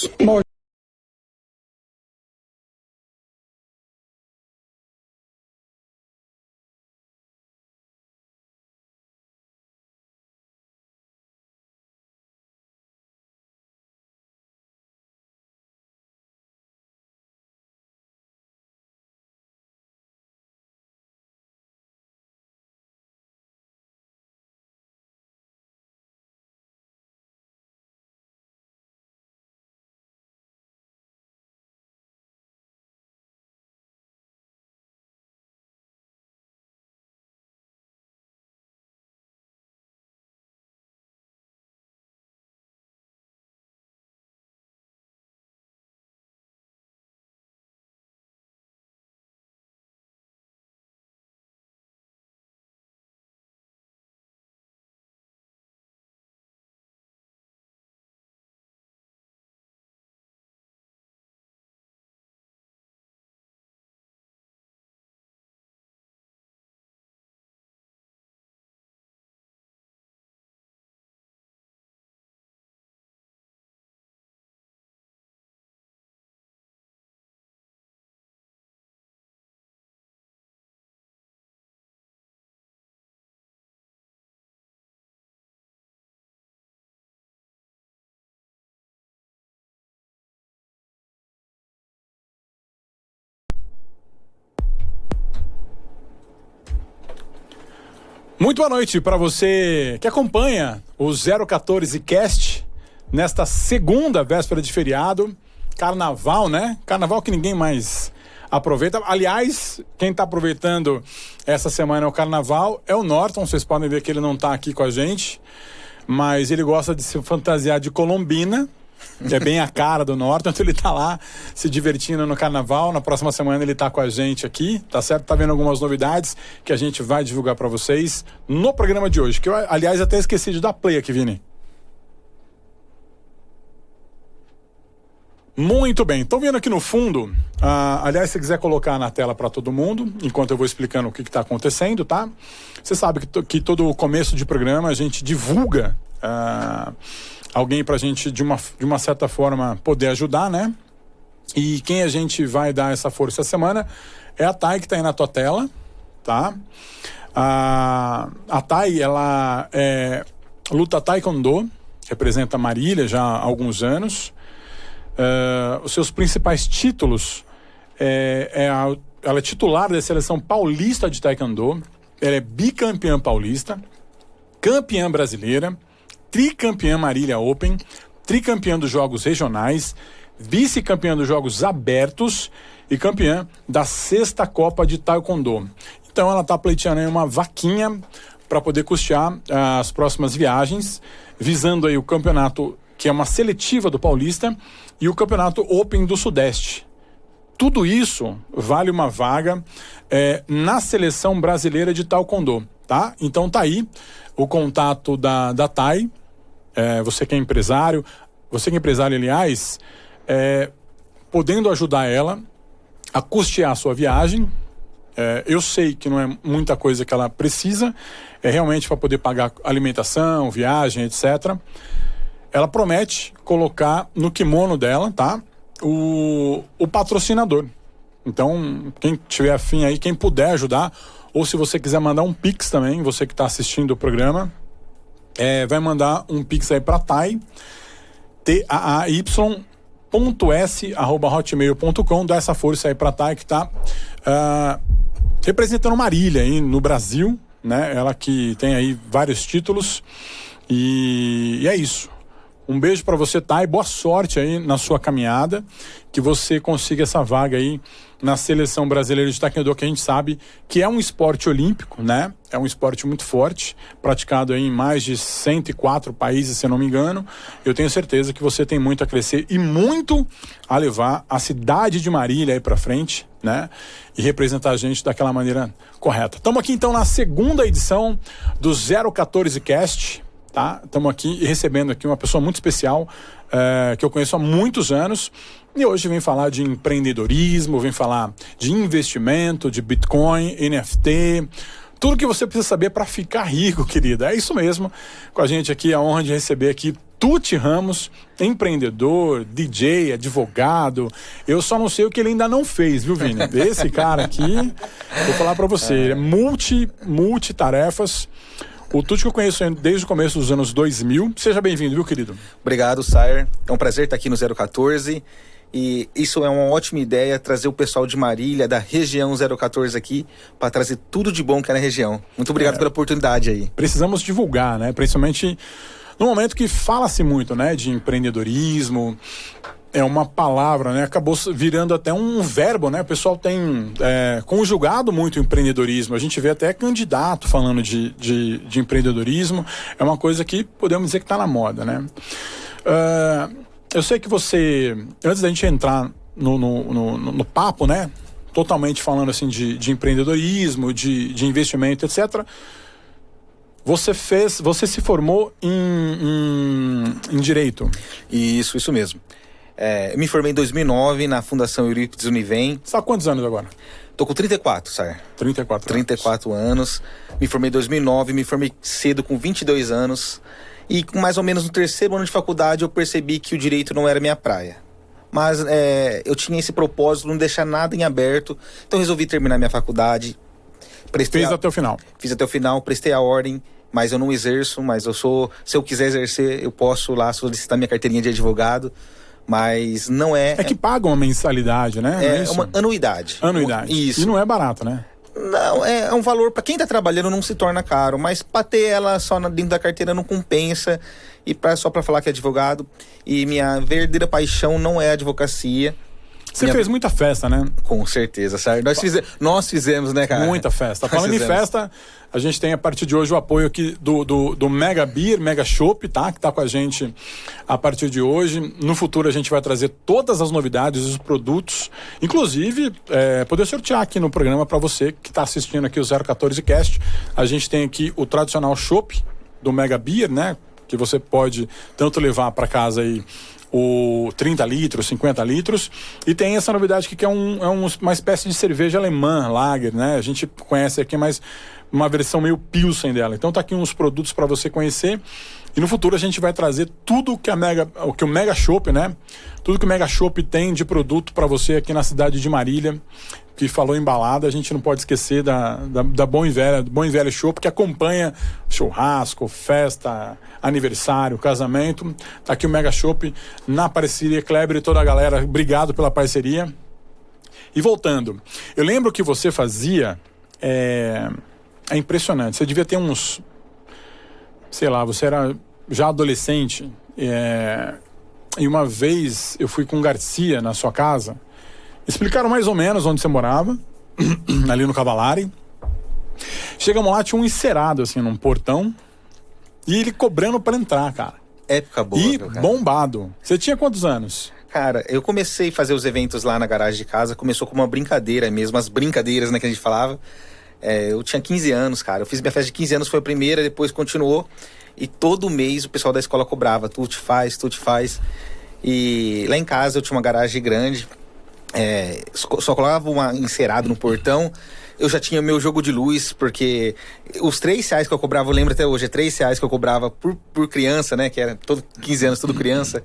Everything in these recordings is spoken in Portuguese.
Santos. Muito boa noite para você que acompanha o 014 Cast nesta segunda véspera de feriado, carnaval, né? Carnaval que ninguém mais aproveita. Aliás, quem está aproveitando essa semana o carnaval é o Norton. Vocês podem ver que ele não está aqui com a gente, mas ele gosta de se fantasiar de colombina, que é bem a cara do Norton. Então ele tá lá se divertindo no carnaval. Na próxima semana ele tá com a gente aqui, tá certo? Tá vendo algumas novidades que a gente vai divulgar pra vocês no programa de hoje, que eu, aliás, até esqueci de dar play aqui, Vini. Muito bem, estão vendo aqui no fundo, aliás, se quiser colocar na tela para todo mundo, enquanto eu vou explicando o que está acontecendo, tá? Você sabe que todo começo de programa a gente divulga alguém pra gente, de uma certa forma, poder ajudar, né? E quem a gente vai dar essa força essa semana é a Thay, que tá aí na tua tela, tá? A Thay, ela luta Taekwondo, representa Marília já há alguns anos. Os seus principais títulos, ela é titular da seleção paulista de Taekwondo, ela é bicampeã paulista, campeã brasileira, tricampeã Marília Open, tricampeã dos Jogos Regionais, vice-campeã dos Jogos Abertos e campeã da 6ª Copa de Taekwondo. Então ela está pleiteando aí uma vaquinha para poder custear as próximas viagens, visando aí o campeonato, que é uma seletiva do Paulista, e o campeonato Open do Sudeste. Tudo isso vale uma vaga na seleção brasileira de Taekwondo, tá? Então tá aí o contato da Thay. Você que é empresário, aliás, podendo ajudar ela a custear a sua viagem. Eu sei que não é muita coisa que ela precisa, é realmente para poder pagar alimentação, viagem, etc. Ela promete colocar no kimono dela, tá? O patrocinador. Então, quem tiver afim aí, quem puder ajudar, ou se você quiser mandar um Pix também, você que está assistindo o programa, vai mandar um Pix aí pra Thay, taay.s@hotmail.com, dá essa força aí pra Thay, que tá representando Marília aí no Brasil, né? Ela que tem aí vários títulos, e é isso. Um beijo pra você, Thay, boa sorte aí na sua caminhada, que você consiga essa vaga aí na seleção brasileira de Taekwondo, que a gente sabe que é um esporte olímpico, né? É um esporte muito forte, praticado aí em mais de 104 países, se eu não me engano. Eu tenho certeza que você tem muito a crescer e muito a levar a cidade de Marília aí pra frente, né? E representar a gente daquela maneira correta. Estamos aqui então na segunda edição do 014 Cast, tá? Estamos aqui recebendo aqui uma pessoa muito especial, que eu conheço há muitos anos, e hoje vem falar de empreendedorismo, vem falar de investimento, de Bitcoin, NFT, tudo que você precisa saber para ficar rico, querida. É isso mesmo. Com a gente aqui, a honra de receber aqui Tuti Ramos, empreendedor, DJ, advogado. Eu só não sei o que ele ainda não fez, viu, Vini? Esse cara aqui, vou falar pra você, ele é multitarefas. O Tuti que eu conheço desde o começo dos anos 2000. Seja bem-vindo, viu, querido? Obrigado, Sayer. É um prazer estar aqui no 014. E isso é uma ótima ideia, trazer o pessoal de Marília, da região 014 aqui, para trazer tudo de bom que é na região. Muito obrigado pela oportunidade aí. Precisamos divulgar, né? Principalmente no momento que fala-se muito, né, de empreendedorismo. É uma palavra, né? Acabou virando até um verbo, né? O pessoal tem conjugado muito o empreendedorismo. A gente vê até candidato falando de empreendedorismo. É uma coisa que podemos dizer que está na moda, né? Eu sei que você, antes da gente entrar no papo, né? Totalmente falando assim de empreendedorismo, de investimento, etc. Você se formou em Direito. Isso mesmo. Eu me formei em 2009 na Fundação Eurípides Univem. Você está há quantos anos agora? Tô com 34, Sayer. 34 anos. Me formei em 2009, me formei cedo com 22 anos. E com mais ou menos no terceiro ano de faculdade eu percebi que o direito não era minha praia. Mas eu tinha esse propósito de não deixar nada em aberto. Então resolvi terminar minha faculdade. Fez até o final. Fiz até o final, prestei a ordem. Mas eu não exerço, mas se eu quiser exercer, eu posso lá solicitar minha carteirinha de advogado. Mas não é... É que pagam uma mensalidade, né? É uma anuidade. Isso. E não é barato, né? Não, é um valor, para quem tá trabalhando não se torna caro, mas para ter ela só dentro da carteira não compensa. E só para falar que é advogado, e minha verdadeira paixão não é a advocacia. Você fez muita festa, né? Com certeza, Sérgio. Nós fizemos, né, cara? Muita festa. Falando em festa, a gente tem a partir de hoje o apoio aqui do Mega Beer, Mega Chopp, tá? Que tá com a gente a partir de hoje. No futuro a gente vai trazer todas as novidades, os produtos. Inclusive, poder sortear aqui no programa para você que tá assistindo aqui o 014 Cast. A gente tem aqui o tradicional chopp do Mega Beer, né? Que você pode tanto levar para casa aí o 30 litros, 50 litros, e tem essa novidade aqui que é uma espécie de cerveja alemã, lager, né? A gente conhece aqui, mas uma versão meio pilsen dela. Então tá aqui uns produtos para você conhecer, e no futuro a gente vai trazer tudo que o Mega Chopp, né? Tudo que o Mega Chopp tem de produto para você aqui na cidade de Marília, que falou em balada, a gente não pode esquecer da Bom e Velho Chopp, que acompanha churrasco, festa, aniversário, casamento. Tá aqui o Mega Chopp na parceria. Kleber e toda a galera, obrigado pela parceria. E voltando, eu lembro que você fazia, é impressionante, você devia ter uns, sei lá, você era já adolescente, e uma vez eu fui com o Garcia na sua casa. Explicaram mais ou menos onde você morava, ali no Cavalari. Chegamos lá, tinha um encerado, assim, num portão, e ele cobrando pra entrar, cara. Época boa, e cara. Bombado. Você tinha quantos anos? Cara, eu comecei a fazer os eventos lá na garagem de casa, começou com uma brincadeira mesmo, as brincadeiras, né, que a gente falava. Eu tinha 15 anos, cara. Eu fiz minha festa de 15 anos, foi a primeira, depois continuou. E todo mês o pessoal da escola cobrava, tu te faz. E lá em casa eu tinha uma garagem grande, só colocava um encerado no portão. Eu já tinha meu jogo de luz, porque os R$3 que eu cobrava, eu lembro até hoje, R$3 que eu cobrava por criança, né? Que era todo 15 anos, tudo criança.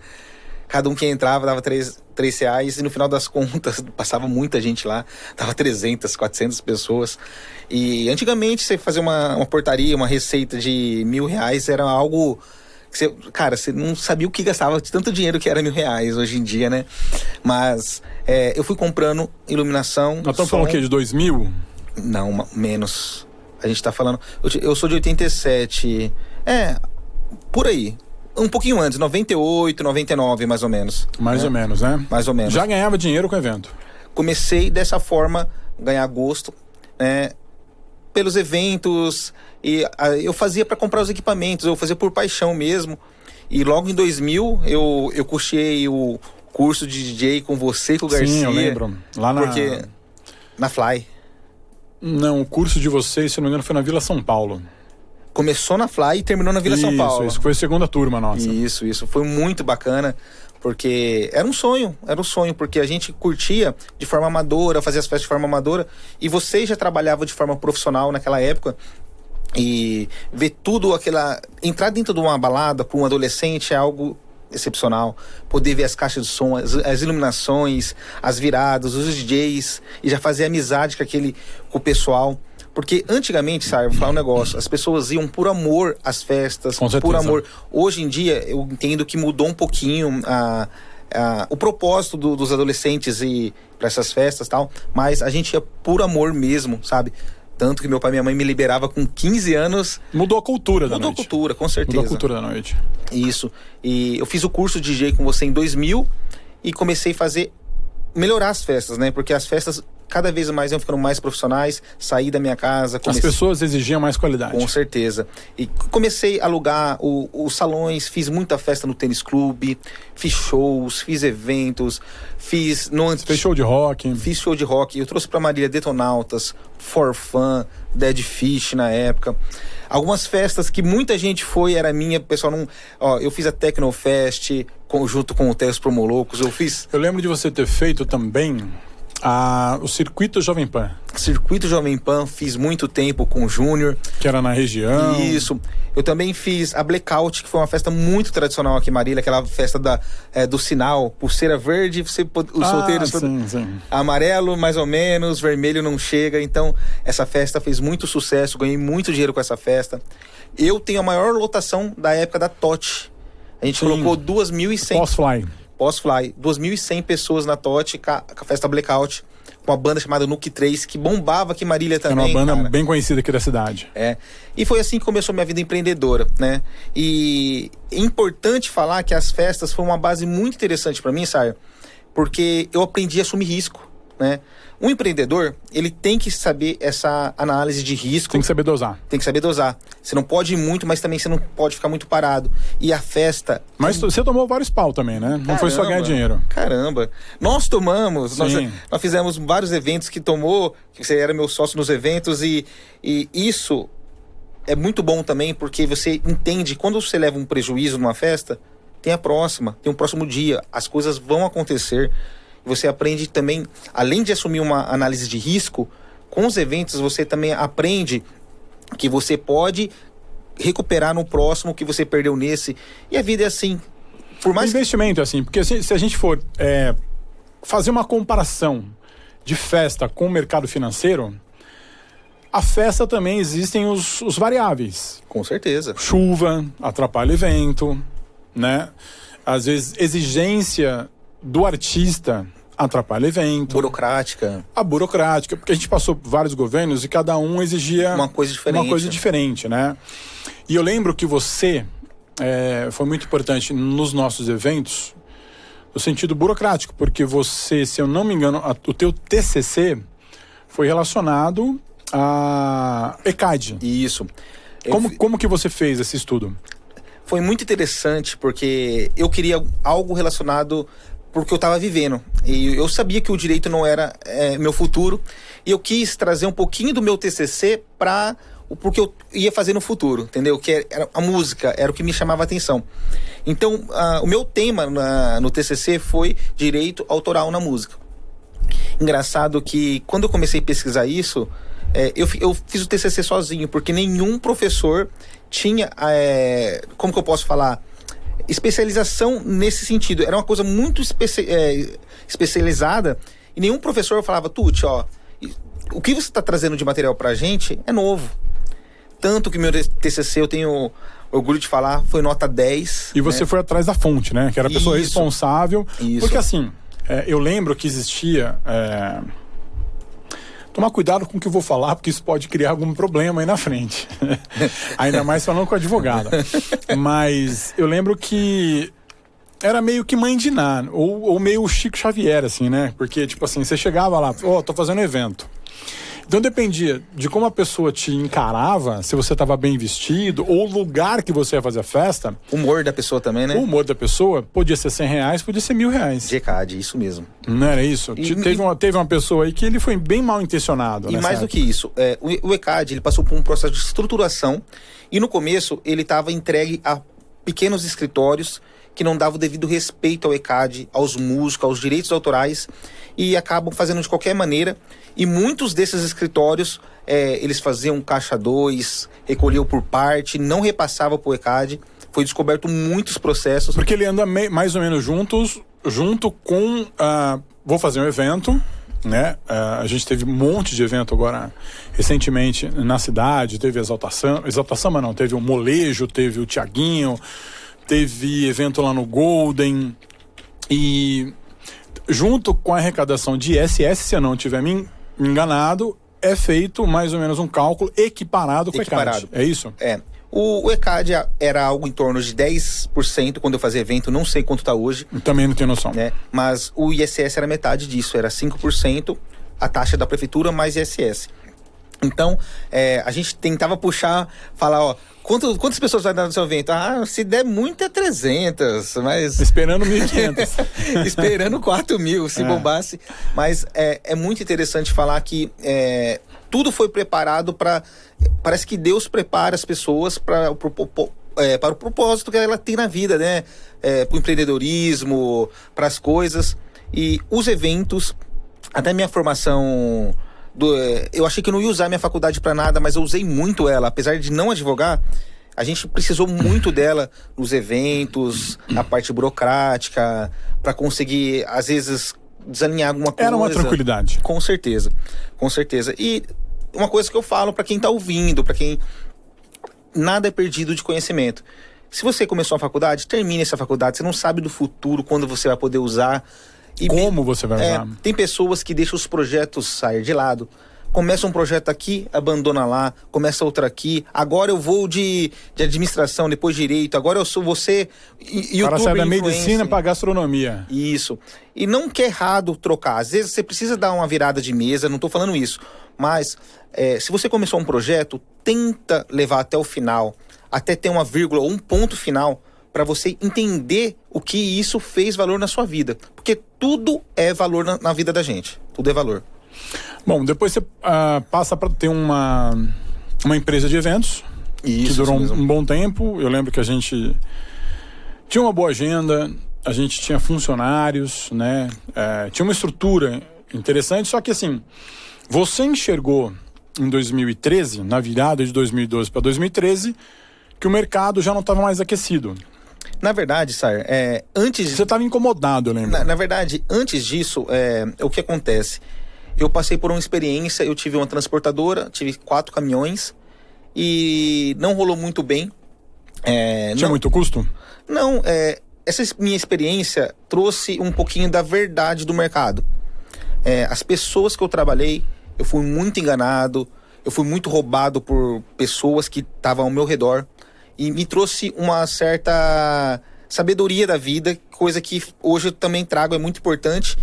Cada um que entrava dava R$3, e no final das contas passava muita gente lá, dava 300, 400 pessoas. E antigamente você fazer uma portaria, uma receita de R$1.000 era algo que você não sabia o que gastava de tanto dinheiro que era R$1.000 hoje em dia, né? Mas eu fui comprando iluminação. Nós estamos falando o quê? De 2000? Não, menos. A gente tá falando... Eu sou de 87. Por aí. Um pouquinho antes, 98, 99, mais ou menos. Mais ou menos, né? Mais ou menos. Já ganhava dinheiro com o evento? Comecei dessa forma, ganhar gosto, né? Pelos eventos, e eu fazia para comprar os equipamentos, eu fazia por paixão mesmo. E logo em 2000, eu custeei o curso de DJ com você, com o Garcia. Sim, eu lembro. Lá na Fly. Não, o curso de vocês, se não me engano, foi na Vila São Paulo. Começou na Fly e terminou na Vila São Paulo. Isso, foi a segunda turma nossa. Isso. Foi muito bacana, porque era um sonho, porque a gente curtia de forma amadora, fazia as festas de forma amadora, e você já trabalhava de forma profissional naquela época. E ver tudo aquela... Entrar dentro de uma balada para um adolescente é algo excepcional. Poder ver as caixas de som, as iluminações, as viradas, os DJs, e já fazer amizade com o pessoal. Porque antigamente, sabe, vou falar um negócio, as pessoas iam por amor às festas, por amor. Hoje em dia, eu entendo que mudou um pouquinho o propósito dos adolescentes e para essas festas e tal, mas a gente ia por amor mesmo, sabe? Tanto que meu pai e minha mãe me liberava com 15 anos. Mudou a cultura da noite. Mudou a cultura, com certeza. Mudou a cultura da noite. Isso. E eu fiz o curso de DJ com você em 2000 e comecei a melhorar as festas, né? Porque as festas cada vez mais iam ficando mais profissionais, saí da minha casa. As pessoas exigiam mais qualidade. Com certeza. E comecei a alugar os salões, fiz muita festa no tênis clube, fiz shows, fiz eventos, fez show de rock. Fiz show de rock. Eu trouxe pra Marília Detonautas, For Fun, Dead Fish na época. Algumas festas que muita gente foi, era minha, o pessoal não... Ó, eu fiz a Tecnofest junto com o Teos Promolocos, Eu lembro de você ter feito também o Circuito Jovem Pan. Circuito Jovem Pan, fiz muito tempo com o Júnior. Que era na região. Isso. Eu também fiz a Blackout, que foi uma festa muito tradicional aqui em Marília, aquela festa do sinal, pulseira verde, os solteiros... Sim. Amarelo, mais ou menos, vermelho não chega. Então, essa festa fez muito sucesso, ganhei muito dinheiro com essa festa. Eu tenho a maior lotação da época da TOT. A gente colocou 2.100... Pós-Fly, 2.100 pessoas na TOT, com a festa Blackout, com uma banda chamada Nuke 3, que bombava aqui em Marília também. Era uma banda bem conhecida aqui da cidade. E foi assim que começou minha vida empreendedora, né? E é importante falar que as festas foram uma base muito interessante para mim, Saio, porque eu aprendi a assumir risco, né? Um empreendedor, ele tem que saber essa análise de risco. Tem que saber dosar. Você não pode ir muito, mas também você não pode ficar muito parado. E a festa... Mas você tomou vários pau também, né? Não foi só ganhar dinheiro. Caramba. Nós tomamos. Nós fizemos vários eventos que você era meu sócio nos eventos e isso é muito bom também, porque você entende, quando você leva um prejuízo numa festa, tem um próximo dia. As coisas vão acontecer. Você aprende também, além de assumir uma análise de risco, com os eventos você também aprende que você pode recuperar no próximo que você perdeu nesse. E a vida é assim. Por mais investimento é assim, porque se a gente for fazer uma comparação de festa com o mercado financeiro, a festa também existem os variáveis. Com certeza. Chuva, atrapalha evento, né? Às vezes, exigência do artista atrapalha evento. A burocrática, porque a gente passou por vários governos e cada um exigia uma coisa diferente, né? E eu lembro que você foi muito importante nos nossos eventos no sentido burocrático, porque você, se eu não me engano, o teu TCC foi relacionado a ECAD. Isso. Como que você fez esse estudo? Foi muito interessante, porque eu queria algo relacionado porque eu estava vivendo. E eu sabia que o direito não era meu futuro. E eu quis trazer um pouquinho do meu TCC para porque eu ia fazer no futuro, entendeu? Que era a música, era o que me chamava a atenção. Então, o meu tema no TCC foi direito autoral na música. Engraçado que quando eu comecei a pesquisar isso, eu fiz o TCC sozinho, porque nenhum professor tinha, como que eu posso falar, especialização nesse sentido. Era uma coisa muito especializada e nenhum professor falava, Tuti, ó, o que você está trazendo de material pra gente é novo. Tanto que meu TCC, eu tenho orgulho de falar, foi nota 10. E você foi atrás da fonte, né? Que era a pessoa responsável. Isso. Porque assim, eu lembro que existia... Tomar cuidado com o que eu vou falar, porque isso pode criar algum problema aí na frente. Ainda mais falando com a advogada. Mas eu lembro que era meio que mãe de Ná, ou meio Chico Xavier, assim, né? Porque, tipo assim, você chegava lá, tô fazendo evento. Então dependia de como a pessoa te encarava, se você estava bem vestido, ou o lugar que você ia fazer a festa. O humor da pessoa também, né? O humor da pessoa podia ser R$100, podia ser R$1.000. De ECAD, isso mesmo. Não era isso? Teve uma pessoa aí que ele foi bem mal intencionado. E mais do que isso, o ECAD, ele passou por um processo de estruturação e no começo ele estava entregue a pequenos escritórios que não davam o devido respeito ao ECAD, aos músicos, aos direitos autorais, e acabam fazendo de qualquer maneira. E muitos desses escritórios eles faziam caixa 2, recolhiam por parte, não repassavam pro ECAD. Foi descoberto muitos processos. Porque ele anda mais ou menos junto com... vou fazer um evento, né? A gente teve um monte de evento agora recentemente na cidade, teve exaltação, mas não, teve o Molejo, teve o Tiaguinho, teve evento lá no Golden, e junto com a arrecadação de ISS, se eu não tiver me enganado, é feito mais ou menos um cálculo equiparado com o ECAD. É isso? O ECAD era algo em torno de 10% quando eu fazia evento, não sei quanto está hoje. Também não tenho noção. Né? Mas o ISS era metade disso, era 5% a taxa da prefeitura mais ISS. Então, a gente tentava falar, ó, quantas pessoas vai dar no seu evento? Se der muito é 300, mas... Esperando 1.500. Esperando 4.000, se bombasse. Mas é muito interessante falar que tudo foi preparado para... Parece que Deus prepara as pessoas para o propósito que ela tem na vida, né? Para o empreendedorismo, para as coisas. E os eventos, até minha formação... eu achei que eu não ia usar minha faculdade para nada, mas eu usei muito ela. Apesar de não advogar, a gente precisou muito dela nos eventos, na parte burocrática, para conseguir, às vezes, desalinhar alguma coisa. Era uma tranquilidade. Com certeza, com certeza. E uma coisa que eu falo para quem tá ouvindo, para quem... Nada é perdido de conhecimento. Se você começou a faculdade, termine essa faculdade. Você não sabe do futuro, quando você vai poder usar... Como você vai usar? Tem pessoas que deixam os projetos sair de lado. Começa um projeto aqui, abandona lá. Começa outro aqui. Agora eu vou de administração, depois direito. Agora eu vou ser youtuber, para sair da medicina para gastronomia. Isso. E não que é errado trocar. Às vezes você precisa dar uma virada de mesa, não estou falando isso. Mas se você começou um projeto, tenta levar até o final. Até ter uma vírgula ou um ponto final, para você entender o que isso fez valor na sua vida. Porque tudo é valor na vida da gente. Tudo é valor. Bom, depois você passa para ter uma empresa de eventos. Isso, que durou um bom tempo. Eu lembro que a gente tinha uma boa agenda, a gente tinha funcionários, né? Tinha uma estrutura interessante, só que assim, você enxergou em 2013, na virada de 2012 para 2013, que o mercado já não estava mais aquecido. Na verdade, Sayer, antes... Você estava incomodado, eu lembro. Na verdade, antes disso, o que acontece? Eu passei por uma experiência, eu tive uma transportadora, tive 4 caminhões e não rolou muito bem. Tinha muito custo? Não, essa minha experiência trouxe um pouquinho da verdade do mercado. As pessoas que eu trabalhei, eu fui muito enganado, eu fui muito roubado por pessoas que estavam ao meu redor. E me trouxe uma certa sabedoria da vida, coisa que hoje eu também trago, é muito importante.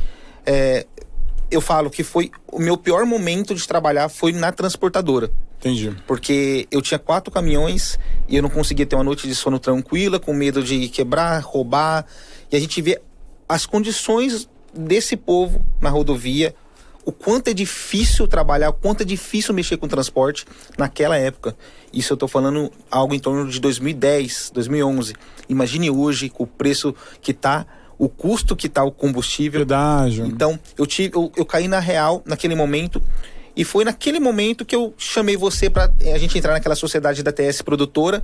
Eu falo que foi o meu pior momento de trabalhar foi na transportadora. Entendi. Porque eu tinha 4 caminhões e eu não conseguia ter uma noite de sono tranquila, com medo de quebrar, roubar. E a gente vê as condições desse povo na rodovia, o quanto é difícil trabalhar, o quanto é difícil mexer com transporte naquela época. Isso eu tô falando algo em torno de 2010, 2011. Imagine hoje, com o preço que tá, o custo que tá o combustível. Verdade. Então, eu caí na real naquele momento. E foi naquele momento que eu chamei você para a gente entrar naquela sociedade da TS Produtora.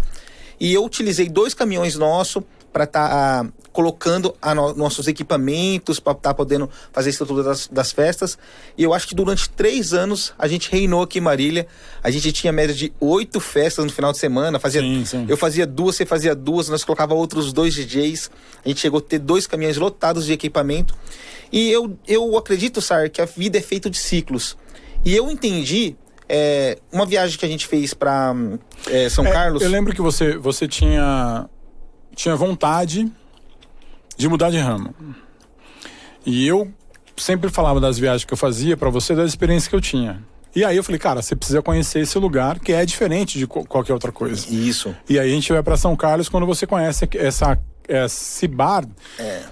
E eu utilizei 2 caminhões nossos para estar colocando nossos equipamentos, para estar podendo fazer a estrutura das festas. E eu acho que durante 3 anos a gente reinou aqui em Marília. A gente tinha média de 8 festas no final de semana. Sim. Eu fazia 2, você fazia 2, nós colocava outros 2 DJs. A gente chegou a ter 2 caminhões lotados de equipamento. E eu acredito, Sar, que a vida é feita de ciclos. E eu entendi... uma viagem que a gente fez para São Carlos. Eu lembro que você tinha vontade de mudar de ramo. E eu sempre falava das viagens que eu fazia para você, das experiências que eu tinha. E aí eu falei, cara, você precisa conhecer esse lugar que é diferente de qualquer outra coisa. Isso. E aí a gente vai para São Carlos quando você conhece esse bar,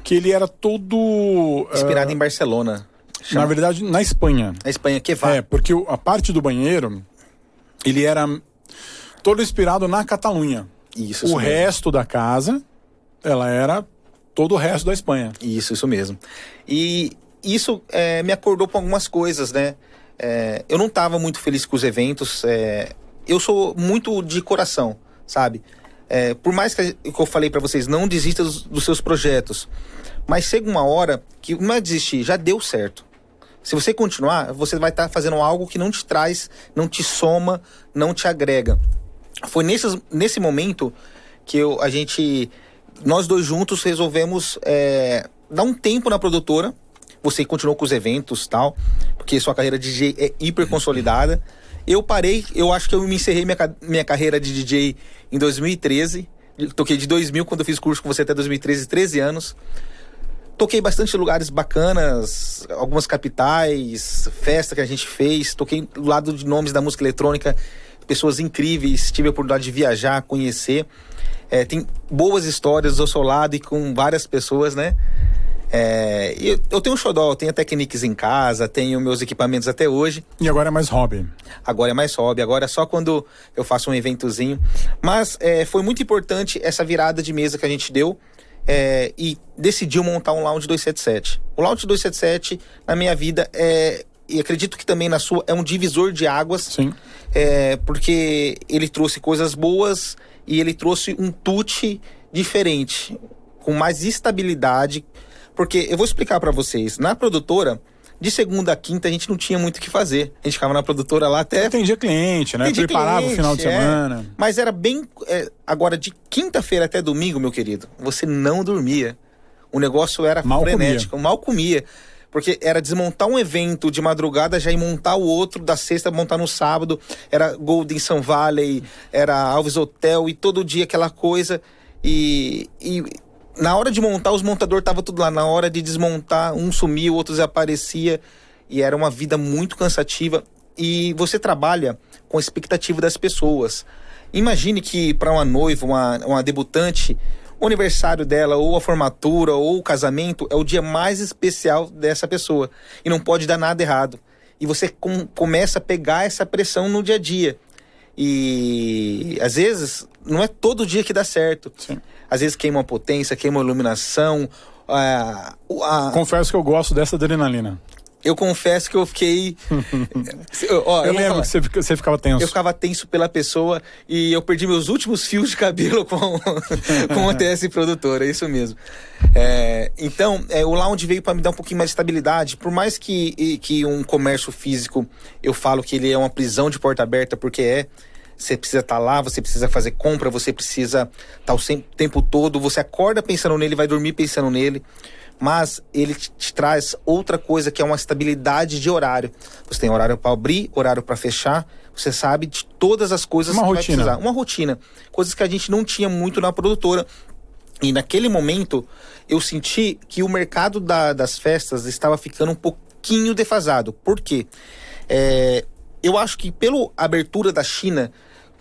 que ele era todo... Inspirado em Barcelona. Na verdade, na Espanha. Na Espanha, que vai. Porque a parte do banheiro, ele era todo inspirado na Catalunha. Isso o mesmo. resto da casa, ela era todo o resto da Espanha. Isso mesmo. E isso me acordou com algumas coisas, né? eu não estava muito feliz com os eventos. Eu sou muito de coração, sabe? Por mais que eu falei para vocês, não desista dos seus projetos. Mas chega uma hora que não é desistir, já deu certo. Se você continuar, você vai estar fazendo algo que não te traz, não te soma, não te agrega. Foi nesse momento que nós dois juntos resolvemos dar um tempo na produtora. Você continuou com os eventos e tal, porque sua carreira de DJ é hiper consolidada. Eu parei, eu acho que eu me encerrei minha carreira de DJ em 2013. Toquei de 2000, quando eu fiz curso com você, até 2013, 13 anos. Toquei bastante lugares bacanas, algumas capitais, festa que a gente fez. Toquei do lado de nomes da música eletrônica, pessoas incríveis. Tive a oportunidade de viajar, conhecer. Tem boas histórias ao seu lado e com várias pessoas, né? Eu tenho um xodó, eu tenho a Technics em casa, tenho meus equipamentos até hoje. E agora é mais hobby? Agora é mais hobby, agora é só quando eu faço um eventozinho. Mas foi muito importante essa virada de mesa que a gente deu. E decidiu montar um Lounge 277. O Lounge 277, na minha vida, e acredito que também na sua, é um divisor de águas. Sim. Porque ele trouxe coisas boas e ele trouxe um touch diferente, com mais estabilidade. Porque eu vou explicar pra vocês, na produtora, de segunda a quinta a gente não tinha muito o que fazer. A gente ficava na produtora lá até... Atendia cliente, né? Preparava o final de semana. Mas era bem... agora, de quinta-feira até domingo, meu querido, você não dormia. O negócio era frenético. Mal comia. Porque era desmontar um evento de madrugada, já ir montar o outro, da sexta montar no sábado. Era Golden Sun Valley, era Alves Hotel, e todo dia aquela coisa. E na hora de montar, os montadores estavam tudo lá. Na hora de desmontar, um sumia, o outro desaparecia. E era uma vida muito cansativa. E você trabalha com a expectativa das pessoas. Imagine que para uma noiva, uma debutante, o aniversário dela, ou a formatura, ou o casamento, é o dia mais especial dessa pessoa. E não pode dar nada errado. E você começa a pegar essa pressão no dia a dia. E às vezes não é todo dia que dá certo. Sim. Às vezes queima a potência, queima a iluminação. Confesso que eu gosto dessa adrenalina. Eu confesso que eu fiquei... eu lembro que você ficava tenso. Eu ficava tenso pela pessoa e eu perdi meus últimos fios de cabelo com a TS Produtora, é isso mesmo. Então, o Lounge veio para me dar um pouquinho mais de estabilidade. Por mais que um comércio físico, eu falo que ele é uma prisão de porta aberta, porque você precisa estar lá, você precisa fazer compra, você precisa estar o tempo todo, você acorda pensando nele, vai dormir pensando nele. Mas ele te traz outra coisa, que é uma estabilidade de horário. Você tem horário para abrir, horário para fechar. Você sabe de todas as coisas que vai precisar. Uma rotina. Coisas que a gente não tinha muito na produtora. E naquele momento, eu senti que o mercado das festas estava ficando um pouquinho defasado. Por quê? Eu acho que pela abertura da China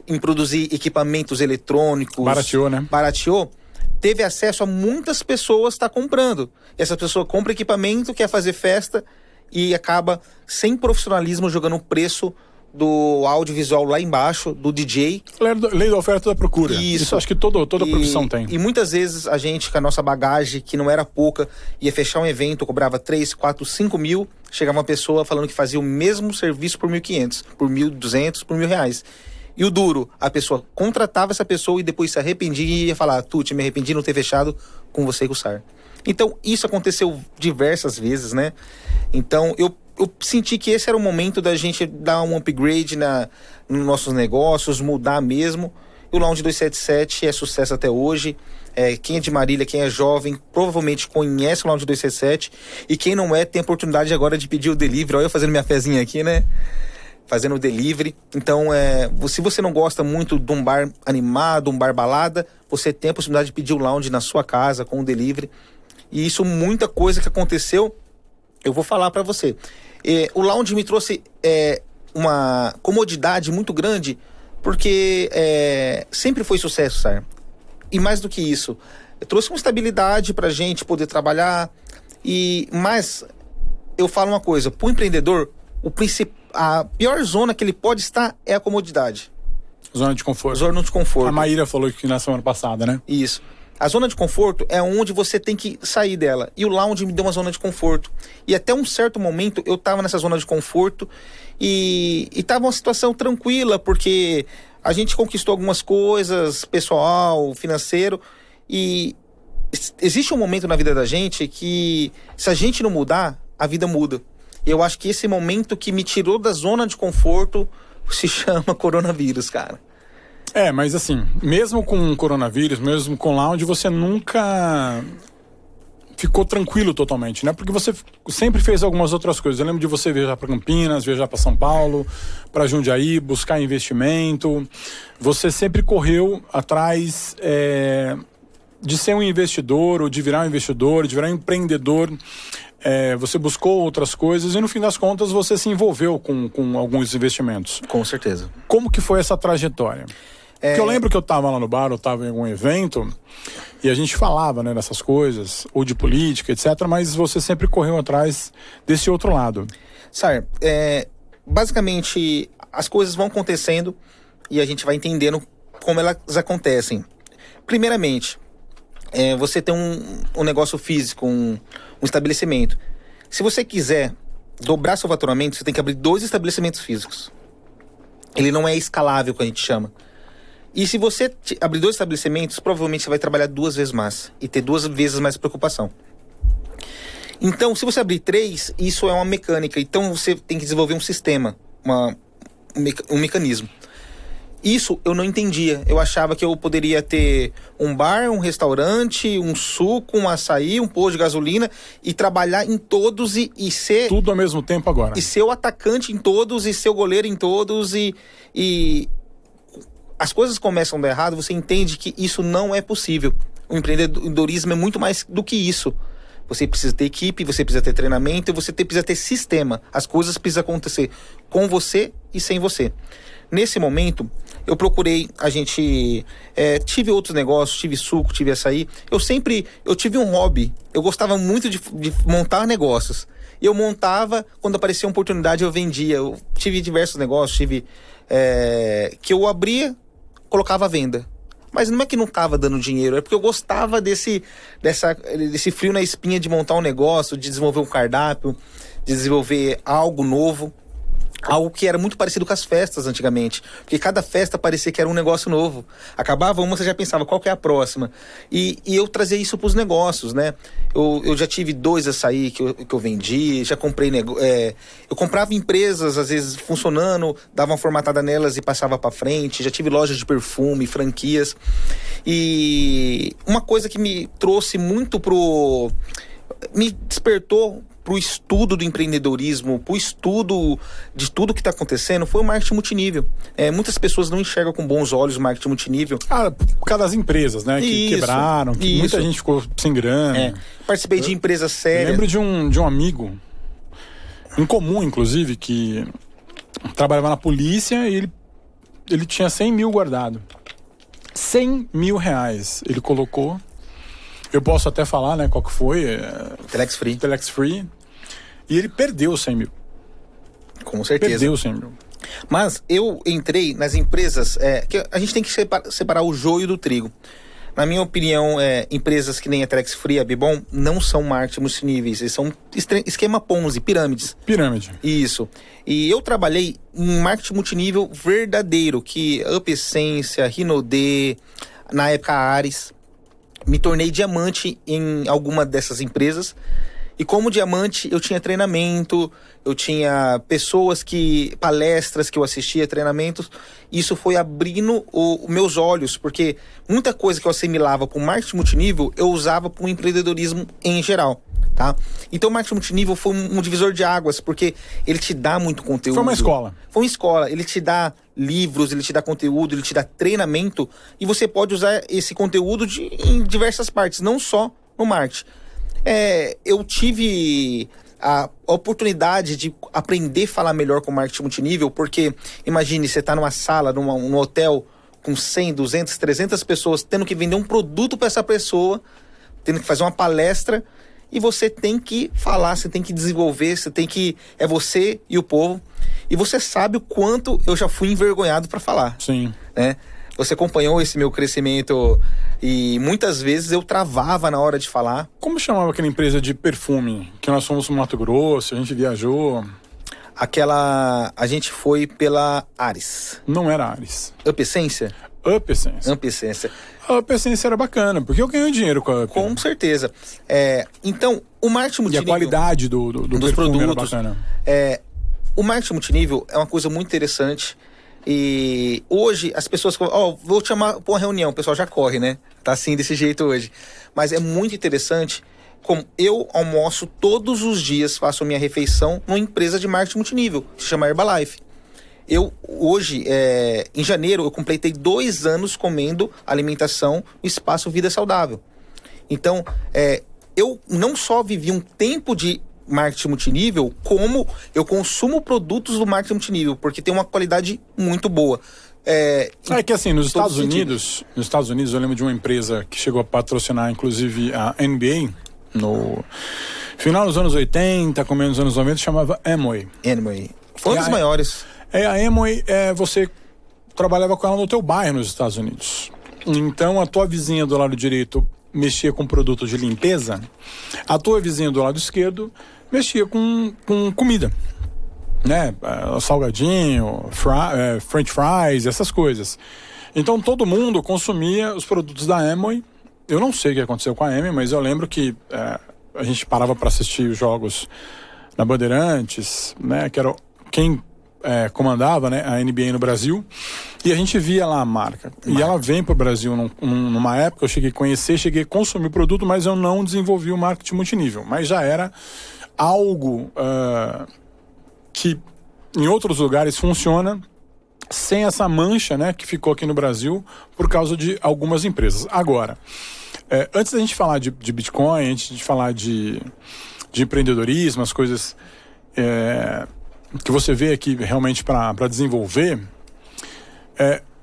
em produzir equipamentos eletrônicos... Barateou, né? Barateou. Teve acesso a muitas pessoas estar comprando. E essa pessoa compra equipamento, quer fazer festa e acaba, sem profissionalismo, jogando o preço do audiovisual lá embaixo, do DJ. Lei da oferta e da procura. Isso acho que toda profissão tem. E muitas vezes a gente, com a nossa bagagem, que não era pouca, ia fechar um evento, cobrava 3, 4, 5 mil, chegava uma pessoa falando que fazia o mesmo serviço por 1.500, por 1.200, por R$1.000. E o duro, a pessoa contratava essa pessoa e depois se arrependia e ia falar: Tuti, me arrependi de não ter fechado com você e com o Sar. Então, isso aconteceu diversas vezes, né? Então, eu senti que esse era o momento da gente dar um upgrade nos nossos negócios, mudar mesmo. E o Lounge 277 é sucesso até hoje. Quem é de Marília, quem é jovem, provavelmente conhece o Lounge 277. E quem não tem a oportunidade agora de pedir o delivery. Olha eu fazendo minha fezinha aqui, né? Fazendo o delivery. Então, se você não gosta muito de um bar animado, um bar balada, você tem a possibilidade de pedir o lounge na sua casa com o delivery. E isso, muita coisa que aconteceu, eu vou falar pra você. O lounge me trouxe uma comodidade muito grande, porque sempre foi sucesso, Sar. E mais do que isso, trouxe uma estabilidade pra gente poder trabalhar. Mas eu falo uma coisa, pro empreendedor, a pior zona que ele pode estar é a comodidade. Zona de conforto. Zona de conforto. A Maíra falou que na semana passada, né? Isso. A zona de conforto é onde você tem que sair dela. E o lounge me deu uma zona de conforto. E até um certo momento eu tava nessa zona de conforto e tava uma situação tranquila, porque a gente conquistou algumas coisas, pessoal, financeiro, e existe um momento na vida da gente que, se a gente não mudar, a vida muda. E eu acho que esse momento que me tirou da zona de conforto se chama coronavírus, cara. Mas assim, mesmo com coronavírus, mesmo com lounge, você nunca ficou tranquilo totalmente, né? Porque você sempre fez algumas outras coisas. Eu lembro de você viajar para Campinas, viajar para São Paulo, para Jundiaí, buscar investimento. Você sempre correu atrás de ser um investidor, ou de virar um investidor, de virar um empreendedor. Você buscou outras coisas e, no fim das contas, você se envolveu com alguns investimentos. Com certeza. Como que foi essa trajetória? Porque eu lembro que eu estava lá no bar, eu estava em algum evento e a gente falava, né, dessas coisas, ou de política, etc., mas você sempre correu atrás desse outro lado. Sar, basicamente, as coisas vão acontecendo e a gente vai entendendo como elas acontecem. Primeiramente, você tem um negócio físico, um estabelecimento. Se você quiser dobrar seu faturamento, você tem que abrir 2 estabelecimentos físicos. Ele não é escalável, que a gente chama. E se você abrir 2 estabelecimentos, provavelmente você vai trabalhar 2 vezes mais e ter 2 vezes mais preocupação. Então, se você abrir 3, isso é uma mecânica. Então, você tem que desenvolver um sistema, um mecanismo. Isso eu não entendia. Eu achava que eu poderia ter um bar, um restaurante, um suco, um açaí, um posto de gasolina e trabalhar em todos e ser... Tudo ao mesmo tempo agora. E ser o atacante em todos e ser o goleiro em todos e as coisas começam a dar errado, você entende que isso não é possível. O empreendedorismo é muito mais do que isso. Você precisa ter equipe, você precisa ter treinamento, você precisa ter sistema. As coisas precisam acontecer com você e sem você. Nesse momento, eu procurei, tive outros negócios, tive suco, tive açaí. Eu tive um hobby, eu gostava muito de montar negócios. E eu montava, quando aparecia uma oportunidade eu vendia. Eu tive diversos negócios, que eu abria, colocava à venda. Mas não é que não estava dando dinheiro, é porque eu gostava desse frio na espinha de montar um negócio, de desenvolver um cardápio, de desenvolver algo novo. Algo que era muito parecido com as festas antigamente. Porque cada festa parecia que era um negócio novo. Acabava uma, você já pensava, qual que é a próxima? E eu trazia isso para os negócios, né? Eu já tive 2 açaí que eu vendi, já comprei... eu comprava empresas, às vezes, funcionando, dava uma formatada nelas e passava para frente. Já tive lojas de perfume, franquias. E uma coisa que me trouxe muito me despertou pro estudo do empreendedorismo, pro estudo de tudo que está acontecendo, foi o marketing multinível. Muitas pessoas não enxergam com bons olhos o marketing multinível. Por causa das empresas, né? Que quebraram, que muita gente ficou sem grana. Participei de empresas sérias. Eu lembro de um amigo, em comum, inclusive, que trabalhava na polícia e ele tinha 100 mil guardado. 100 mil reais ele colocou. Eu posso até falar, né, qual que foi. Telex Free. E ele perdeu 100 mil. Com certeza. Perdeu 100 mil. Mas eu entrei nas empresas... que a gente tem que separar o joio do trigo. Na minha opinião, empresas que nem a Telex Free, a Bibom, não são marketing multiníveis. Eles são esquema Ponzi, pirâmides. Pirâmide. Isso. E eu trabalhei em marketing multinível verdadeiro, que Up Essência, Rinode, na época Ares. Me tornei diamante em alguma dessas empresas. E como diamante, eu tinha treinamento, eu tinha palestras que eu assistia, treinamentos. Isso foi abrindo os meus olhos, porque muita coisa que eu assimilava para o marketing multinível, eu usava para o empreendedorismo em geral, tá? Então o marketing multinível foi um divisor de águas, porque ele te dá muito conteúdo. Foi uma escola. Foi uma escola, ele te dá livros, ele te dá conteúdo, ele te dá treinamento, e você pode usar esse conteúdo em diversas partes, não só no marketing. Eu tive a oportunidade de aprender a falar melhor com marketing multinível, porque imagine, você está numa sala, num hotel com 100, 200, 300 pessoas, tendo que vender um produto para essa pessoa, tendo que fazer uma palestra, e você tem que falar, você tem que desenvolver, é você e o povo. E você sabe o quanto eu já fui envergonhado para falar. Sim. Né? Você acompanhou esse meu crescimento e muitas vezes eu travava na hora de falar. Como chamava aquela empresa de perfume? Que nós fomos no Mato Grosso, a gente viajou. A gente foi pela Ares. Não era Ares. Up Essência? Up Essência. Up Essência. A Up Essência era bacana, porque eu ganhei dinheiro com a Up. Com certeza. Então, o marketing multinível... E a qualidade dos produtos era bacana. O marketing multinível é uma coisa muito interessante. E hoje as pessoas... vou te chamar para uma reunião, o pessoal já corre, né? Tá assim, desse jeito hoje. Mas é muito interessante como eu almoço todos os dias, faço minha refeição numa empresa de marketing multinível, que se chama Herbalife. Eu, hoje, em janeiro, eu completei 2 anos comendo alimentação no Espaço Vida Saudável. Então, eu não só vivi um tempo de marketing multinível, como eu consumo produtos do marketing multinível, porque tem uma qualidade muito boa. É que assim, nos Estados Unidos eu lembro de uma empresa que chegou a patrocinar, inclusive, a NBA, no final dos anos 80, começo dos anos 90, chamava Amway. Foi uma das maiores. A Amway, você trabalhava com ela no teu bairro nos Estados Unidos. Então, a tua vizinha do lado direito mexia com produtos de limpeza, a tua vizinha do lado esquerdo mexia com comida, né? Salgadinho, French fries, essas coisas. Então, todo mundo consumia os produtos da Amway. Eu não sei o que aconteceu com a Amway, mas eu lembro que a gente parava para assistir os jogos na Bandeirantes, né? Que era quem comandava, né, a NBA no Brasil, e a gente via lá a marca. E ela vem para o Brasil numa época, eu cheguei a conhecer, cheguei a consumir o produto, mas eu não desenvolvi o marketing multinível. Mas já era algo que em outros lugares funciona sem essa mancha, né, que ficou aqui no Brasil por causa de algumas empresas. Agora, antes da gente falar de Bitcoin, antes de falar de empreendedorismo, as coisas que você vê aqui realmente para desenvolver,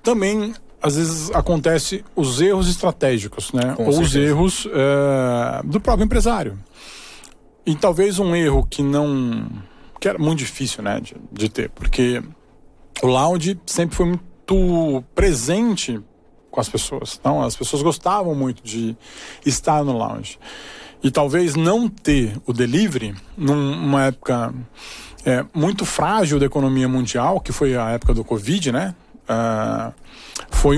também às vezes acontece os erros estratégicos, né? Ou os erros do próprio empresário. E talvez um erro que era muito difícil, né, de ter, porque o lounge sempre foi muito presente com as pessoas. Então, as pessoas gostavam muito de estar no lounge. E talvez não ter o delivery numa época muito frágil da economia mundial, que foi a época do Covid, né? Foi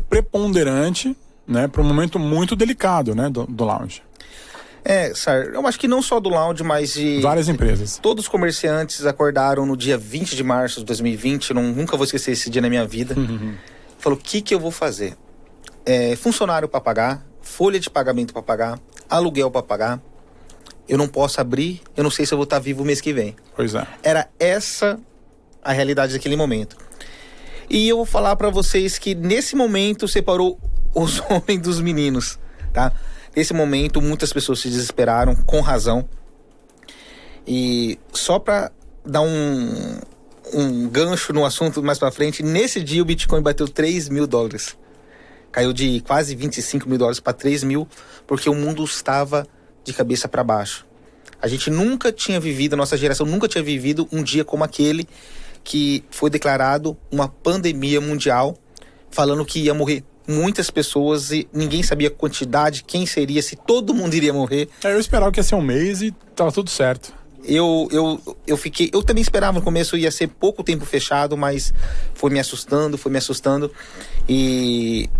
preponderante, né, para um momento muito delicado, né, do lounge. Sar, eu acho que não só do lounge, mas de... várias empresas. Todos os comerciantes acordaram no dia 20 de março de 2020, nunca vou esquecer esse dia na minha vida. Falou, o que eu vou fazer? Funcionário para pagar, folha de pagamento para pagar, aluguel para pagar. Eu não posso abrir, eu não sei se eu vou estar vivo o mês que vem. Pois é. Era essa a realidade daquele momento. E eu vou falar para vocês que nesse momento separou os homens dos meninos, tá? Nesse momento muitas pessoas se desesperaram, com razão. E só para dar um gancho no assunto mais para frente, nesse dia o Bitcoin bateu $3.000. Caiu de quase $25 mil para 3 mil, porque o mundo estava de cabeça para baixo. A gente nunca tinha vivido, a nossa geração nunca tinha vivido um dia como aquele que foi declarado uma pandemia mundial, falando que ia morrer muitas pessoas e ninguém sabia a quantidade, quem seria, se todo mundo iria morrer. Eu esperava que ia ser um mês e tava tudo certo. Eu também esperava no começo ia ser pouco tempo fechado, mas foi me assustando e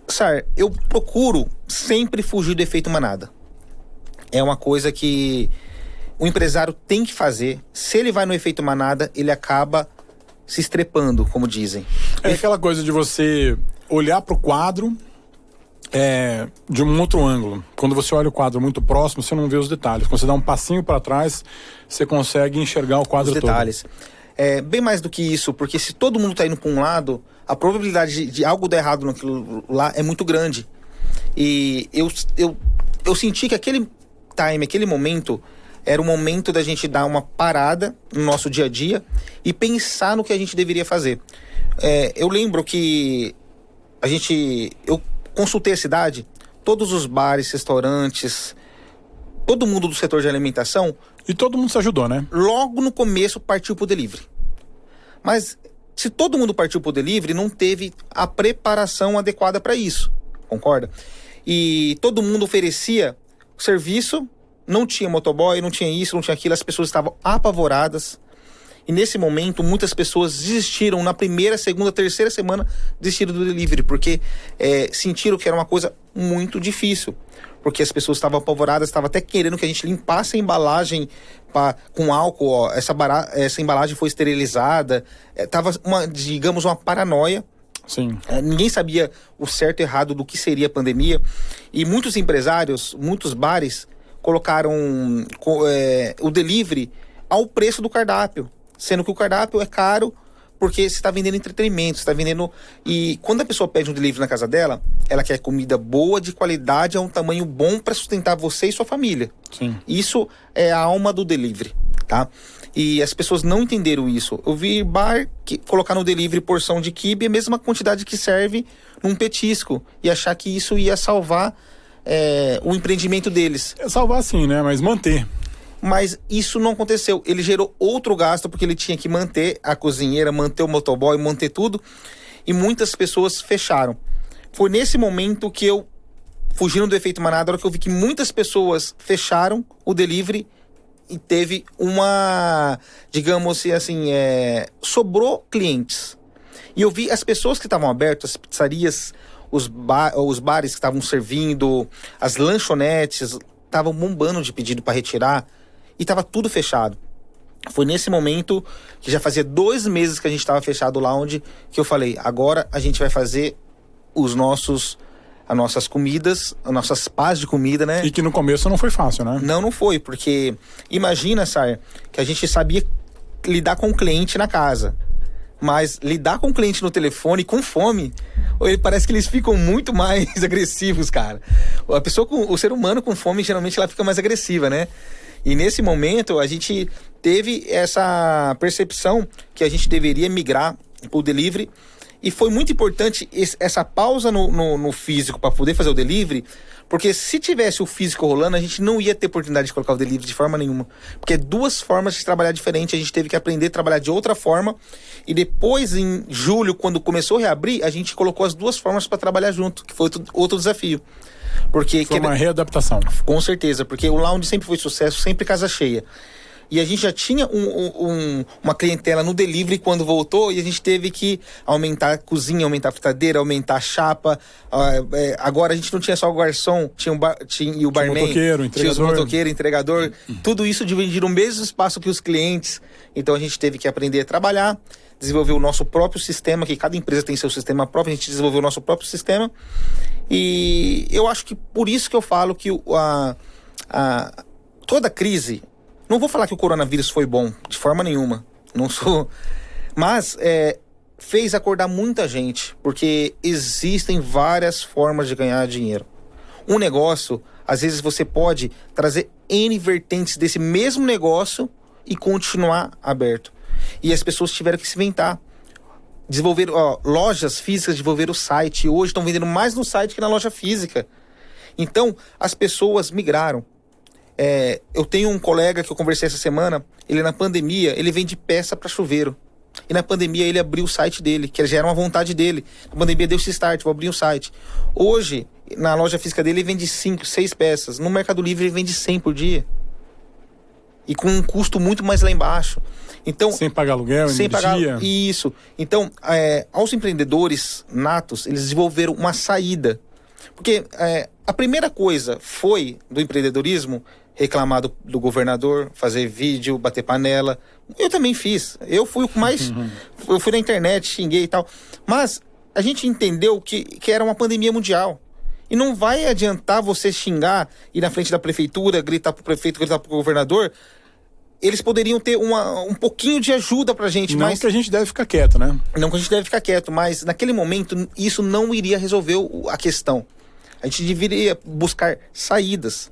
Sar, eu procuro sempre fugir do efeito manada. É uma coisa que o empresário tem que fazer. Se ele vai no efeito manada, ele acaba se estrepando, como dizem. Aquela coisa de você olhar para o quadro de um outro ângulo. Quando você olha o quadro muito próximo, você não vê os detalhes. Quando você dá um passinho para trás, você consegue enxergar o quadro todo. Os detalhes. Bem mais do que isso, porque se todo mundo está indo para um lado, a probabilidade de algo dar errado naquilo lá é muito grande. E eu senti que aquele momento era o momento da gente dar uma parada no nosso dia a dia e pensar no que a gente deveria fazer. Eu lembro que eu consultei a cidade, todos os bares, restaurantes, todo mundo do setor de alimentação. E todo mundo se ajudou, né? Logo no começo partiu pro delivery. Mas se todo mundo partiu pro delivery, não teve a preparação adequada para isso, concorda? E todo mundo oferecia serviço, não tinha motoboy, não tinha isso, não tinha aquilo, as pessoas estavam apavoradas. E nesse momento, muitas pessoas desistiram na primeira, segunda, terceira semana, desistiram do delivery, porque sentiram que era uma coisa muito difícil. Porque as pessoas estavam apavoradas, estavam até querendo que a gente limpasse a embalagem com álcool, ó, essa embalagem foi esterilizada. Tava, digamos, uma paranoia. Sim. Ninguém sabia o certo e errado do que seria a pandemia. E muitos empresários, muitos bares, colocaram o delivery ao preço do cardápio. Sendo que o cardápio é caro porque você está vendendo entretenimento, você está vendendo... E quando a pessoa pede um delivery na casa dela, ela quer comida boa, de qualidade, a um tamanho bom para sustentar você e sua família. Sim. Isso é a alma do delivery, tá? E as pessoas não entenderam isso. Eu vi bar colocar no delivery porção de quibe, a mesma quantidade que serve num petisco, e achar que isso ia salvar o empreendimento deles. Salvar sim, né? Mas manter. Mas isso não aconteceu. Ele gerou outro gasto, porque ele tinha que manter a cozinheira, manter o motoboy, manter tudo. E muitas pessoas fecharam. Foi nesse momento que eu, fugindo do efeito manada, a hora que eu vi que muitas pessoas fecharam o delivery e teve uma, digamos assim, sobrou clientes. E eu vi as pessoas que estavam abertas, as pizzarias, os bares que estavam servindo, as lanchonetes, estavam bombando de pedido para retirar. E estava tudo fechado. Foi nesse momento, que já fazia 2 meses que a gente estava fechado lá, onde que eu falei, agora a gente vai fazer as nossas comidas, as nossas pás de comida, né? E que no começo não foi fácil, né? Não foi, porque imagina, Sar, que a gente sabia lidar com o cliente na casa. Mas lidar com o cliente no telefone com fome, parece que eles ficam muito mais agressivos, cara. O ser humano com fome, geralmente ela fica mais agressiva, né? E nesse momento, a gente teve essa percepção que a gente deveria migrar para o delivery. E foi muito importante essa pausa no físico para poder fazer o delivery, porque se tivesse o físico rolando, a gente não ia ter oportunidade de colocar o delivery de forma nenhuma. Porque é 2 formas de trabalhar diferente, a gente teve que aprender a trabalhar de outra forma. E depois, em julho, quando começou a reabrir, a gente colocou as 2 formas para trabalhar junto, que foi outro desafio. Porque foi uma readaptação. Com certeza, porque o lounge sempre foi sucesso, sempre casa cheia. E a gente já tinha uma clientela no delivery quando voltou, e a gente teve que aumentar a cozinha, aumentar a fritadeira, aumentar a chapa. Agora a gente não tinha só o garçom, tinha o barman, tinha os motoqueiros, entregador. Tudo isso dividido no mesmo espaço que os clientes. Então a gente teve que aprender a trabalhar, desenvolver o nosso próprio sistema, que cada empresa tem seu sistema próprio, a gente desenvolveu o nosso próprio sistema. E eu acho que por isso que eu falo que toda crise... Não vou falar que o coronavírus foi bom, de forma nenhuma. Não sou... Mas fez acordar muita gente, porque existem várias formas de ganhar dinheiro. Um negócio, às vezes você pode trazer N vertentes desse mesmo negócio e continuar aberto. E as pessoas tiveram que se inventar. Lojas físicas desenvolveram o site. Hoje estão vendendo mais no site que na loja física. Então, as pessoas migraram. Eu tenho um colega que eu conversei essa semana, ele na pandemia, ele vende peça para chuveiro. E na pandemia ele abriu o site dele, que já era uma vontade dele. Na pandemia deu esse start, vou abrir um site. Hoje, na loja física dele, ele vende 5, 6 peças. No Mercado Livre ele vende 100 por dia. E com um custo muito mais lá embaixo. Então, sem pagar aluguel, sem energia. pagar, isso. Então, aos empreendedores natos, eles desenvolveram uma saída. Porque a primeira coisa foi do empreendedorismo reclamar do governador, fazer vídeo, bater panela. Eu também fiz. Eu fui o que mais... Eu fui na internet, xinguei e tal. Mas a gente entendeu que era uma pandemia mundial. E não vai adiantar você xingar, ir na frente da prefeitura, gritar pro prefeito, gritar pro governador. Eles poderiam ter um pouquinho de ajuda pra gente. Não que a gente deve ficar quieto, né? Não que a gente deve ficar quieto, mas naquele momento isso não iria resolver a questão. A gente deveria buscar saídas.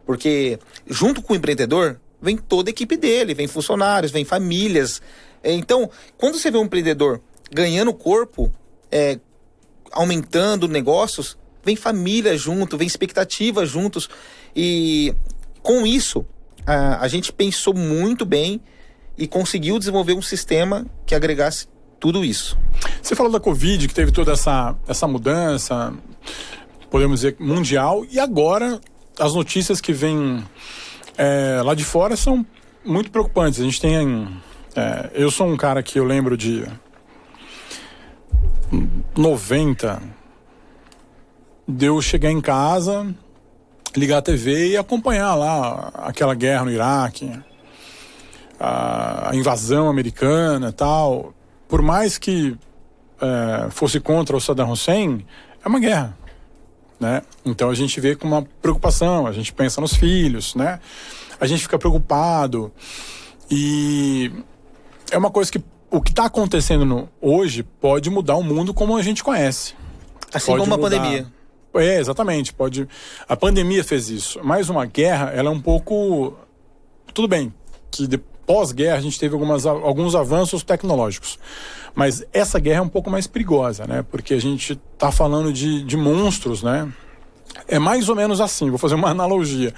Porque junto com o empreendedor, vem toda a equipe dele, vem funcionários, vem famílias. Então, quando você vê um empreendedor ganhando corpo, aumentando negócios, vem família junto, vem expectativa juntos. E com isso, a gente pensou muito bem e conseguiu desenvolver um sistema que agregasse tudo isso. Você falou da Covid, que teve toda essa mudança, podemos dizer, mundial, e agora as notícias que vêm lá de fora são muito preocupantes. A gente tem... eu sou um cara que eu lembro de 90, de eu chegar em casa, ligar a TV e acompanhar lá aquela guerra no Iraque, a invasão americana e tal. Por mais que fosse contra o Saddam Hussein, é uma guerra, né? Então a gente vê com uma preocupação, a gente pensa nos filhos, né? A gente fica preocupado e é uma coisa que o que está acontecendo hoje pode mudar o mundo como a gente conhece. Assim como a pandemia. Exatamente, pode. A pandemia fez isso, mas uma guerra, ela é um pouco... Tudo bem, que pós-guerra a gente teve alguns avanços tecnológicos, mas essa guerra é um pouco mais perigosa, né? Porque a gente está falando de monstros, né? É mais ou menos assim, vou fazer uma analogia.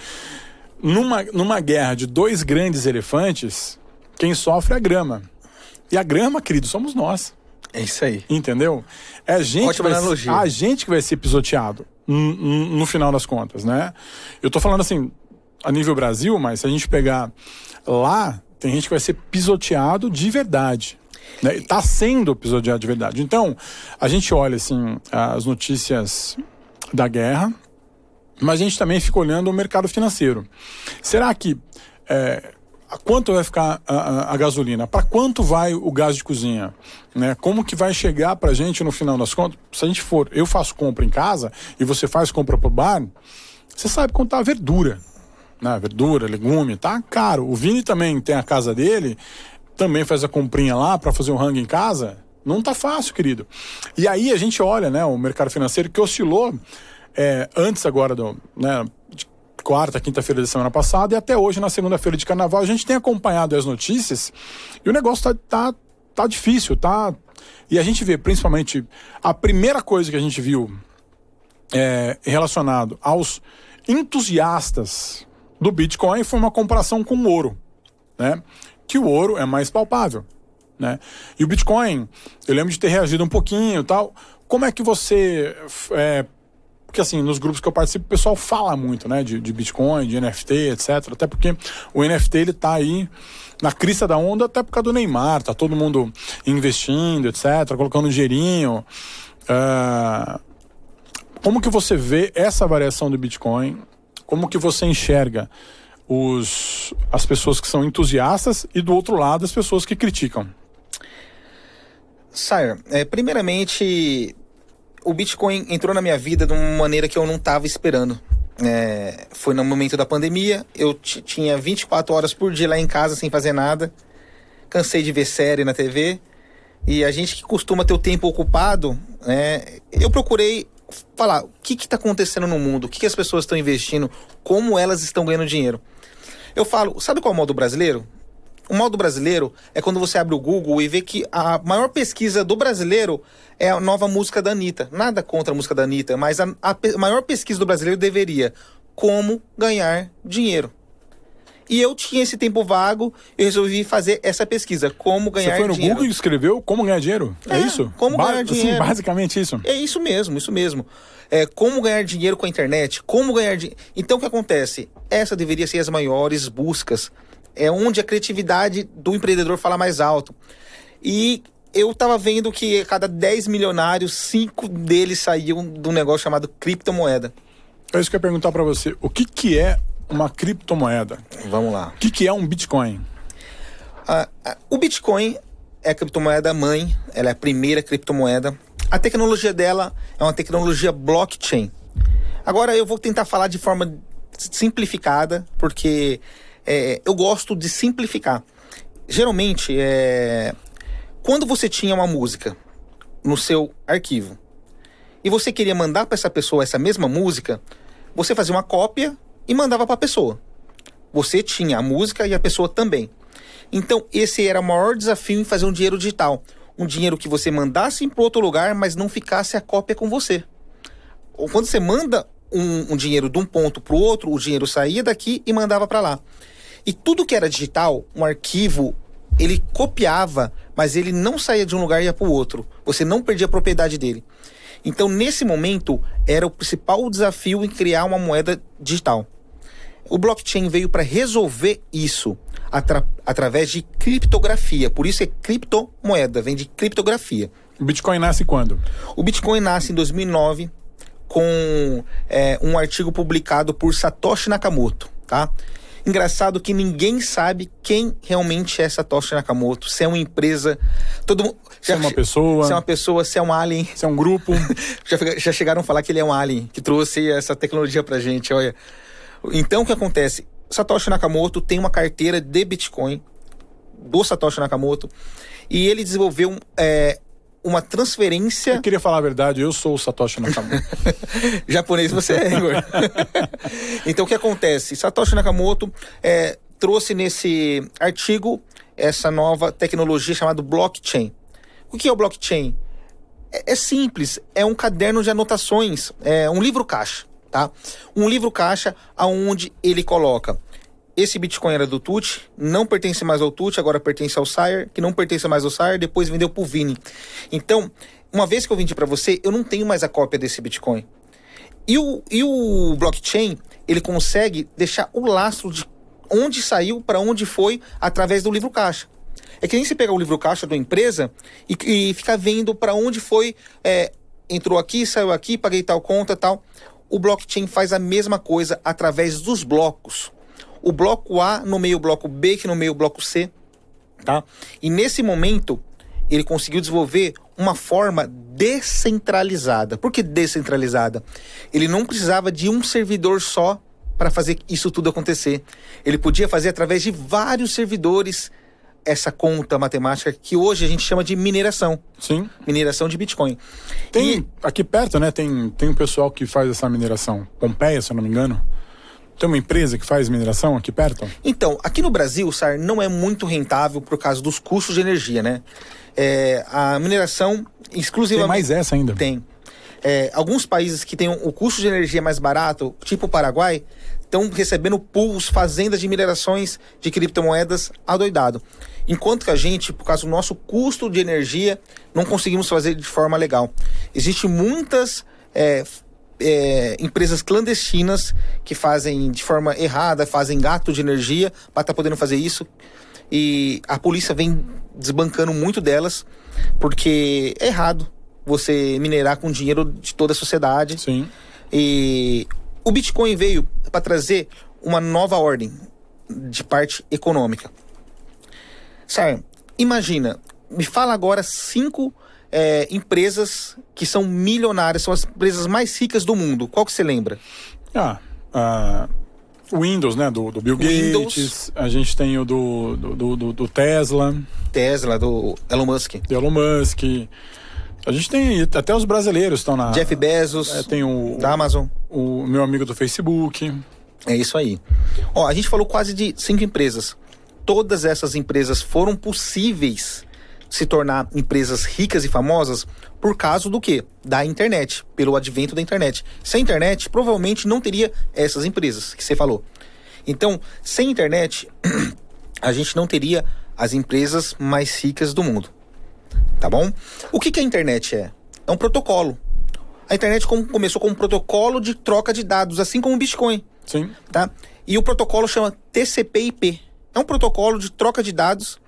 Numa guerra de 2 grandes elefantes, quem sofre é a grama. E a grama, querido, somos nós. É isso aí. Entendeu? É a gente que vai ser pisoteado no final das contas, né? Eu tô falando assim, a nível Brasil, mas se a gente pegar lá, tem gente que vai ser pisoteado de verdade, né? Tá sendo pisoteado de verdade. Então, a gente olha assim as notícias da guerra, mas a gente também fica olhando o mercado financeiro. Será que quanto vai ficar a gasolina? Para quanto vai o gás de cozinha? Né? Como que vai chegar pra gente no final das contas? Se a gente eu faço compra em casa e você faz compra pro bar, você sabe quanto tá a verdura. Né? Verdura, legume, tá caro. O Vini também tem a casa dele, também faz a comprinha lá para fazer um rango em casa. Não tá fácil, querido. E aí a gente olha, né, o mercado financeiro que oscilou antes agora de quarta, quinta-feira da semana passada e até hoje, na segunda-feira de carnaval, a gente tem acompanhado as notícias e o negócio tá difícil, tá? E a gente vê, principalmente, a primeira coisa que a gente viu relacionado aos entusiastas do Bitcoin foi uma comparação com o ouro, né? Que o ouro é mais palpável, né? E o Bitcoin, eu lembro de ter reagido um pouquinho e tal. Como é que você... Porque assim, nos grupos que eu participo, o pessoal fala muito, né, de Bitcoin, de NFT, etc. Até porque o NFT, ele tá aí na crista da onda até por causa do Neymar, tá todo mundo investindo, etc., colocando dinheirinho. Como que você vê essa variação do Bitcoin? Como que você enxerga as pessoas que são entusiastas e do outro lado as pessoas que criticam? Sire, primeiramente... O Bitcoin entrou na minha vida de uma maneira que eu não estava esperando. Foi no momento da pandemia, eu tinha 24 horas por dia lá em casa sem fazer nada. Cansei de ver série na TV. E a gente que costuma ter o tempo ocupado, eu procurei falar o que está acontecendo no mundo, o que as pessoas estão investindo, como elas estão ganhando dinheiro. Eu falo, sabe qual é o modo brasileiro? O modo brasileiro é quando você abre o Google e vê que a maior pesquisa do brasileiro é a nova música da Anitta. Nada contra a música da Anitta, mas a maior pesquisa do brasileiro deveria como ganhar dinheiro. E eu tinha esse tempo vago, eu resolvi fazer essa pesquisa, como ganhar dinheiro. Você foi no Google e escreveu como ganhar dinheiro? É isso? Como ganhar dinheiro. Assim, basicamente isso. É isso mesmo, isso mesmo. Como ganhar dinheiro com a internet, como ganhar dinheiro. Então o que acontece? Essa deveria ser as maiores buscas. É onde a criatividade do empreendedor fala mais alto. E eu tava vendo que a cada 10 milionários, 5 deles saíam de um negócio chamado criptomoeda. É isso que eu ia perguntar para você. O que é uma criptomoeda? Vamos lá. O que é um Bitcoin? O Bitcoin é a criptomoeda mãe, ela é a primeira criptomoeda. A tecnologia dela é uma tecnologia blockchain. Agora eu vou tentar falar de forma simplificada, porque eu gosto de simplificar. Geralmente, quando você tinha uma música no seu arquivo e você queria mandar para essa pessoa essa mesma música, você fazia uma cópia e mandava para a pessoa. Você tinha a música e a pessoa também. Então, esse era o maior desafio em fazer um dinheiro digital. Um dinheiro que você mandasse para outro lugar, mas não ficasse a cópia com você. Ou quando você manda um dinheiro de um ponto para o outro, o dinheiro saía daqui e mandava para lá. E tudo que era digital, um arquivo ele copiava, mas ele não saía de um lugar e ia para o outro. Você não perdia a propriedade dele. Então, nesse momento, era o principal desafio em criar uma moeda digital. O blockchain veio para resolver isso através de criptografia. Por isso é criptomoeda, vem de criptografia. O Bitcoin nasce quando? O Bitcoin nasce em 2009 com um artigo publicado por Satoshi Nakamoto, tá? Engraçado que ninguém sabe quem realmente é Satoshi Nakamoto. Se é uma empresa... Se é uma pessoa... Se é uma pessoa, se é um alien. Se é um grupo. Já chegaram a falar que ele é um alien, que trouxe essa tecnologia pra gente, olha. Então, o que acontece? Satoshi Nakamoto tem uma carteira de Bitcoin do Satoshi Nakamoto e ele desenvolveu uma transferência... Eu queria falar a verdade, eu sou o Satoshi Nakamoto. Japonês você é, Igor. Então, o que acontece? Satoshi Nakamoto trouxe nesse artigo essa nova tecnologia chamada blockchain. O que é o blockchain? É simples, é um caderno de anotações, é um livro-caixa, tá? Um livro-caixa onde ele coloca: esse Bitcoin era do Tuti, não pertence mais ao Tuti, agora pertence ao Sayer, que não pertence mais ao Sayer, depois vendeu pro Vini. Então, uma vez que eu vendi para você, eu não tenho mais a cópia desse Bitcoin. E o blockchain, ele consegue deixar o lastro de onde saiu, para onde foi, através do livro-caixa. É que nem você pegar o livro-caixa da empresa e ficar vendo para onde foi, entrou aqui, saiu aqui, paguei tal conta, tal. O blockchain faz a mesma coisa através dos blocos. O bloco A nomeia o bloco B, que nomeia o bloco C, tá? E nesse momento, ele conseguiu desenvolver uma forma descentralizada. Por que descentralizada? Ele não precisava de um servidor só para fazer isso tudo acontecer. Ele podia fazer através de vários servidores essa conta matemática que hoje a gente chama de mineração. Sim. Mineração de Bitcoin. Tem, aqui perto, né, tem um pessoal que faz essa mineração. Pompeia, se eu não me engano. Tem uma empresa que faz mineração aqui perto? Então, aqui no Brasil, SAR, não é muito rentável por causa dos custos de energia, né? A mineração exclusivamente... Tem mais essa ainda? Tem. Alguns países que têm o custo de energia mais barato, tipo o Paraguai, estão recebendo pools, fazendas de minerações de criptomoedas adoidado. Enquanto que a gente, por causa do nosso custo de energia, não conseguimos fazer de forma legal. Existem muitas... empresas clandestinas que fazem de forma errada, fazem gato de energia para estar podendo fazer isso, e a polícia vem desbancando muito delas, porque é errado você minerar com dinheiro de toda a sociedade. Sim. E o Bitcoin veio para trazer uma nova ordem de parte econômica. Sabe, imagina, me fala agora 5 empresas que são milionárias, são as empresas mais ricas do mundo. Qual que você lembra? O Windows, né? Do Bill Gates. A gente tem o do Tesla. Tesla, do Elon Musk. Do Elon Musk. A gente tem até os brasileiros estão na... Jeff Bezos, tem o da Amazon. O meu amigo do Facebook. É isso aí. Ó, a gente falou quase de 5 empresas. Todas essas empresas foram possíveis se tornar empresas ricas e famosas por causa do quê? Da internet, pelo advento da internet. Sem internet, provavelmente não teria essas empresas que você falou. Então, sem internet, a gente não teria as empresas mais ricas do mundo. Tá bom? O que a internet é? É um protocolo. A internet começou como um protocolo de troca de dados, assim como o Bitcoin. Sim. Tá? E o protocolo chama TCP/IP. É um protocolo de troca de dados.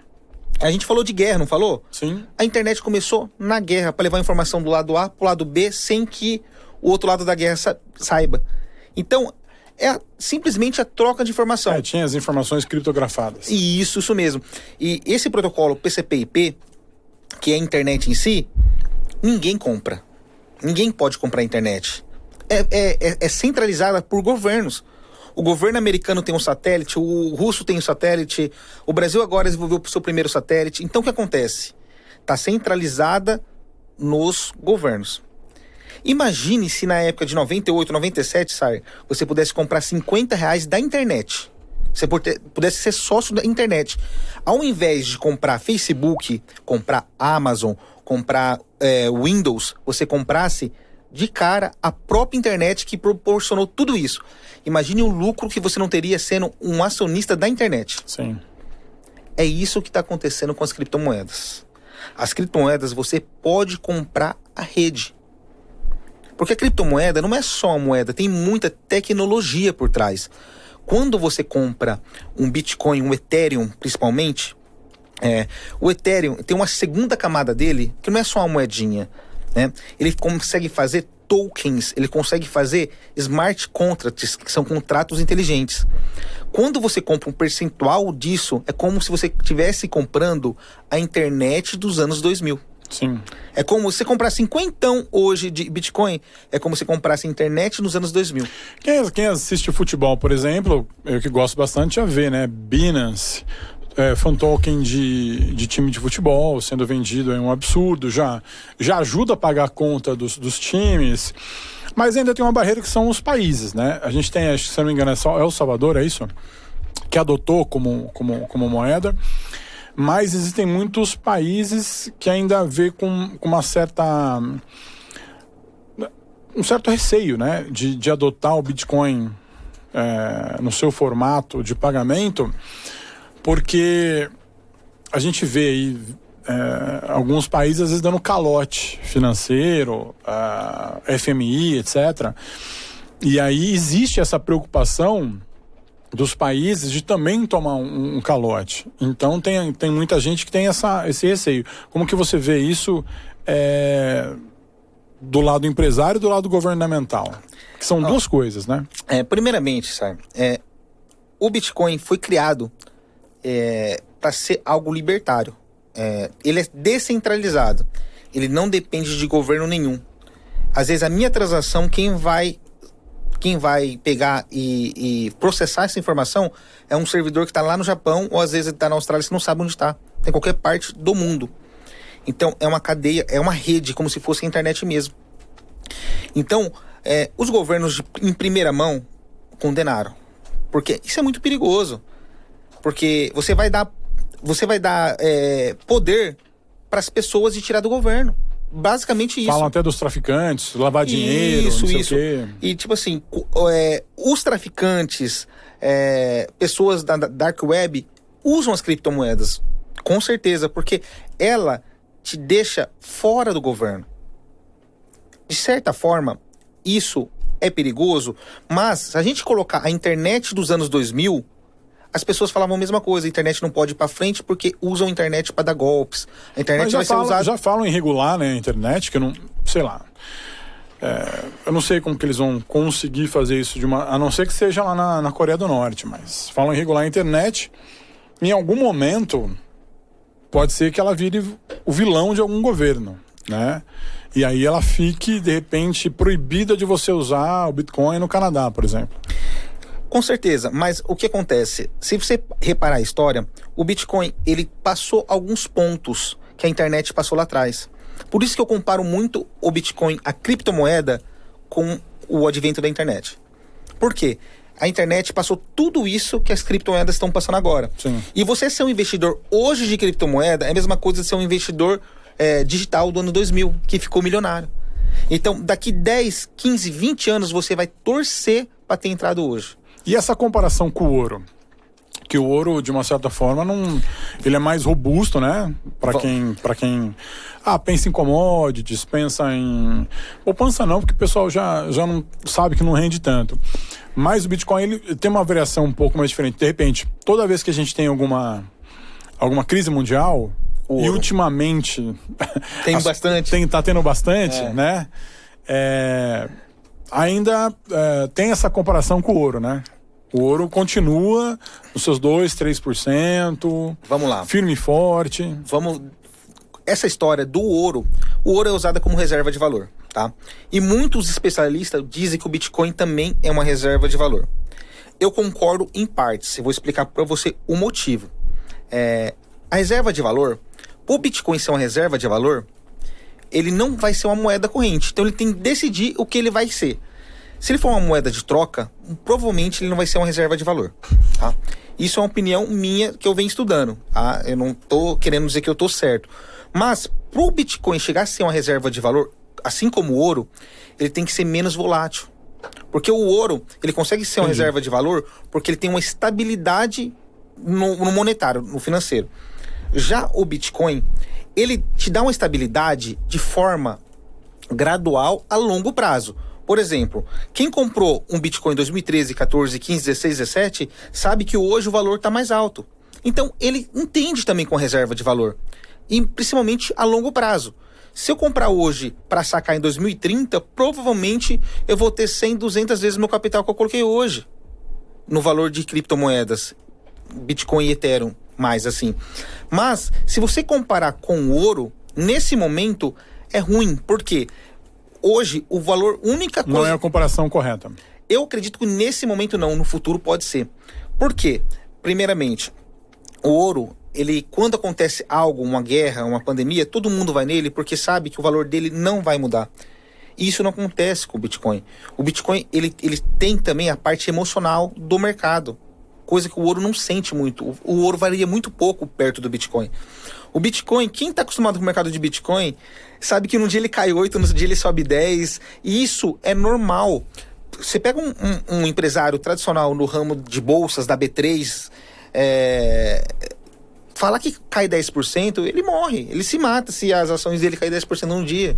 A gente falou de guerra, não falou? Sim. A internet começou na guerra, para levar informação do lado A pro lado B, sem que o outro lado da guerra saiba. Então, é simplesmente a troca de informação. Tinha as informações criptografadas. Isso mesmo. E esse protocolo TCP/IP, que é a internet em si, ninguém compra. Ninguém pode comprar a internet. É centralizada por governos. O governo americano tem um satélite, o russo tem um satélite, o Brasil agora desenvolveu o seu primeiro satélite. Então o que acontece? Está centralizada nos governos. Imagine se na época de 98, 97, sabe, você pudesse comprar R$50 da internet. Você pudesse ser sócio da internet. Ao invés de comprar Facebook, comprar Amazon, comprar Windows, você comprasse de cara a própria internet que proporcionou tudo isso. Imagine o lucro que você não teria sendo um acionista da internet. Sim. É isso que está acontecendo com as criptomoedas. As criptomoedas você pode comprar a rede. Porque a criptomoeda não é só uma moeda, tem muita tecnologia por trás. Quando você compra um Bitcoin, um Ethereum principalmente, o Ethereum tem uma segunda camada dele, que não é só uma moedinha, né? Ele consegue fazer tokens, ele consegue fazer smart contracts, que são contratos inteligentes. Quando você compra um percentual disso, é como se você estivesse comprando a internet dos anos 2000. Sim. É como se você comprasse 50 hoje de Bitcoin, é como se comprasse internet nos anos 2000. Quem assiste futebol, por exemplo, eu que gosto bastante, já vê, né? Binance, fan token de time de futebol sendo vendido, é um absurdo, já ajuda a pagar a conta dos times, mas ainda tem uma barreira que são os países, né? A gente tem, acho que se não me engano, é El Salvador, é isso? Que adotou como moeda. Mas existem muitos países que ainda vê com uma certa... um certo receio, né? De adotar o Bitcoin no seu formato de pagamento, porque a gente vê aí alguns países às vezes dando calote financeiro, FMI, etc. E aí existe essa preocupação dos países de também tomar um calote. Então tem muita gente que tem esse receio. Como que você vê isso do lado empresário e do lado governamental? Que são duas coisas, né? Primeiramente, Sar, o Bitcoin foi criado para ser algo libertário. Ele é descentralizado. Ele não depende de governo nenhum. Às vezes a minha transação, quem vai pegar e processar essa informação é um servidor que está lá no Japão, ou às vezes está na Austrália, você não sabe onde está. Em qualquer parte do mundo. Então, é uma cadeia, é uma rede, como se fosse a internet mesmo. Então, os governos em primeira mão condenaram. Porque isso é muito perigoso. Porque você vai dar poder para as pessoas de tirar do governo. Basicamente isso. Falam até dos traficantes, lavar dinheiro, não sei o quê. E tipo assim, os traficantes, pessoas da Dark Web usam as criptomoedas, com certeza, porque ela te deixa fora do governo. De certa forma, isso é perigoso, mas se a gente colocar a internet dos anos 2000, as pessoas falavam a mesma coisa, a internet não pode ir pra frente porque usam a internet para dar golpes. A internet vai ser usada... Já falam em regular, né, a internet, que eu não... sei lá. Eu não sei como que eles vão conseguir fazer isso a não ser que seja lá na Coreia do Norte, mas falam em regular a internet. Em algum momento, pode ser que ela vire o vilão de algum governo, né? E aí ela fique, de repente, proibida de você usar o Bitcoin no Canadá, por exemplo. Com certeza, mas o que acontece? Se você reparar a história, o Bitcoin, ele passou alguns pontos que a internet passou lá atrás. Por isso que eu comparo muito o Bitcoin, a criptomoeda, com o advento da internet. Por quê? A internet passou tudo isso que as criptomoedas estão passando agora. Sim. E você ser um investidor hoje de criptomoeda é a mesma coisa de ser um investidor digital do ano 2000, que ficou milionário. Então, daqui 10, 15, 20 anos, você vai torcer para ter entrado hoje. E essa comparação com o ouro? Que o ouro, de uma certa forma, ele é mais robusto, né? Para quem pensa em commodities, pensa em... poupança não, porque o pessoal já não sabe que não rende tanto. Mas o Bitcoin, ele tem uma variação um pouco mais diferente. De repente, toda vez que a gente tem alguma crise mundial, e ultimamente... Tem bastante. Tá tendo bastante, né? Ainda tem essa comparação com o ouro, né? O ouro continua nos seus 2-3%. Vamos lá. Firme e forte. Essa história do ouro, o ouro é usado como reserva de valor, tá? E muitos especialistas dizem que o Bitcoin também é uma reserva de valor. Eu concordo em partes. Eu vou explicar para você o motivo. A reserva de valor, o Bitcoin ser uma reserva de valor, ele não vai ser uma moeda corrente. Então ele tem que decidir o que ele vai ser. Se ele for uma moeda de troca, provavelmente ele não vai ser uma reserva de valor, tá? Isso é uma opinião minha que eu venho estudando, tá? Eu não tô querendo dizer que eu tô certo. Mas, pro Bitcoin chegar a ser uma reserva de valor, assim como o ouro, ele tem que ser menos volátil. Porque o ouro, ele consegue ser uma reserva de valor porque ele tem uma estabilidade no monetário, no financeiro. Já o Bitcoin, ele te dá uma estabilidade de forma gradual a longo prazo. Por exemplo, quem comprou um Bitcoin em 2013, 14, 15, 16, 17, sabe que hoje o valor está mais alto. Então, ele entende também com reserva de valor. E principalmente a longo prazo. Se eu comprar hoje para sacar em 2030, provavelmente eu vou ter 100, 200 vezes meu capital que eu coloquei hoje. No valor de criptomoedas, Bitcoin e Ethereum, mais assim. Mas, se você comparar com o ouro, nesse momento é ruim. Por quê? Hoje, o valor, única coisa... Não é a comparação correta. Eu acredito que nesse momento não, no futuro pode ser. Por quê? Primeiramente, o ouro, ele, quando acontece algo, uma guerra, uma pandemia, todo mundo vai nele porque sabe que o valor dele não vai mudar. E isso não acontece com o Bitcoin. O Bitcoin, ele tem também a parte emocional do mercado. Coisa que o ouro não sente muito. O ouro varia muito pouco perto do Bitcoin. O Bitcoin, quem está acostumado com o mercado de Bitcoin, sabe que num dia ele cai 8, no dia ele sobe 10. E isso é normal. Você pega um empresário tradicional no ramo de bolsas, da B3, falar que cai 10%, ele morre. Ele se mata se as ações dele caírem 10% num dia.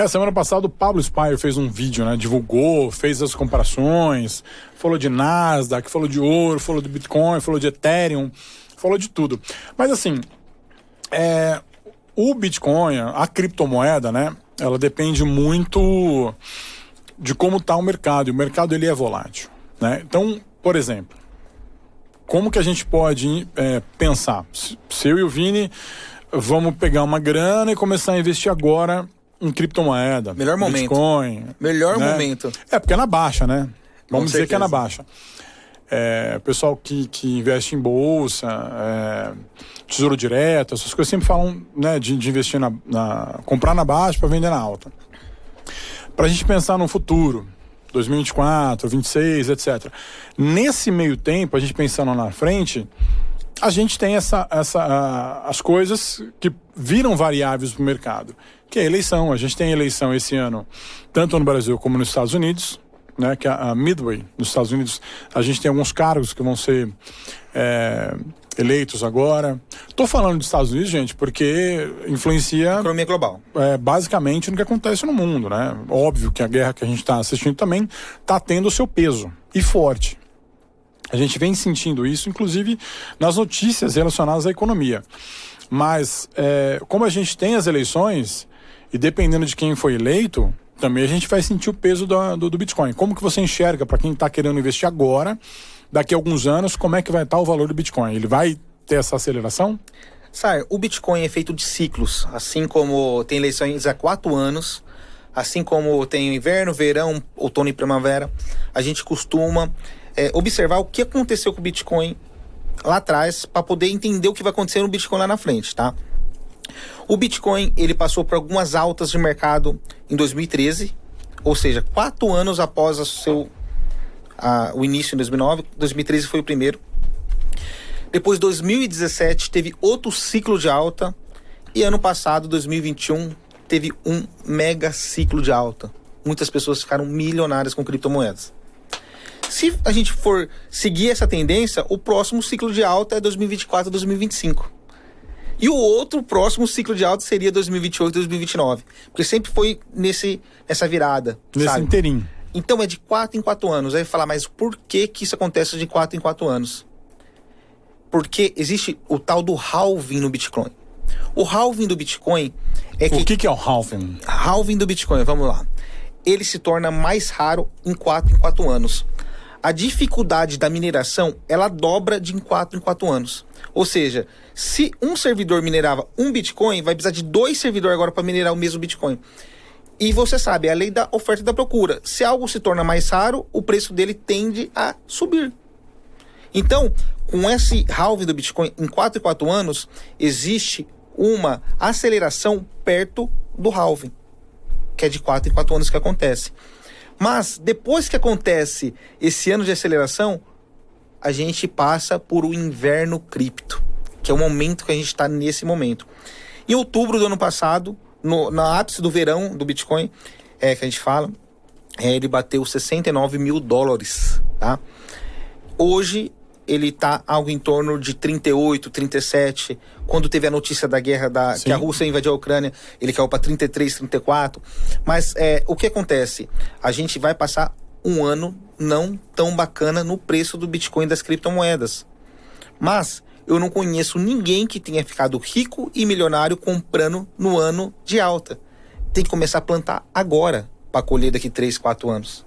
Semana passada o Pablo Spire fez um vídeo, né? Divulgou, fez as comparações, falou de Nasdaq, falou de ouro, falou de Bitcoin, falou de Ethereum, falou de tudo. Mas assim, o Bitcoin, a criptomoeda, né? Ela depende muito de como está o mercado. E o mercado, ele é volátil, né? Então, por exemplo, como que a gente pode pensar? Se eu e o Vini vamos pegar uma grana e começar a investir agora em criptomoeda. Melhor momento. Bitcoin. Melhor né? momento. Porque é na baixa, né? Vamos dizer certeza. que é na baixa. O pessoal que investe em bolsa, tesouro direto, essas coisas sempre falam, né, de investir comprar na baixa para vender na alta. Para a gente pensar no futuro, 2024, 2026, etc. Nesse meio tempo, a gente pensando na frente, a gente tem as coisas que viram variáveis para o mercado, que é a eleição. A gente tem eleição esse ano, tanto no Brasil como nos Estados Unidos, né, que é a Midway, nos Estados Unidos. A gente tem alguns cargos que vão ser eleitos agora. Estou falando dos Estados Unidos, gente, porque influencia... A economia global. Basicamente no que acontece no mundo, né? Óbvio que a guerra que a gente está assistindo também está tendo o seu peso, e forte. A gente vem sentindo isso, inclusive, nas notícias relacionadas à economia. Mas, como a gente tem as eleições, e dependendo de quem foi eleito, também a gente vai sentir o peso do Bitcoin. Como que você enxerga, para quem está querendo investir agora, daqui a alguns anos, como é que vai estar o valor do Bitcoin? Ele vai ter essa aceleração? Sabe, o Bitcoin é feito de ciclos. Assim como tem eleições há 4 anos, assim como tem inverno, verão, outono e primavera, a gente costuma observar o que aconteceu com o Bitcoin lá atrás para poder entender o que vai acontecer no Bitcoin lá na frente, tá? O Bitcoin, ele passou por algumas altas de mercado em 2013, ou seja, 4 anos após o início em 2009. 2013 foi o primeiro. Depois, 2017, teve outro ciclo de alta. E ano passado, 2021, teve um mega ciclo de alta. Muitas pessoas ficaram milionárias com criptomoedas. Se a gente for seguir essa tendência, o próximo ciclo de alta é 2024, 2025. E o outro próximo ciclo de alta seria 2028, 2029. Porque sempre foi nessa virada. Nesse inteirinho. Então é de 4 em 4 anos. Aí falar, mas por que isso acontece de 4 em 4 anos? Porque existe o tal do halving no Bitcoin. O halving do Bitcoin é que... O que é o halving? Halving do Bitcoin, vamos lá. Ele se torna mais raro em 4 anos. A dificuldade da mineração, ela dobra de 4 em 4 anos. Ou seja, se um servidor minerava um Bitcoin, vai precisar de 2 servidores agora para minerar o mesmo Bitcoin. E você sabe, é a lei da oferta e da procura. Se algo se torna mais raro, o preço dele tende a subir. Então, com esse halving do Bitcoin em 4 em 4 anos, existe uma aceleração perto do halving, que é de 4 em 4 anos que acontece. Mas, depois que acontece esse ano de aceleração, a gente passa por o inverno cripto, que é o momento que a gente está nesse momento. Em outubro do ano passado, na ápice do verão do Bitcoin, que a gente fala, ele bateu $69 mil, tá? Hoje, ele tá algo em torno de 38, 37. Quando teve a notícia da guerra que a Rússia invadiu a Ucrânia, ele caiu para 33, 34. Mas o que acontece? A gente vai passar um ano não tão bacana no preço do Bitcoin e das criptomoedas. Mas eu não conheço ninguém que tenha ficado rico e milionário comprando no ano de alta. Tem que começar a plantar agora para colher daqui 3, 4 anos.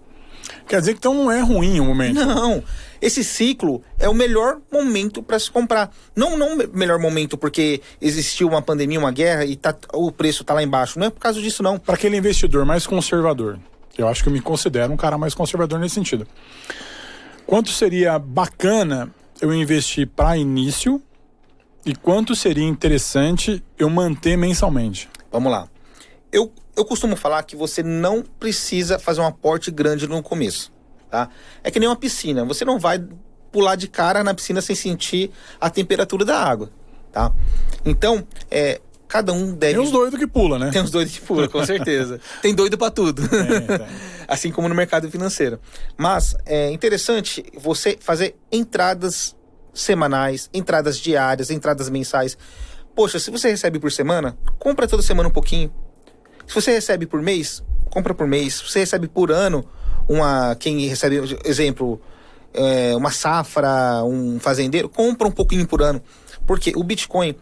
Quer dizer que então não é ruim o momento? Não, esse ciclo é o melhor momento para se comprar. Não o melhor momento porque existiu uma pandemia, uma guerra e o preço tá lá embaixo. Não é por causa disso, não. Para aquele investidor mais conservador, eu acho que eu me considero um cara mais conservador nesse sentido. Quanto seria bacana eu investir para início e quanto seria interessante eu manter mensalmente? Vamos lá. Eu costumo falar que você não precisa fazer um aporte grande no começo, tá? É que nem uma piscina. Você não vai pular de cara na piscina sem sentir a temperatura da água, tá? Então, cada um deve... Tem uns doidos que pula, né? Tem uns doidos que pula, com certeza. Tem doido pra tudo. Assim como no mercado financeiro. Mas é interessante você fazer entradas semanais, entradas diárias, entradas mensais. Poxa, se você recebe por semana, compra toda semana um pouquinho. Se você recebe por mês, compra por mês. Se você recebe por ano, quem recebe, exemplo, uma safra, um fazendeiro, compra um pouquinho por ano. Porque o Bitcoin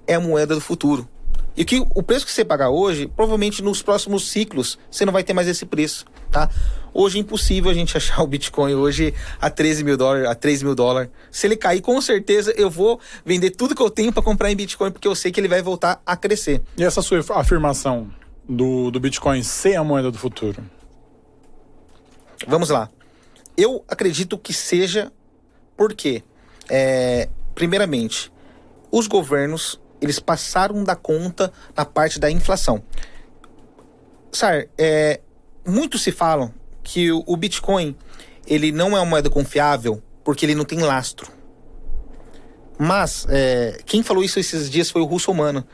é a moeda do futuro. E o preço que você pagar hoje, provavelmente nos próximos ciclos, você não vai ter mais esse preço, tá? Hoje é impossível a gente achar o Bitcoin hoje a $13 mil, a $3 mil. Se ele cair, com certeza eu vou vender tudo que eu tenho para comprar em Bitcoin, porque eu sei que ele vai voltar a crescer. E essa sua afirmação do Bitcoin ser a moeda do futuro? Vamos lá. Eu acredito que seja porque, primeiramente, os governos, eles passaram da conta na parte da inflação. Sabe, muitos se falam que o Bitcoin, ele não é uma moeda confiável porque ele não tem lastro. Mas, quem falou isso esses dias foi o Russomano.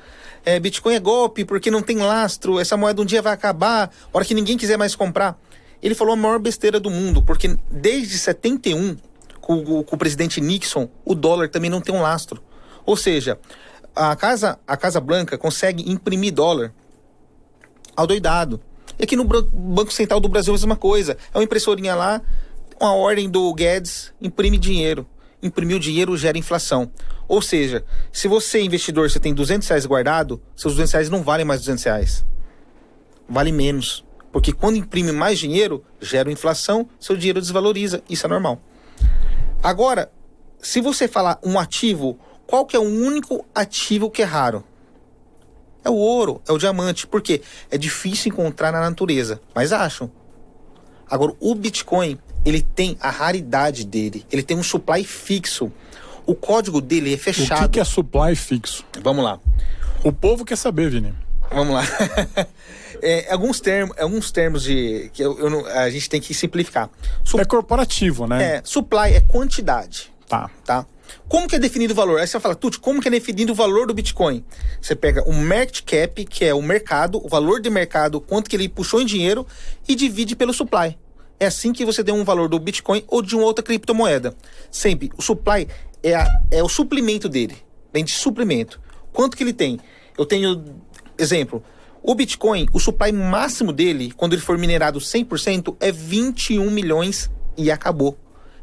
Bitcoin é golpe porque não tem lastro, essa moeda um dia vai acabar, a hora que ninguém quiser mais comprar. Ele falou a maior besteira do mundo, porque desde 71, com o presidente Nixon, o dólar também não tem um lastro. Ou seja, a Casa Branca consegue imprimir dólar adoidado. E aqui no Banco Central do Brasil é a mesma coisa. É uma impressorinha lá, uma ordem do Guedes, imprime dinheiro. Imprimir o dinheiro gera inflação. Ou seja, se você, investidor, você tem R$200 guardado, seus R$200 não valem mais R$200. Vale menos. Porque quando imprime mais dinheiro, gera inflação, seu dinheiro desvaloriza. Isso é normal. Agora, se você falar um ativo, qual que é o único ativo que é raro? É o ouro, é o diamante. Por quê? É difícil encontrar na natureza, mas acham. Agora, o Bitcoin, ele tem a raridade dele. Ele tem um supply fixo. O código dele é fechado. O que é supply fixo? Vamos lá. O povo quer saber, Vini. Vamos lá. Alguns termos que a gente tem que simplificar. É corporativo, né? Supply é quantidade. Tá. Como que é definido o valor? Aí você vai falar, Tuti, como que é definido o valor do Bitcoin? Você pega o market cap, que é o mercado, o valor de mercado, quanto que ele puxou em dinheiro, e divide pelo supply. É assim que você tem um valor do Bitcoin ou de uma outra criptomoeda. Sempre, o supply é o suplemento dele. Vem de suplemento. Quanto que ele tem? Eu tenho, exemplo, o Bitcoin, o supply máximo dele, quando ele for minerado 100%, é 21 milhões e acabou.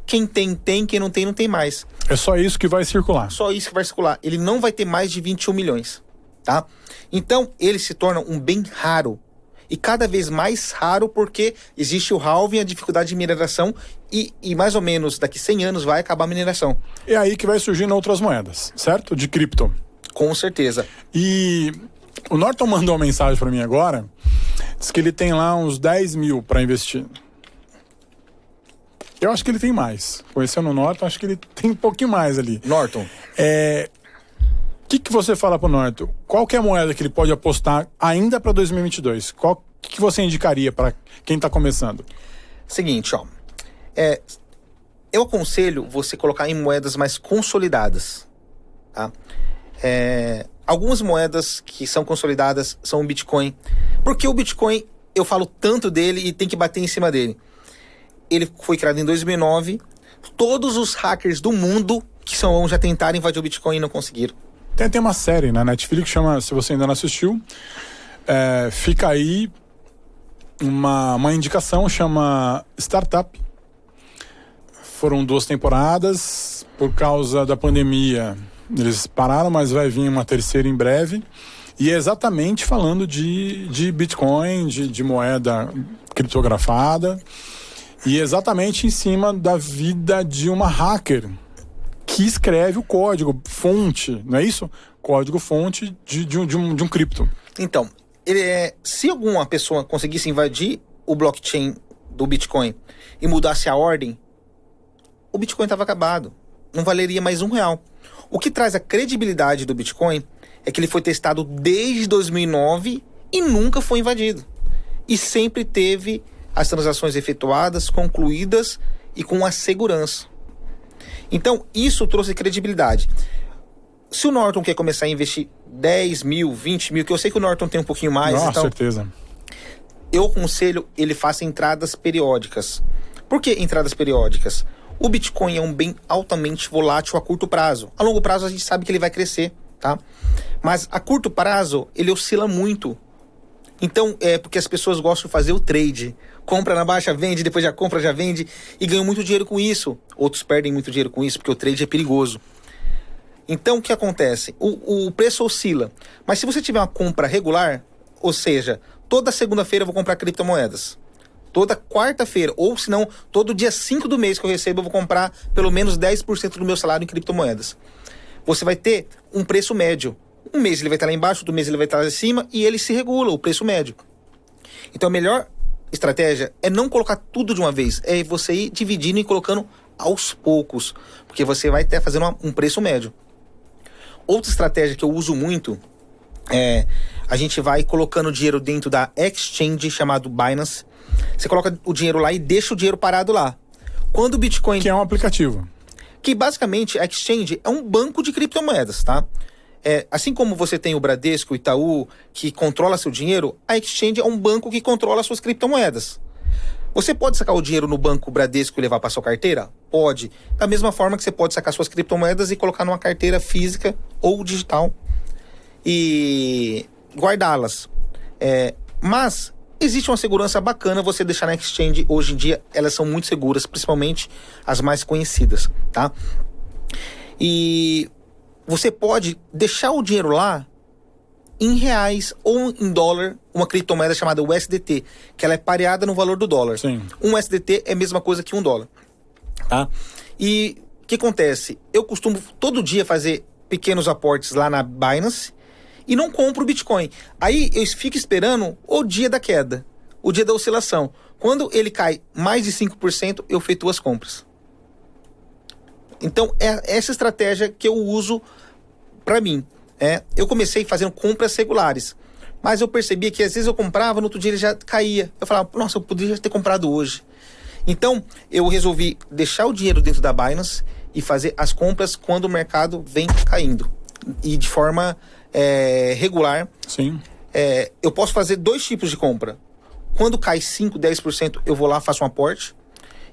Quem tem, quem não tem, não tem mais. É só isso que vai circular. Só isso que vai circular. Ele não vai ter mais de 21 milhões, tá? Então, ele se torna um bem raro. E cada vez mais raro porque existe o halving, a dificuldade de mineração e mais ou menos daqui 100 anos vai acabar a mineração. É aí que vai surgindo outras moedas, certo? De cripto. Com certeza. E o Norton mandou uma mensagem para mim agora, diz que ele tem lá uns 10 mil para investir. Eu acho que ele tem mais. Conhecendo o Norton, acho que ele tem um pouquinho mais ali. Norton. O que você fala pro Norton? Qual que é a moeda que ele pode apostar ainda para 2022? O que você indicaria para quem está começando? Seguinte, ó. Eu aconselho você colocar em moedas mais consolidadas, tá? Algumas moedas que são consolidadas são o Bitcoin. Porque o Bitcoin, eu falo tanto dele e tem que bater em cima dele. Ele foi criado em 2009, Todos os hackers do mundo que já tentaram invadir o Bitcoin e não conseguiram. Tem uma série na Netflix que chama, se você ainda não assistiu, fica aí uma indicação, chama Startup. Foram 2 temporadas, por causa da pandemia eles pararam, mas vai vir uma terceira em breve. E é exatamente falando de Bitcoin, de moeda criptografada, e exatamente em cima da vida de uma hacker que escreve o código fonte, não é isso? Código fonte de um cripto. Então, se alguma pessoa conseguisse invadir o blockchain do Bitcoin e mudasse a ordem, o Bitcoin estava acabado. Não valeria mais R$1. O que traz a credibilidade do Bitcoin é que ele foi testado desde 2009 e nunca foi invadido. E sempre teve as transações efetuadas, concluídas e com a segurança. Então, isso trouxe credibilidade. Se o Norton quer começar a investir 10 mil, 20 mil, que eu sei que o Norton tem um pouquinho mais. Nossa, então, certeza. Eu aconselho ele faça entradas periódicas. Por que entradas periódicas? O Bitcoin é um bem altamente volátil a curto prazo. A longo prazo a gente sabe que ele vai crescer, tá? Mas a curto prazo ele oscila muito. Então, porque as pessoas gostam de fazer o trade. Compra na baixa, vende, depois já compra, já vende. E ganham muito dinheiro com isso. Outros perdem muito dinheiro com isso, porque o trade é perigoso. Então, o que acontece? O preço oscila. Mas se você tiver uma compra regular, ou seja, toda segunda-feira eu vou comprar criptomoedas. Toda quarta-feira, ou se não, todo dia 5 do mês que eu recebo, eu vou comprar pelo menos 10% do meu salário em criptomoedas. Você vai ter um preço médio. Um mês ele vai estar lá embaixo, outro mês ele vai estar lá em cima, e ele se regula, o preço médio. Então a melhor estratégia é não colocar tudo de uma vez, é você ir dividindo e colocando aos poucos, porque você vai estar fazendo um preço médio. Outra estratégia que eu uso muito a gente vai colocando dinheiro dentro da exchange chamado Binance. Você coloca o dinheiro lá e deixa o dinheiro parado lá. Quando o Bitcoin... Que é um aplicativo. Que basicamente a exchange é um banco de criptomoedas, tá? Assim como você tem o Bradesco, o Itaú, que controla seu dinheiro, a exchange é um banco que controla suas criptomoedas. Você pode sacar o dinheiro no banco Bradesco e levar para sua carteira? Pode. Da mesma forma que você pode sacar suas criptomoedas e colocar numa carteira física ou digital e guardá-las. Mas existe uma segurança bacana você deixar na exchange. Hoje em dia elas são muito seguras, principalmente as mais conhecidas, tá? E você pode deixar o dinheiro lá em reais ou em dólar, uma criptomoeda chamada USDT, que ela é pareada no valor do dólar. Sim. Um USDT é a mesma coisa que $1, tá? E o que acontece? Eu costumo todo dia fazer pequenos aportes lá na Binance e não compro Bitcoin. Aí eu fico esperando o dia da queda, o dia da oscilação. Quando ele cai mais de 5%, eu efetuo as compras. Então, é essa estratégia que eu uso para mim. Eu comecei fazendo compras regulares, mas eu percebia que às vezes eu comprava, no outro dia ele já caía. Eu falava, nossa, eu poderia ter comprado hoje. Então, eu resolvi deixar o dinheiro dentro da Binance e fazer as compras quando o mercado vem caindo. E de forma regular. Sim. Eu posso fazer 2 tipos de compra. Quando cai 5%, 10%, eu vou lá, faço um aporte.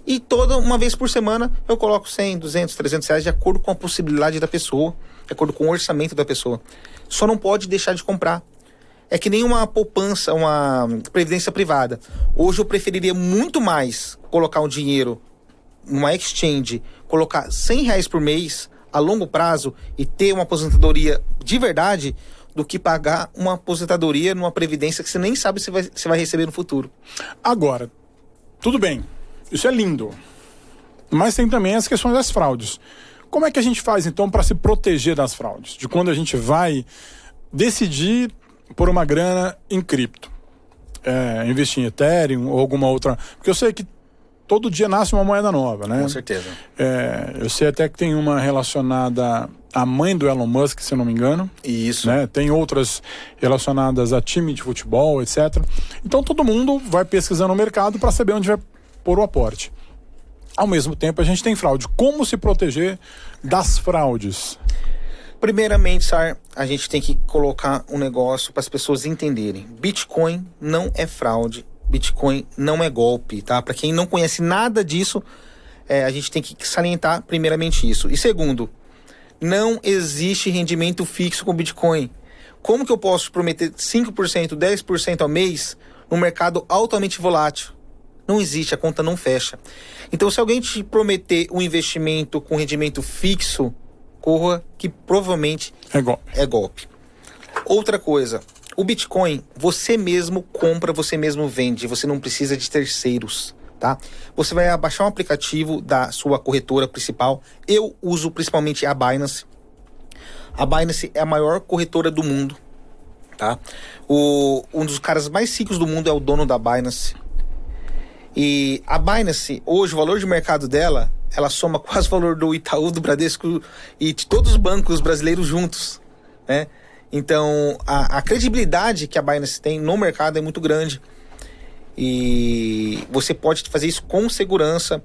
E toda uma vez por semana eu coloco 100, 200, 300 reais de acordo com a possibilidade da pessoa, de acordo com o orçamento da pessoa. Só não pode deixar de comprar. É que nem uma poupança, uma previdência privada. Hoje eu preferiria muito mais colocar o dinheiro numa exchange, colocar 100 reais por mês a longo prazo e ter uma aposentadoria de verdade, do que pagar uma aposentadoria numa previdência que você nem sabe se vai receber no futuro. Agora, tudo bem. Isso é lindo, mas tem também as questões das fraudes. Como é que a gente faz, então, para se proteger das fraudes? De quando a gente vai decidir por uma grana em cripto, investir em Ethereum ou alguma outra... Porque eu sei que todo dia nasce uma moeda nova, né? Com certeza. Eu sei até que tem uma relacionada à mãe do Elon Musk, se eu não me engano. Isso. Né? Tem outras relacionadas a time de futebol, etc. Então todo mundo vai pesquisando o mercado para saber onde vai por o aporte. Ao mesmo tempo, a gente tem fraude. Como se proteger das fraudes? Primeiramente, Sar, a gente tem que colocar um negócio para as pessoas entenderem. Bitcoin não é fraude, Bitcoin não é golpe, tá? Para quem não conhece nada disso, a gente tem que salientar primeiramente isso. E segundo, não existe rendimento fixo com Bitcoin. Como que eu posso prometer 5%, 10% ao mês num mercado altamente volátil? Não existe, a conta não fecha. Então, se alguém te prometer um investimento com rendimento fixo, corra que provavelmente é golpe. Outra coisa, o Bitcoin, você mesmo compra, você mesmo vende, você não precisa de terceiros, tá? Você vai baixar um aplicativo da sua corretora principal. Eu uso principalmente a Binance. A Binance é a maior corretora do mundo, tá? Um dos caras mais ricos do mundo é o dono da Binance. E a Binance, hoje, o valor de mercado dela, ela soma quase o valor do Itaú, do Bradesco e de todos os bancos brasileiros juntos, né? Então, a credibilidade que a Binance tem no mercado é muito grande. E você pode fazer isso com segurança.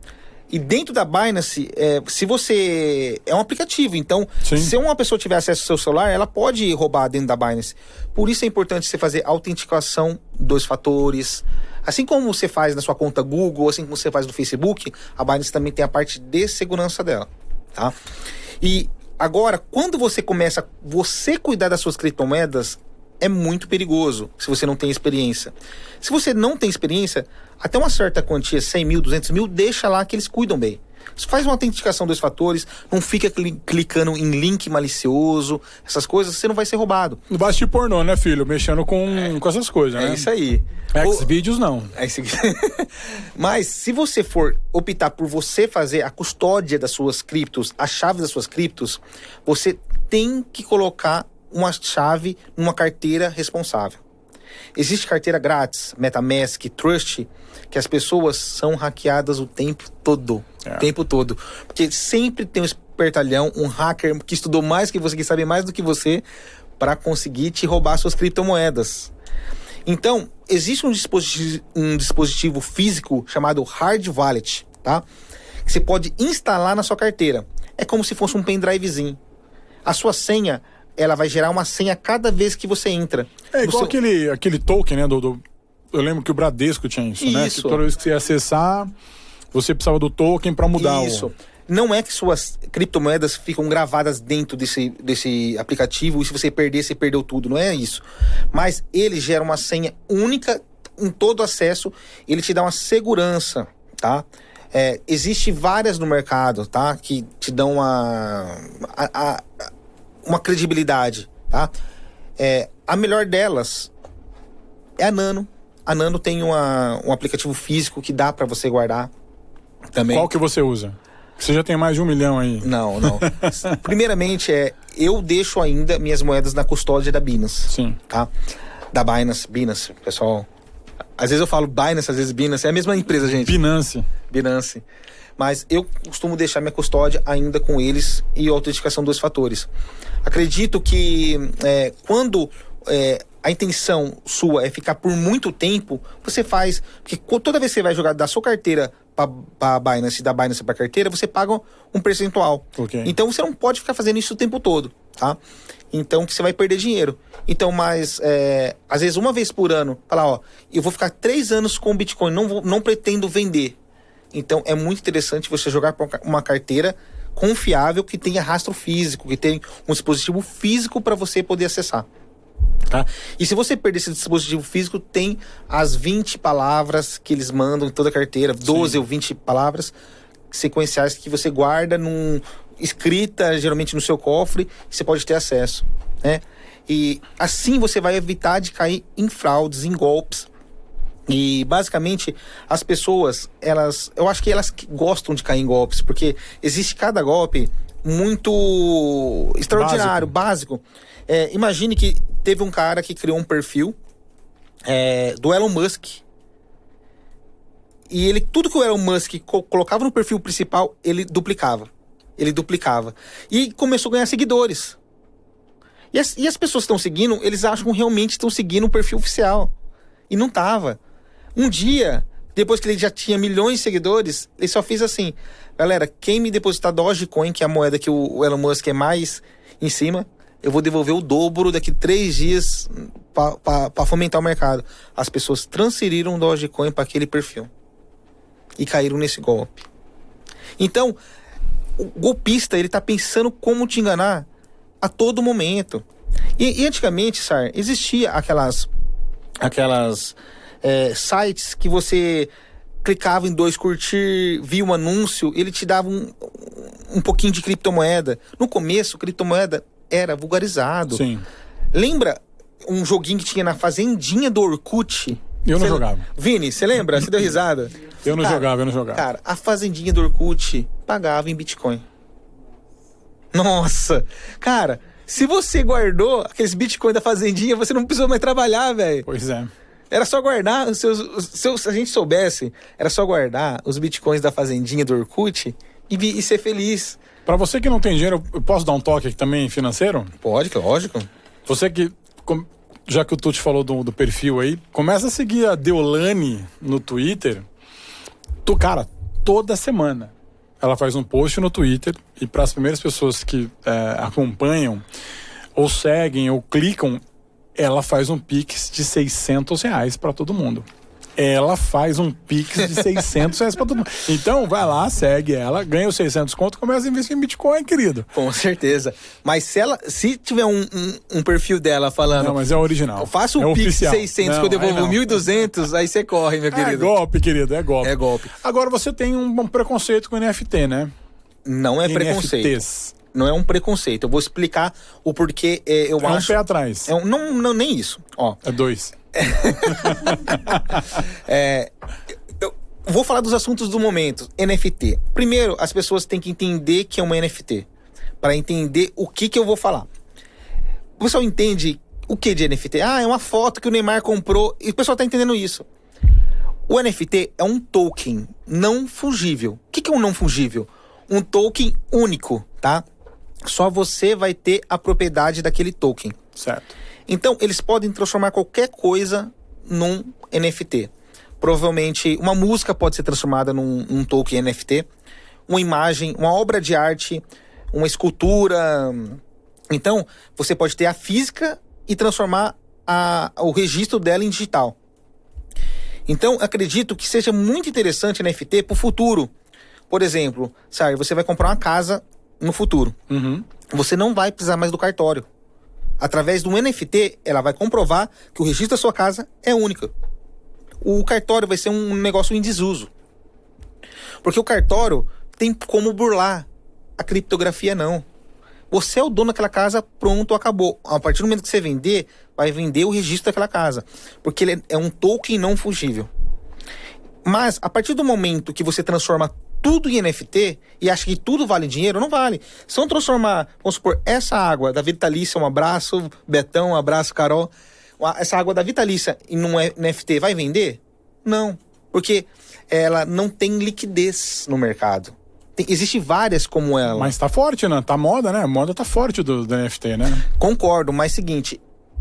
E dentro da Binance, se você... É um aplicativo, então, Sim. Se uma pessoa tiver acesso ao seu celular, ela pode roubar dentro da Binance. Por isso é importante você fazer autenticação 2 fatores. Assim como você faz na sua conta Google, assim como você faz no Facebook, a Binance também tem a parte de segurança dela, tá? E agora, quando você começa a cuidar das suas criptomoedas, é muito perigoso se você não tem experiência. Se você não tem experiência, até uma certa quantia, 100 mil, 200 mil, deixa lá que eles cuidam bem. Faz uma autenticação 2 fatores, não fica clicando em link malicioso, essas coisas, você não vai ser roubado. Não basta de pornô, né, filho? Mexendo com essas coisas, né? É isso aí. Xvideos não. Mas se você for optar por você fazer a custódia das suas criptos, a chave das suas criptos, você tem que colocar uma chave numa carteira responsável. Existe carteira grátis, MetaMask, Trust, que as pessoas são hackeadas o tempo todo. O tempo todo. Porque sempre tem um espertalhão, um hacker que estudou mais que você, que sabe mais do que você, para conseguir te roubar suas criptomoedas. Então, existe um dispositivo físico chamado Hard Wallet, tá? Que você pode instalar na sua carteira. É como se fosse um pendrivezinho. A sua senha, ela vai gerar uma senha cada vez que você entra. É igual aquele token, né? Eu lembro que o Bradesco tinha isso, né? Que toda vez que você ia acessar, você precisava do token para mudar. Isso. Não é que suas criptomoedas ficam gravadas dentro desse aplicativo e se você perder, você perdeu tudo. Não é isso. Mas ele gera uma senha única em todo acesso. Ele te dá uma segurança, tá? Existe várias no mercado, tá? Que te dão uma credibilidade, tá? A melhor delas é a Nano. A Nano tem um aplicativo físico que dá para você guardar também. Qual que você usa? Você já tem mais de 1 milhão aí. Não. Primeiramente, eu deixo ainda minhas moedas na custódia da Binance. Sim. Tá? Da Binance, pessoal. Às vezes eu falo Binance, às vezes Binance. É a mesma empresa, gente. Binance. Mas eu costumo deixar minha custódia ainda com eles e autenticação 2 fatores. Acredito que quando a intenção sua é ficar por muito tempo, você faz... Porque toda vez que você vai jogar da sua carteira para Binance, da Binance para carteira, você paga um percentual. Okay. Então você não pode ficar fazendo isso o tempo todo, tá? Então que você vai perder dinheiro. Então, mas às vezes uma vez por ano, falar, eu vou ficar 3 anos com Bitcoin, não pretendo vender. Então é muito interessante você jogar para uma carteira confiável que tenha rastro físico, que tenha um dispositivo físico para você poder acessar. Tá? E se você perder esse dispositivo físico, tem as 20 palavras que eles mandam em toda a carteira, 12 ou 20 palavras sequenciais que você guarda escrita geralmente no seu cofre, e você pode ter acesso, né? E assim você vai evitar de cair em fraudes, em golpes. E basicamente as pessoas, eu acho que elas gostam de cair em golpes, porque existe cada golpe muito extraordinário, básico. Imagine que teve um cara que criou um perfil do Elon Musk. E tudo que o Elon Musk colocava no perfil principal, ele duplicava. E começou a ganhar seguidores. E as pessoas que estão seguindo, eles acham que realmente estão seguindo o perfil oficial. E não tava. Um dia, depois que ele já tinha milhões de seguidores, ele só fez assim: galera, quem me depositar Dogecoin, que é a moeda que o Elon Musk é mais em cima, eu vou devolver o dobro daqui 3 dias para fomentar o mercado. As pessoas transferiram Dogecoin para aquele perfil e caíram nesse golpe. Então, o golpista, ele tá pensando como te enganar a todo momento. E antigamente, Sar, existia aquelas sites que você clicava em 2 curtir, via um anúncio, ele te dava um pouquinho de criptomoeda. No começo, criptomoeda era vulgarizado. Sim. Lembra um joguinho que tinha na fazendinha do Orkut? Eu não jogava. Vini, você lembra? Você deu risada? Eu não jogava. Cara, a fazendinha do Orkut pagava em Bitcoin. Nossa! Cara, se você guardou aqueles Bitcoin da fazendinha, você não precisou mais trabalhar, velho. Pois é. Era só guardar os seus... Se a gente soubesse, era só guardar os Bitcoins da fazendinha do Orkut e ser feliz. Pra você que não tem dinheiro, eu posso dar um toque aqui também financeiro? Pode, lógico. Você que... Já que o Tuti falou do perfil aí, começa a seguir a Deolane no Twitter. Cara, toda semana ela faz um post no Twitter e para as primeiras pessoas que acompanham ou seguem ou clicam, ela faz um Pix de R$600 para todo mundo. Ela faz um Pix de R$600 para todo mundo. Então, vai lá, segue ela, ganha os 600 conto, começa a investir em Bitcoin, querido. Com certeza. Mas se tiver um perfil dela falando... Não, mas é original. Faça um Pix de 600 que eu devolvo 1.200, aí você corre, meu querido. É golpe, querido, é golpe. É golpe. Agora, você tem um preconceito com NFT, né? Não é preconceito. NFTs. Não é um preconceito. Eu vou explicar o porquê eu acho... É um pé atrás. Não, nem isso. Ó. É 2. Eu vou falar dos assuntos do momento. NFT. Primeiro, as pessoas têm que entender que é uma NFT. Para entender o que eu vou falar. O pessoal entende o que de NFT? É uma foto que o Neymar comprou. E o pessoal tá entendendo isso. O NFT é um token não fungível. O que é um não fungível? Um token único, tá? Só você vai ter a propriedade daquele token. Certo. Então, eles podem transformar qualquer coisa num NFT. Provavelmente, uma música pode ser transformada num token NFT. Uma imagem, uma obra de arte, uma escultura. Então, você pode ter a física e transformar o registro dela em digital. Então, acredito que seja muito interessante NFT para o futuro. Por exemplo, sabe, você vai comprar uma casa no futuro. Uhum. Você não vai precisar mais do cartório. Através do NFT, ela vai comprovar que o registro da sua casa é único. O cartório vai ser um negócio em desuso. Porque o cartório tem como burlar. A criptografia não. Você é o dono daquela casa, pronto, acabou. A partir do momento que você vender, vai vender o registro daquela casa. Porque ele é um token não fungível. Mas, a partir do momento que você transforma tudo em NFT e acha que tudo vale dinheiro, não vale. Se vão transformar, vamos supor, essa água da Vitalícia, um abraço, Betão, um abraço, Carol, essa água da Vitalícia em um NFT, vai vender? Não, porque ela não tem liquidez no mercado. Existe várias como ela. Mas tá forte, né? Tá moda, né? A moda tá forte do NFT, né? Concordo, mas seguinte,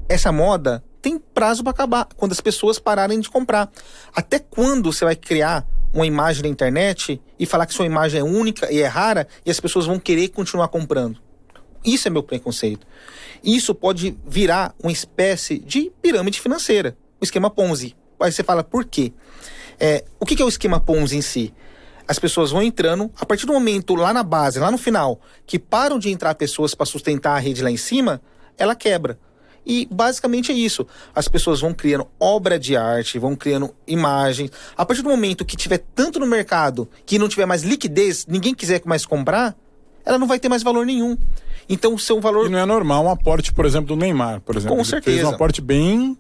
essa moda tem prazo para acabar, quando as pessoas pararem de comprar. Até quando você vai criar uma imagem na internet e falar que sua imagem é única e é rara e as pessoas vão querer continuar comprando? Isso é meu preconceito. Isso pode virar uma espécie de pirâmide financeira, o esquema Ponzi. Aí você fala, por quê? O que é o esquema Ponzi em si? As pessoas vão entrando, a partir do momento lá na base, lá no final, que param de entrar pessoas para sustentar a rede lá em cima, ela quebra. E basicamente é isso. As pessoas vão criando obra de arte, vão criando imagens. A partir do momento que tiver tanto no mercado, que não tiver mais liquidez, ninguém quiser mais comprar, ela não vai ter mais valor nenhum. Então, o seu valor... E não é normal um aporte, por exemplo, do Neymar, por exemplo. Com certeza. Ele fez um aporte bem...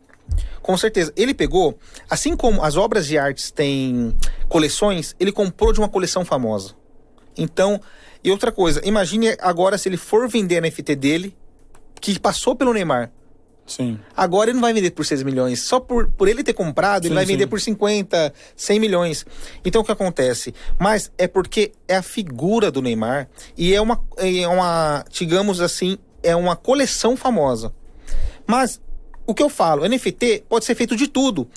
Com certeza. Ele pegou, assim como as obras de artes têm coleções, ele comprou de uma coleção famosa. Então, e outra coisa, imagine agora se ele for vender a NFT dele, que passou pelo Neymar. Sim. Agora ele não vai vender por 6 milhões. Só por ele ter comprado, ele vai vender por 50, 100 milhões. Então o que acontece? Mas é porque é a figura do Neymar e é uma, digamos assim, é uma coleção famosa. Mas o que eu falo, NFT pode ser feito de tudo.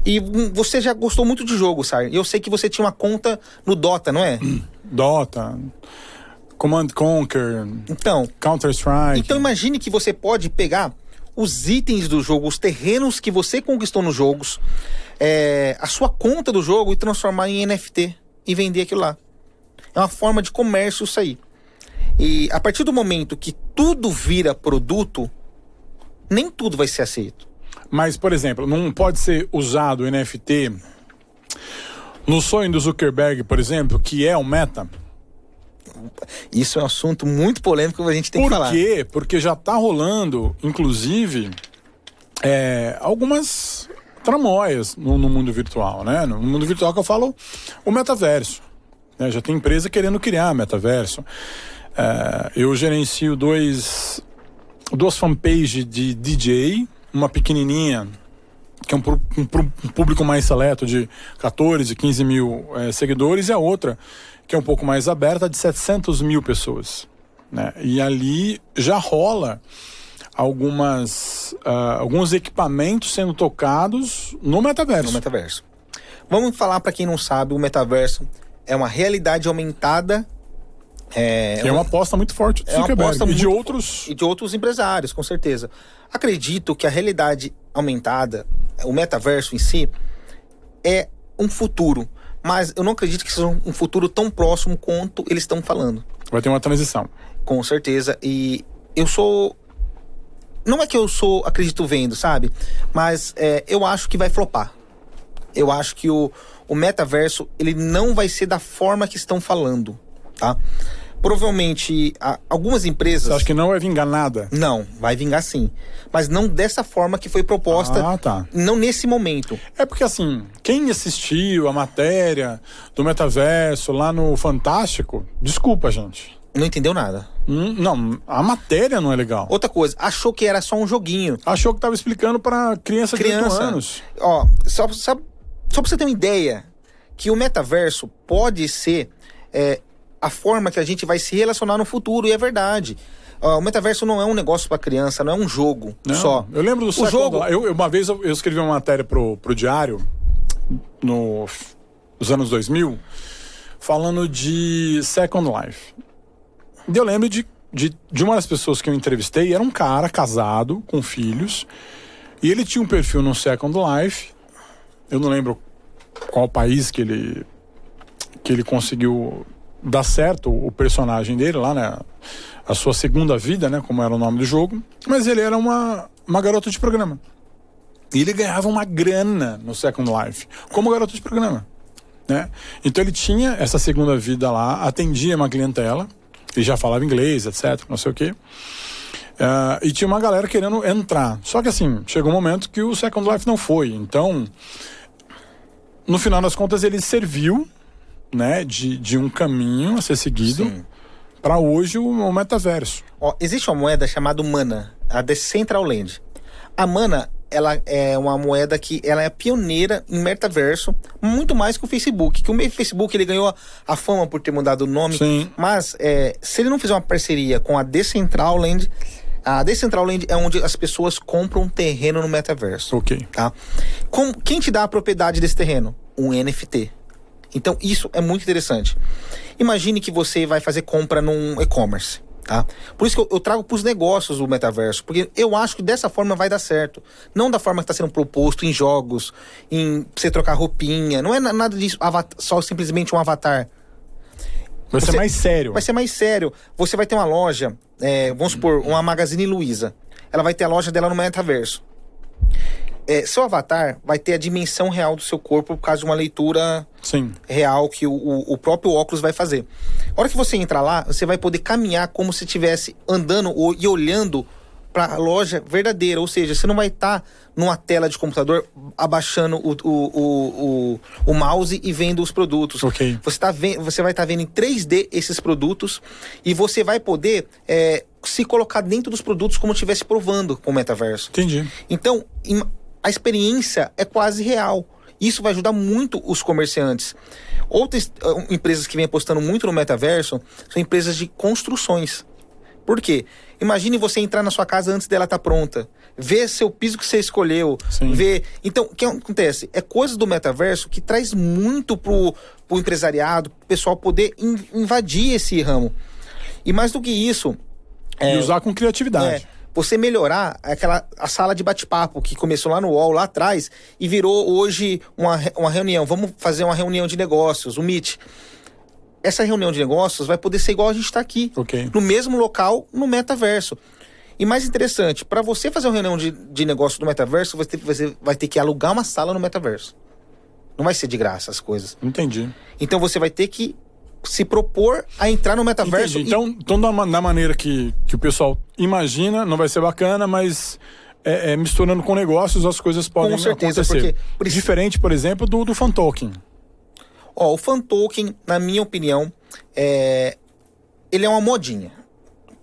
E você já gostou muito de jogo, Sar. Eu sei que você tinha uma conta no Dota, não é? Dota, Command Conquer, então, Counter-Strike. Então imagine que você pode pegar os itens do jogo, os terrenos que você conquistou nos jogos, a sua conta do jogo e transformar em NFT e vender aquilo lá. É uma forma de comércio isso aí. E a partir do momento que tudo vira produto, nem tudo vai ser aceito. Mas, por exemplo, não pode ser usado o NFT no sonho do Zuckerberg, por exemplo, que é o Meta? Isso é um assunto muito polêmico que a gente tem que falar. Por quê? Porque já tá rolando, inclusive, algumas tramóias no mundo virtual, né? No mundo virtual que eu falo, o metaverso. Né? Já tem empresa querendo criar metaverso. Eu gerencio duas fanpages de DJ, uma pequenininha, que é um público mais seleto de 14, 15 mil seguidores, e a outra, que é um pouco mais aberta, de 700 mil pessoas. Né? E ali já rola alguns equipamentos sendo tocados no metaverso. No metaverso. Vamos falar para quem não sabe, o metaverso é uma realidade aumentada. É uma aposta muito forte do Zuckerberg e de outros empresários, com certeza. Acredito que a realidade aumentada, o metaverso em si, é um futuro. Mas eu não acredito que seja um futuro tão próximo quanto eles estão falando. Vai ter uma transição. Com certeza. E eu sou... Não é que eu acredito vendo, sabe? Mas eu acho que vai flopar. Eu acho que o metaverso, ele não vai ser da forma que estão falando, tá? Provavelmente, algumas empresas... Você acha que não vai vingar nada? Não, vai vingar sim. Mas não dessa forma que foi proposta. Ah, tá. Não nesse momento. É porque, assim, quem assistiu a matéria do metaverso lá no Fantástico, desculpa, gente. Não entendeu nada. Não, a matéria não é legal. Outra coisa, achou que era só um joguinho. Achou que tava explicando pra criança de 8 anos. Ó, só pra você ter uma ideia, que o metaverso pode ser... a forma que a gente vai se relacionar no futuro, e é verdade. O metaverso não é um negócio para criança, não é um jogo só. Eu lembro do jogo. Uma vez eu escrevi uma matéria pro Diário, nos anos 2000, falando de Second Life. E eu lembro de uma das pessoas que eu entrevistei, era um cara casado, com filhos, e ele tinha um perfil no Second Life. Eu não lembro qual país que ele conseguiu dar certo o personagem dele lá, né? A sua segunda vida, né? Como era o nome do jogo. Mas ele era uma garota de programa. E ele ganhava uma grana no Second Life como garota de programa, né? Então ele tinha essa segunda vida lá, atendia uma clientela, ele já falava inglês, etc, não sei o quê. E tinha uma galera querendo entrar. Só que assim, chegou um momento que o Second Life não foi. Então, no final das contas, ele serviu, né, de um caminho a ser seguido para hoje o metaverso. Existe uma moeda chamada Mana, a Decentraland. A Mana, ela é uma moeda que ela é pioneira em metaverso, muito mais que o Facebook. Que o Facebook ele ganhou a fama por ter mudado o nome. Sim. Mas se ele não fizer uma parceria com a Decentraland é onde as pessoas compram terreno no metaverso. Ok. Tá? Quem te dá a propriedade desse terreno? Um NFT. Então, isso é muito interessante. Imagine que você vai fazer compra num e-commerce, tá? Por isso que eu trago para os negócios o metaverso, porque eu acho que dessa forma vai dar certo. Não da forma que está sendo proposto em jogos, em você trocar roupinha. Não é nada disso, só simplesmente um avatar. Vai ser mais sério. Vai ser mais sério. Você vai ter uma loja, vamos supor, uma Magazine Luiza. Ela vai ter a loja dela no metaverso. Seu avatar vai ter a dimensão real do seu corpo por causa de uma leitura real que o próprio óculos vai fazer. A hora que você entrar lá, você vai poder caminhar como se estivesse andando e olhando para a loja verdadeira. Ou seja, você não vai estar numa tela de computador abaixando o mouse e vendo os produtos. Okay. Você vai estar vendo em 3D esses produtos e você vai poder se colocar dentro dos produtos como se estivesse provando com o metaverso. Entendi. Então, a experiência é quase real. Isso vai ajudar muito os comerciantes. Outras empresas que vêm apostando muito no metaverso são empresas de construções. Por quê? Imagine você entrar na sua casa antes dela estar pronta. Ver seu piso que você escolheu. Ver... Então, o que acontece? É coisa do metaverso que traz muito pro empresariado, pro pessoal poder invadir esse ramo. E mais do que isso... E usar com criatividade. Você melhorar a sala de bate-papo que começou lá no UOL, lá atrás, e virou hoje uma reunião. Vamos fazer uma reunião de negócios, o Meet. essa reunião de negócios vai poder ser igual a gente está aqui. Ok. No mesmo local, no metaverso. E mais interessante, para você fazer uma reunião de negócio no metaverso, você vai ter que alugar uma sala no metaverso. Não vai ser de graça as coisas. Entendi. Então você vai ter que se propor a entrar no metaverso. Entendi. Então da maneira que o pessoal imagina, não vai ser bacana, mas misturando com negócios, as coisas podem acontecer. Diferente, por exemplo, do fan token. O fan token, na minha opinião, ele é uma modinha.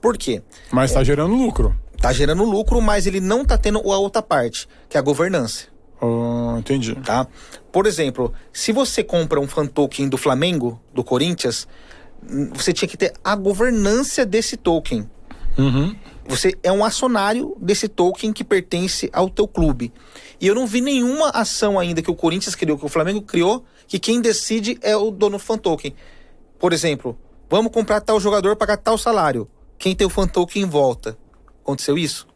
Por quê? Mas está gerando lucro. Está gerando lucro, mas ele não está tendo a outra parte, que é a governança. Entendi. Tá? Por exemplo, se você compra um fan token do Flamengo, do Corinthians, você tinha que ter a governança desse token. Uhum. Você é um acionário desse token que pertence ao teu clube. E eu não vi nenhuma ação ainda que o Corinthians criou, que o Flamengo criou, que quem decide é o dono do fan token. Por exemplo, vamos comprar tal jogador, pagar tal salário. Quem tem o fan token volta. Aconteceu isso?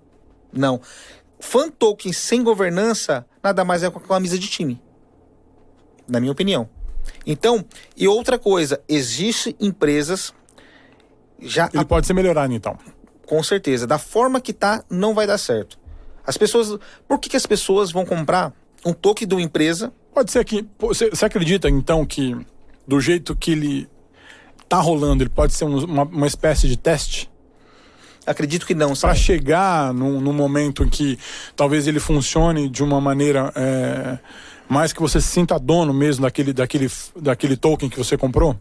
Não. Fan token sem governança nada mais é com a camisa de time. Na minha opinião. Então, e outra coisa, existem empresas já... Ele pode ser melhorado, então. Com certeza. Da forma que tá, não vai dar certo. As pessoas... Por que as pessoas vão comprar um token de uma empresa? Pode ser que... Você acredita, então, que do jeito que ele tá rolando, ele pode ser uma espécie de teste? Acredito que não. Para chegar num momento em que talvez ele funcione de uma maneira mais que você se sinta dono mesmo daquele token que você comprou?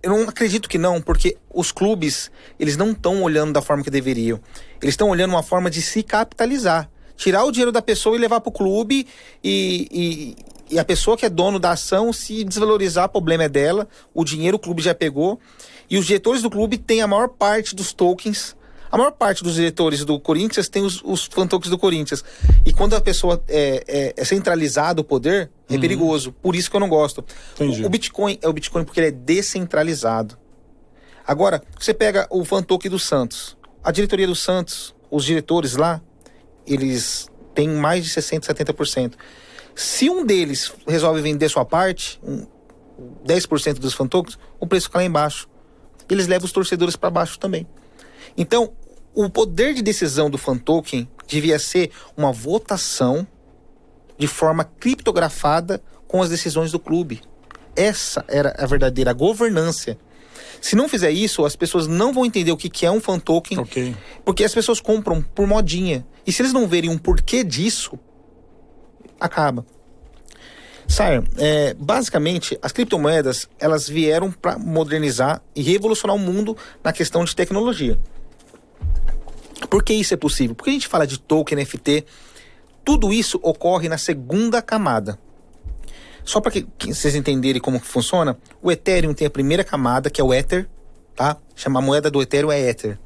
Eu não acredito que não, porque os clubes, eles não estão olhando da forma que deveriam. Eles estão olhando uma forma de se capitalizar. Tirar o dinheiro da pessoa e levar para o clube e a pessoa que é dono da ação, se desvalorizar, o problema é dela. O dinheiro o clube já pegou. E os diretores do clube têm a maior parte dos tokens. A maior parte dos diretores do Corinthians tem os fan tokens do Corinthians. E quando a pessoa é centralizado o poder, é perigoso. Por isso que eu não gosto. Entendi. O Bitcoin é o Bitcoin porque ele é descentralizado. Agora, você pega o fan token do Santos. A diretoria do Santos, os diretores lá, eles têm mais de 60%, 70%. Se um deles resolve vender sua parte, 10% dos fan tokens, o preço fica lá embaixo. Eles levam os torcedores para baixo também. Então, o poder de decisão do fan token devia ser uma votação de forma criptografada com as decisões do clube. Essa era a verdadeira governança. Se não fizer isso, as pessoas não vão entender o que é um fan token, okay. Porque as pessoas compram por modinha. E se eles não verem um porquê disso, acaba. Sire, basicamente, as criptomoedas, elas vieram para modernizar e revolucionar o mundo na questão de tecnologia. Por que isso é possível? Porque a gente fala de token, NFT, tudo isso ocorre na segunda camada. Só para que vocês entenderem como que funciona, o Ethereum tem a primeira camada, que é o Ether, tá? Chama a moeda do Ethereum é Ether.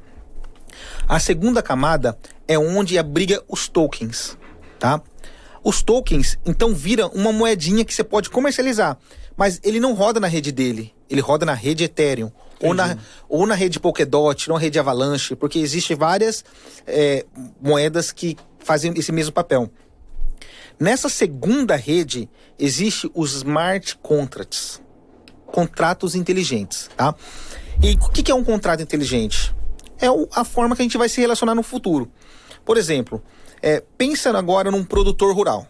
A segunda camada é onde abriga os tokens, tá? Os tokens, então, viram uma moedinha que você pode comercializar. Mas ele não roda na rede dele. Ele roda na rede Ethereum. Ou na rede Polkadot, ou na rede Avalanche. Porque existem várias moedas que fazem esse mesmo papel. Nessa segunda rede, existe os smart contracts. Contratos inteligentes, tá? E o que é um contrato inteligente? É a forma que a gente vai se relacionar no futuro. Por exemplo... pensa agora num produtor rural.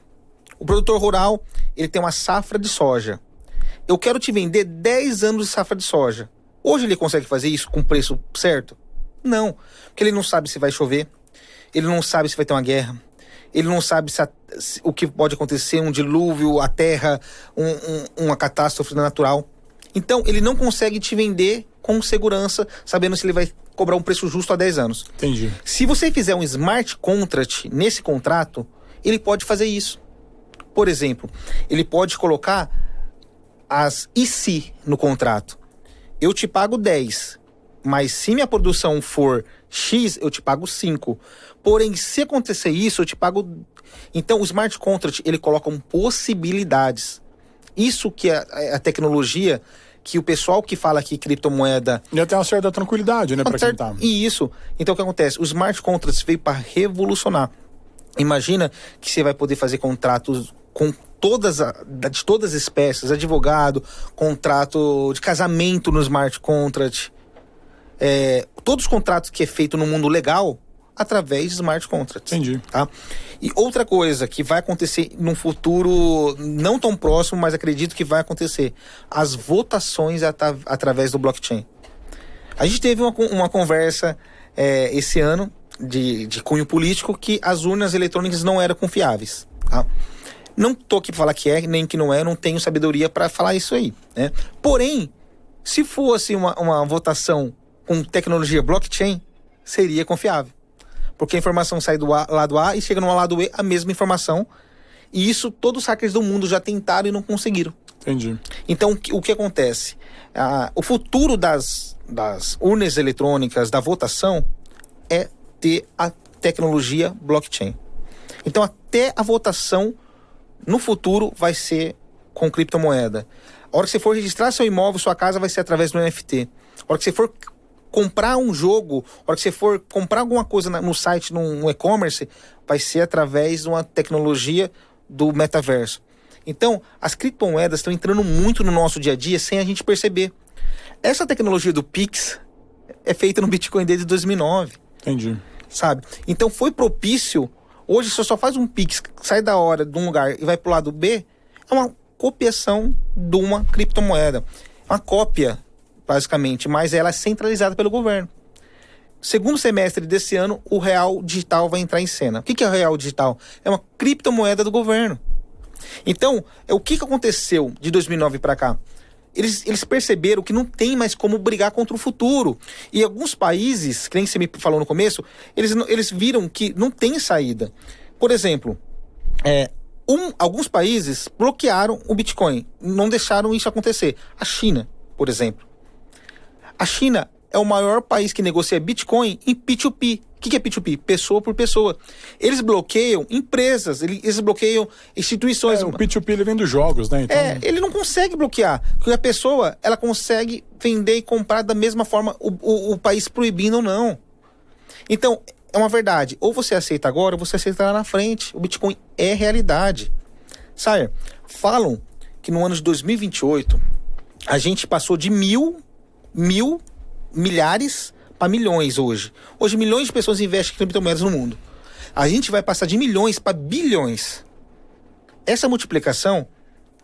O produtor rural, ele tem uma safra de soja. Eu quero te vender 10 anos de safra de soja. Hoje ele consegue fazer isso com preço certo? Não. Porque ele não sabe se vai chover. Ele não sabe se vai ter uma guerra. Ele não sabe o que pode acontecer, um dilúvio, a terra, uma catástrofe natural. Então, ele não consegue te vender com segurança, sabendo se ele vai cobrar um preço justo há 10 anos. Entendi. Se você fizer um smart contract nesse contrato, ele pode fazer isso. Por exemplo, ele pode colocar as e se no contrato. Eu te pago 10, mas se minha produção for X, eu te pago 5. Porém, se acontecer isso, eu te pago... Então, o smart contract, ele coloca possibilidades. Isso que é a tecnologia... que o pessoal que fala que criptomoeda... E até uma certa tranquilidade, né, para quem tá. E isso. Então, o que acontece? O smart contracts veio para revolucionar. Imagina que você vai poder fazer contratos com todas as espécies, advogado, contrato de casamento no smart contract, todos os contratos que é feito no mundo legal através de smart contracts. Entendi. Tá? E outra coisa que vai acontecer num futuro não tão próximo, mas acredito que vai acontecer, as votações através do blockchain. A gente teve uma conversa esse ano de cunho político que as urnas eletrônicas não eram confiáveis. Tá? Não tô aqui para falar que é, nem que não é, não tenho sabedoria para falar isso aí, né? Porém, se fosse uma votação com tecnologia blockchain, seria confiável. Porque a informação sai do lado A e chega no lado B a mesma informação. E isso todos os hackers do mundo já tentaram e não conseguiram. Entendi. Então, o que acontece? O futuro das urnas eletrônicas, da votação, é ter a tecnologia blockchain. Então, até a votação no futuro vai ser com criptomoeda. A hora que você for registrar seu imóvel, sua casa, vai ser através do NFT. A hora que você for comprar um jogo, a hora que você for comprar alguma coisa no site, no e-commerce, vai ser através de uma tecnologia do metaverso. Então, as criptomoedas estão entrando muito no nosso dia a dia sem a gente perceber. Essa tecnologia do Pix é feita no Bitcoin desde 2009. Entendi. Sabe? Então, foi propício. Hoje, você só faz um Pix, sai da hora de um lugar e vai para o lado B, é uma copiação de uma criptomoeda. Uma cópia, basicamente, mas ela é centralizada pelo governo. Segundo semestre desse ano, o real digital vai entrar em cena. O que é o real digital? É uma criptomoeda do governo. Então, o que aconteceu de 2009 para cá? Eles perceberam que não tem mais como brigar contra o futuro. E alguns países, que nem você me falou no começo, eles viram que não tem saída. Por exemplo, alguns países bloquearam o Bitcoin, não deixaram isso acontecer. A China, por exemplo. A China é o maior país que negocia Bitcoin em P2P. O que é P2P? Pessoa por pessoa. Eles bloqueiam empresas, eles bloqueiam instituições. O P2P ele vem dos jogos, né? Então... ele não consegue bloquear. Porque a pessoa, ela consegue vender e comprar da mesma forma, o país proibindo ou não. Então, é uma verdade. Ou você aceita agora, ou você aceita lá na frente. O Bitcoin é realidade. Sabe, falam que no ano de 2028, a gente passou de milhares para milhões hoje. Hoje milhões de pessoas investem em criptomoedas no mundo. A gente vai passar de milhões para bilhões. Essa multiplicação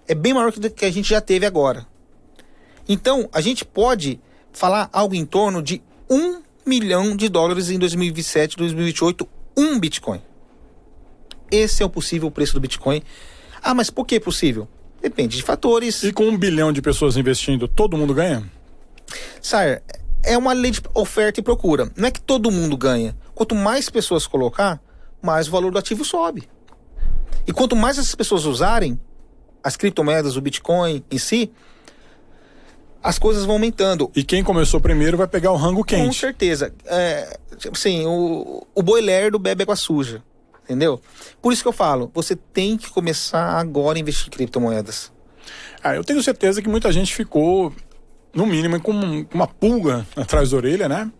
é bem maior do que a gente já teve agora. Então, a gente pode falar algo em torno de $1 milhão em 2027, 2028, um Bitcoin. Esse é o possível preço do Bitcoin. Ah, mas por que possível? Depende de fatores. E com 1 bilhão de pessoas investindo, todo mundo ganha? Sire, é uma lei de oferta e procura. Não é que todo mundo ganha. Quanto mais pessoas colocar, mais o valor do ativo sobe. E quanto mais essas pessoas usarem as criptomoedas, o Bitcoin em si, as coisas vão aumentando. E quem começou primeiro vai pegar o rango quente. Com certeza. Assim, o boi lerdo bebe água suja. Entendeu? Por isso que eu falo, você tem que começar agora a investir em criptomoedas. Eu tenho certeza que muita gente ficou, no mínimo, com uma pulga atrás da orelha, né?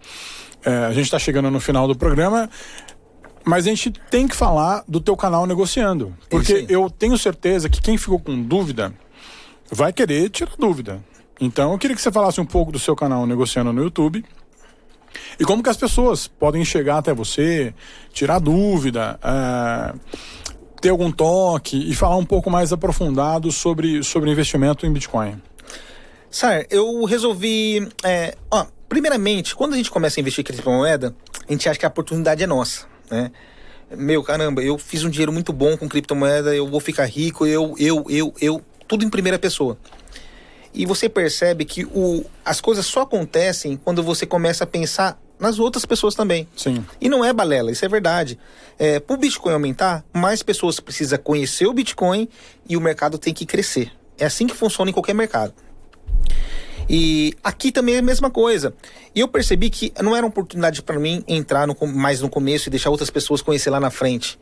A gente está chegando no final do programa, mas a gente tem que falar do teu canal Negociando. Porque eu tenho certeza que quem ficou com dúvida vai querer tirar dúvida. Então eu queria que você falasse um pouco do seu canal Negociando no YouTube e como que as pessoas podem chegar até você, tirar dúvida, ter algum toque e falar um pouco mais aprofundado sobre investimento em Bitcoin. Sir, eu resolvi... primeiramente, quando a gente começa a investir em criptomoeda, a gente acha que a oportunidade é nossa, né? Caramba, eu fiz um dinheiro muito bom com criptomoeda, eu vou ficar rico, tudo em primeira pessoa. E você percebe que as coisas só acontecem quando você começa a pensar nas outras pessoas também. Sim. E não é balela, isso é verdade. Para o Bitcoin aumentar, mais pessoas precisam conhecer o Bitcoin e o mercado tem que crescer. É assim que funciona em qualquer mercado. E aqui também é a mesma coisa. E eu percebi que não era uma oportunidade para mim entrar mais no começo e deixar outras pessoas conhecer lá na frente.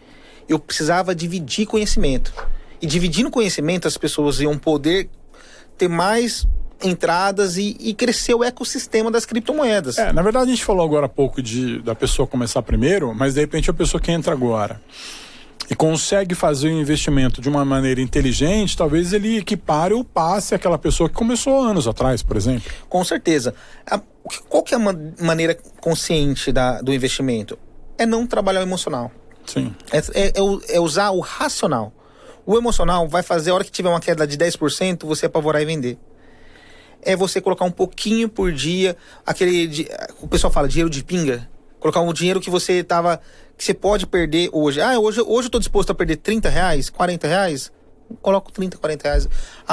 Eu precisava dividir conhecimento. E dividindo conhecimento, as pessoas iam poder ter mais entradas e crescer o ecossistema das criptomoedas. Na verdade a gente falou agora há pouco da pessoa começar primeiro, mas de repente a pessoa que entra agora. e consegue fazer o investimento de uma maneira inteligente, talvez ele equipare ou passe aquela pessoa que começou anos atrás, por exemplo. Com certeza. Qual que é a maneira consciente do investimento? É não trabalhar o emocional. Sim. É usar o racional. O emocional vai fazer, a hora que tiver uma queda de 10%, você apavorar e vender. É você colocar um pouquinho por dia, o pessoal fala dinheiro de pinga, colocar um dinheiro que você pode perder hoje. Hoje eu estou disposto a perder R$30, R$40, coloco 30, R$40.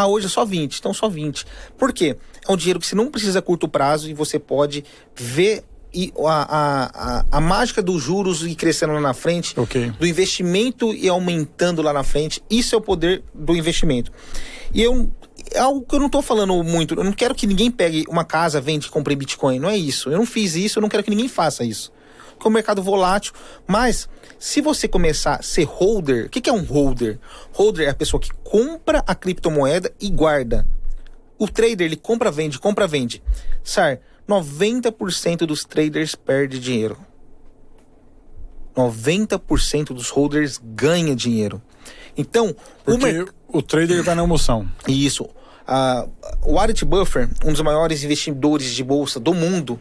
Hoje é só 20, então só 20. Por quê? É um dinheiro que você não precisa a curto prazo e você pode ver a mágica dos juros ir crescendo lá na frente, do investimento e aumentando lá na frente. Isso é o poder do investimento. E é algo que eu não tô falando muito. Eu não quero que ninguém pegue uma casa, vende e compre em Bitcoin. Não é isso. Eu não fiz isso, eu não quero que ninguém faça isso. Porque é um mercado volátil. Mas, se você começar a ser holder... O que é um holder? Holder é a pessoa que compra a criptomoeda e guarda. O trader, ele compra, vende. Sar, 90% dos traders perde dinheiro. 90% dos holders ganha dinheiro. Então, o trader vai na emoção. Isso. O Warren Buffett, um dos maiores investidores de bolsa do mundo,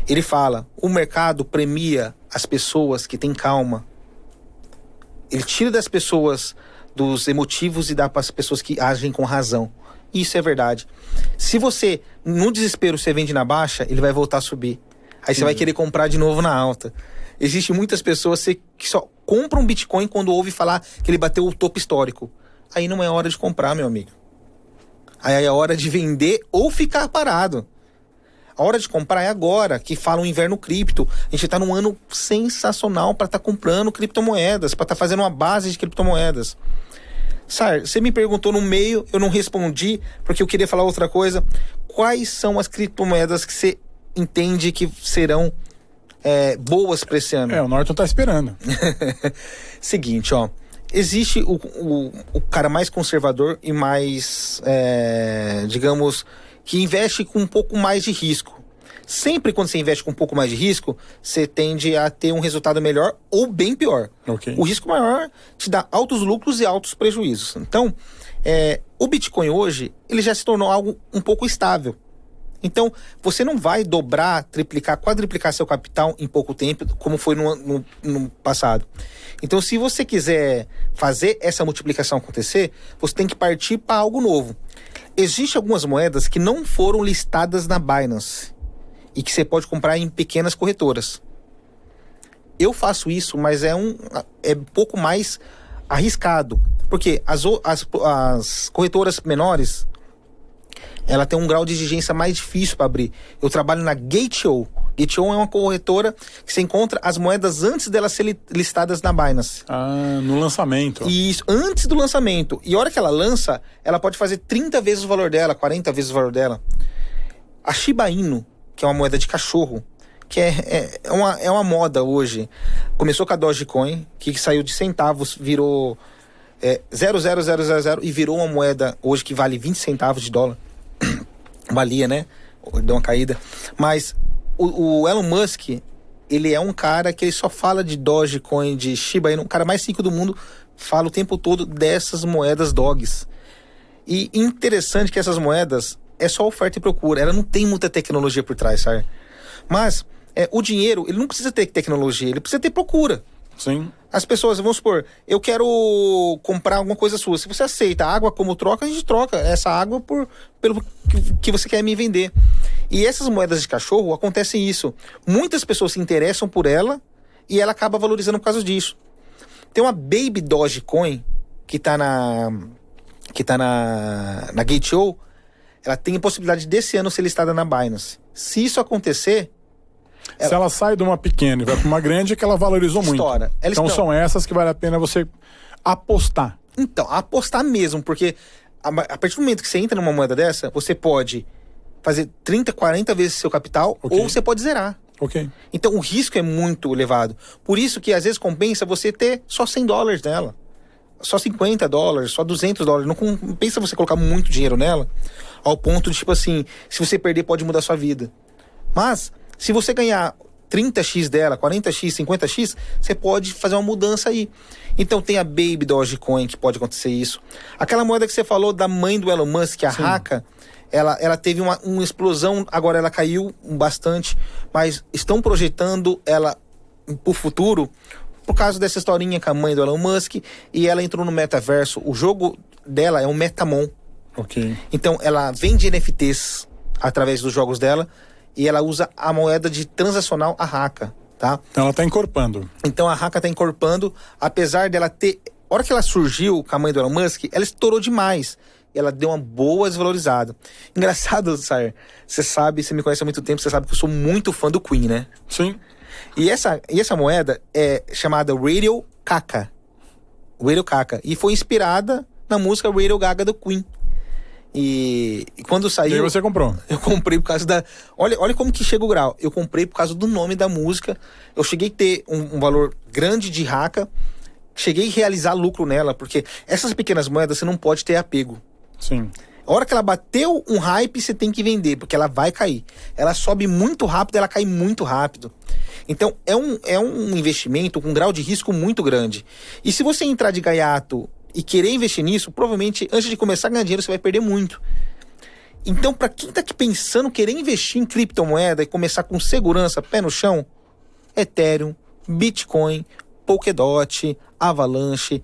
ele fala, o mercado premia as pessoas que têm calma. Ele tira das pessoas dos emotivos e dá para as pessoas que agem com razão. Isso é verdade. Se você, no desespero, você vende na baixa, ele vai voltar a subir. Aí você vai querer comprar de novo na alta. Existem muitas pessoas que só compram Bitcoin quando ouve falar que ele bateu o topo histórico. Aí não é hora de comprar, meu amigo. Aí é hora de vender ou ficar parado. A hora de comprar é agora, que fala o inverno cripto. A gente está num ano sensacional para estar comprando criptomoedas, para estar fazendo uma base de criptomoedas. Sar, você me perguntou no meio, eu não respondi, porque eu queria falar outra coisa. Quais são as criptomoedas que você entende que serão boas para esse ano? O Norton tá esperando. Seguinte, ó. Existe o cara mais conservador e mais, digamos, que investe com um pouco mais de risco. Sempre quando você investe com um pouco mais de risco, você tende a ter um resultado melhor ou bem pior. Okay. O risco maior te dá altos lucros e altos prejuízos. Então, o Bitcoin hoje, ele já se tornou algo um pouco estável. Então, você não vai dobrar, triplicar, quadruplicar seu capital em pouco tempo, como foi no passado. Então, se você quiser fazer essa multiplicação acontecer, você tem que partir para algo novo. Existem algumas moedas que não foram listadas na Binance e que você pode comprar em pequenas corretoras. Eu faço isso, mas é um pouco mais arriscado. Porque as corretoras menores, ela tem um grau de exigência mais difícil para abrir. Eu trabalho na Gate.io. Gate.io é uma corretora que você encontra as moedas antes delas serem listadas na Binance. No lançamento. Isso, antes do lançamento. E a hora que ela lança, ela pode fazer 30 vezes o valor dela, 40 vezes o valor dela. A Shiba Inu, que é uma moeda de cachorro, que é uma moda hoje. Começou com a Dogecoin, que saiu de centavos, virou 0,0000 e virou uma moeda hoje que vale 20 centavos de dólar. Valia, né? Deu uma caída. Mas o Elon Musk, ele é um cara que ele só fala de Dogecoin, de Shiba Inu. O cara mais rico do mundo fala o tempo todo dessas moedas dogs. E interessante que essas moedas é só oferta e procura. Ela não tem muita tecnologia por trás, sabe? Mas o dinheiro, ele não precisa ter tecnologia, ele precisa ter procura. Sim. As pessoas, vamos supor, eu quero comprar alguma coisa sua. Se você aceita água como troca, a gente troca essa água pelo que você quer me vender. E essas moedas de cachorro, acontece isso. Muitas pessoas se interessam por ela e ela acaba valorizando por causa disso. Tem uma Baby Dogecoin que tá na Gate.io. Ela tem a possibilidade desse ano ser listada na Binance. Se isso acontecer... Se ela sai de uma pequena e vai para uma grande, é que ela valorizou muito. Então são essas que vale a pena você apostar. Então, apostar mesmo, porque a partir do momento que você entra numa moeda dessa, você pode fazer 30, 40 vezes seu capital, ou você pode zerar. Então o risco é muito elevado. Por isso que às vezes compensa você ter só $100 nela. Só $50, só $200. Não compensa você colocar muito dinheiro nela, ao ponto de, tipo assim, se você perder pode mudar a sua vida. Mas... se você ganhar 30x dela, 40x, 50x, você pode fazer uma mudança aí. Então tem a Baby Dogecoin, que pode acontecer isso. Aquela moeda que você falou da mãe do Elon Musk, a Raka, ela teve uma explosão, agora ela caiu bastante, mas estão projetando ela pro futuro por causa dessa historinha com a mãe do Elon Musk, e ela entrou no metaverso. O jogo dela é um Metamon. Ok. Então ela vende NFTs através dos jogos dela e ela usa a moeda de transacional, a Raka, tá? Então ela está encorpando. Então a Raka está encorpando, apesar dela ter... A hora que ela surgiu com a mãe do Elon Musk, ela estourou demais. Ela deu uma boa desvalorizada. Engraçado, Sayer, você me conhece há muito tempo, você sabe que eu sou muito fã do Queen, né? Sim. E essa moeda é chamada Radio Gaga. Radio Gaga. E foi inspirada na música Radio Gaga do Queen. E quando saiu... E aí você comprou? Eu comprei por causa da... Olha como que chega o grau. Eu comprei por causa do nome da música. Eu cheguei a ter um valor grande de Raka. Cheguei a realizar lucro nela, porque essas pequenas moedas você não pode ter apego. Sim. A hora que ela bateu um hype, você tem que vender, porque ela vai cair. Ela sobe muito rápido, ela cai muito rápido. Então, é um investimento com um grau de risco muito grande. E se você entrar de gaiato e querer investir nisso, provavelmente, antes de começar a ganhar dinheiro, você vai perder muito. Então, para quem tá aqui pensando, querer investir em criptomoeda e começar com segurança, pé no chão, Ethereum, Bitcoin, Polkadot, Avalanche,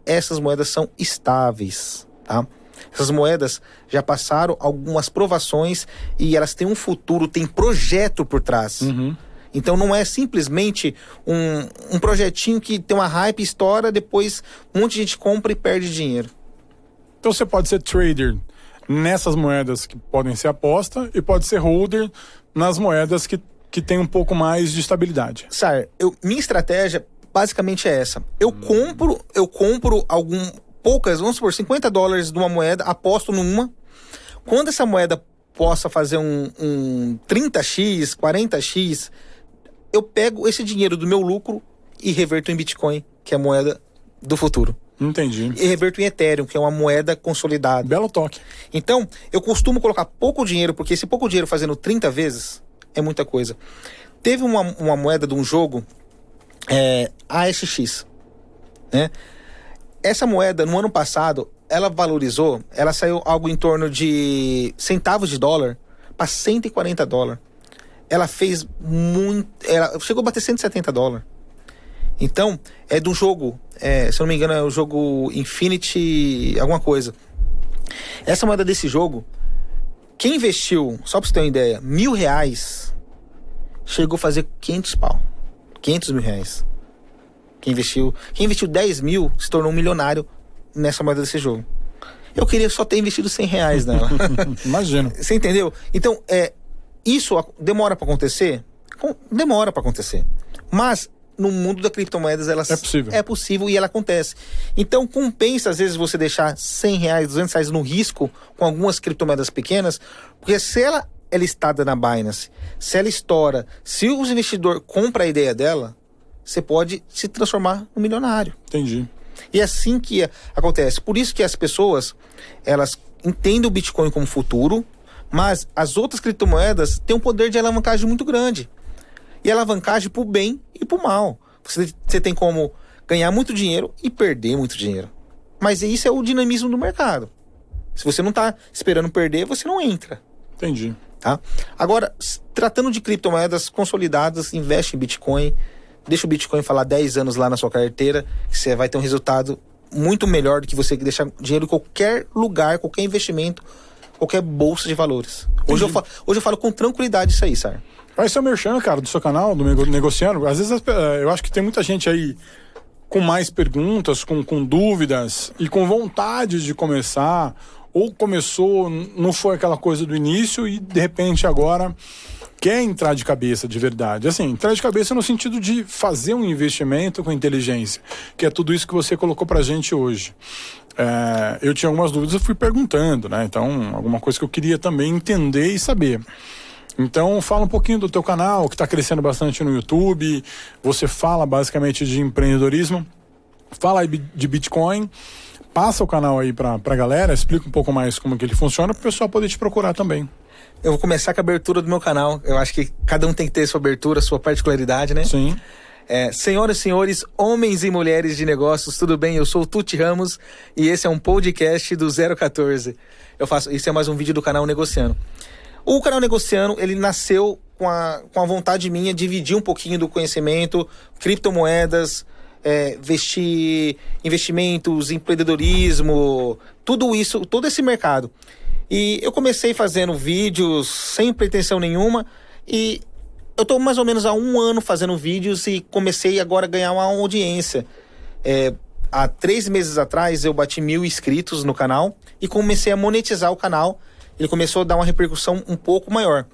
essas moedas são estáveis, tá? Essas moedas já passaram algumas provações e elas têm um futuro, tem projeto por trás. Uhum. Então não é simplesmente um projetinho que tem uma hype, estoura, depois um monte de gente compra e perde dinheiro. Então você pode ser trader nessas moedas que podem ser aposta e pode ser holder nas moedas que tem um pouco mais de estabilidade. Sar, minha estratégia basicamente é essa. Eu compro poucas, vamos supor, $50 de uma moeda, aposto numa. Quando essa moeda possa fazer um 30x, 40x, eu pego esse dinheiro do meu lucro e reverto em Bitcoin, que é a moeda do futuro. Entendi. E reverto em Ethereum, que é uma moeda consolidada. Belo toque. Então, eu costumo colocar pouco dinheiro, porque esse pouco dinheiro fazendo 30 vezes é muita coisa. Teve uma moeda de um jogo, ASX, né? Essa moeda, no ano passado, ela valorizou, ela saiu algo em torno de centavos de dólar para $140. Ela fez muito... Ela chegou a bater $170. Então, é do jogo, se eu não me engano, é o jogo Infinity alguma coisa. Essa moeda desse jogo, quem investiu, só para você ter uma ideia, R$1.000, chegou a fazer 500 mil reais. Quem investiu 10 mil se tornou um milionário nessa moeda desse jogo. Eu queria só ter investido R$100 nela. Imagino. Você entendeu? Então, isso demora para acontecer? Demora para acontecer. Mas, no mundo das criptomoedas, é possível e ela acontece. Então, compensa, às vezes, você deixar R$100, R$200 no risco com algumas criptomoedas pequenas, porque se ela é listada na Binance, se ela estoura, se o investidor compra a ideia dela, você pode se transformar num milionário. Entendi. E é assim que acontece. Por isso que as pessoas, elas entendem o Bitcoin como futuro, mas as outras criptomoedas têm um poder de alavancagem muito grande. E alavancagem pro bem e pro mal. Você tem como ganhar muito dinheiro e perder muito dinheiro. Mas isso é o dinamismo do mercado. Se você não tá esperando perder, você não entra. Entendi. Tá? Agora, tratando de criptomoedas consolidadas, investe em Bitcoin. Deixa o Bitcoin falar 10 anos lá na sua carteira, que você vai ter um resultado muito melhor do que você deixar dinheiro em qualquer lugar, qualquer investimento, qualquer bolsa de valores. Hoje eu falo com tranquilidade isso aí, Sar. Vai ser o merchan, cara, do seu canal, do Negociando. Às vezes eu acho que tem muita gente aí com mais perguntas, com dúvidas e com vontade de começar, ou começou, não foi aquela coisa do início e de repente agora quer entrar de cabeça de verdade. Assim, entrar de cabeça no sentido de fazer um investimento com inteligência, que é tudo isso que você colocou pra gente hoje. Eu tinha algumas dúvidas, eu fui perguntando, né? Então, alguma coisa que eu queria também entender e saber. Então, fala um pouquinho do teu canal, que está crescendo bastante no YouTube. Você fala basicamente de empreendedorismo, fala aí de Bitcoin. Passa o canal aí pra galera, explica um pouco mais como que ele funciona, para o pessoal poder te procurar também. Eu vou começar com a abertura do meu canal. Eu acho que cada um tem que ter sua abertura, sua particularidade, né? Sim. Senhoras e senhores, homens e mulheres de negócios, tudo bem? Eu sou o Tuti Ramos e esse é um podcast do 014. Esse é mais um vídeo do canal Negociando. O canal Negociando, ele nasceu com a vontade minha de dividir um pouquinho do conhecimento, criptomoedas, investimentos, empreendedorismo, tudo isso, todo esse mercado. E eu comecei fazendo vídeos sem pretensão nenhuma e eu tô mais ou menos há 1 ano fazendo vídeos e comecei agora a ganhar uma audiência. Há 3 meses atrás eu bati 1.000 inscritos no canal e comecei a monetizar o canal. Ele começou a dar uma repercussão um pouco maior,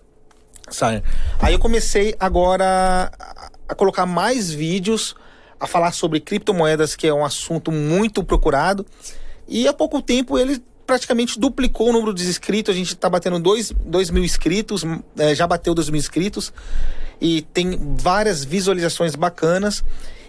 sabe? Aí eu comecei agora a colocar mais vídeos, a falar sobre criptomoedas, que é um assunto muito procurado. E há pouco tempo ele praticamente duplicou o número de inscritos. A gente tá batendo 2.000 inscritos, já bateu 2.000 inscritos e tem várias visualizações bacanas.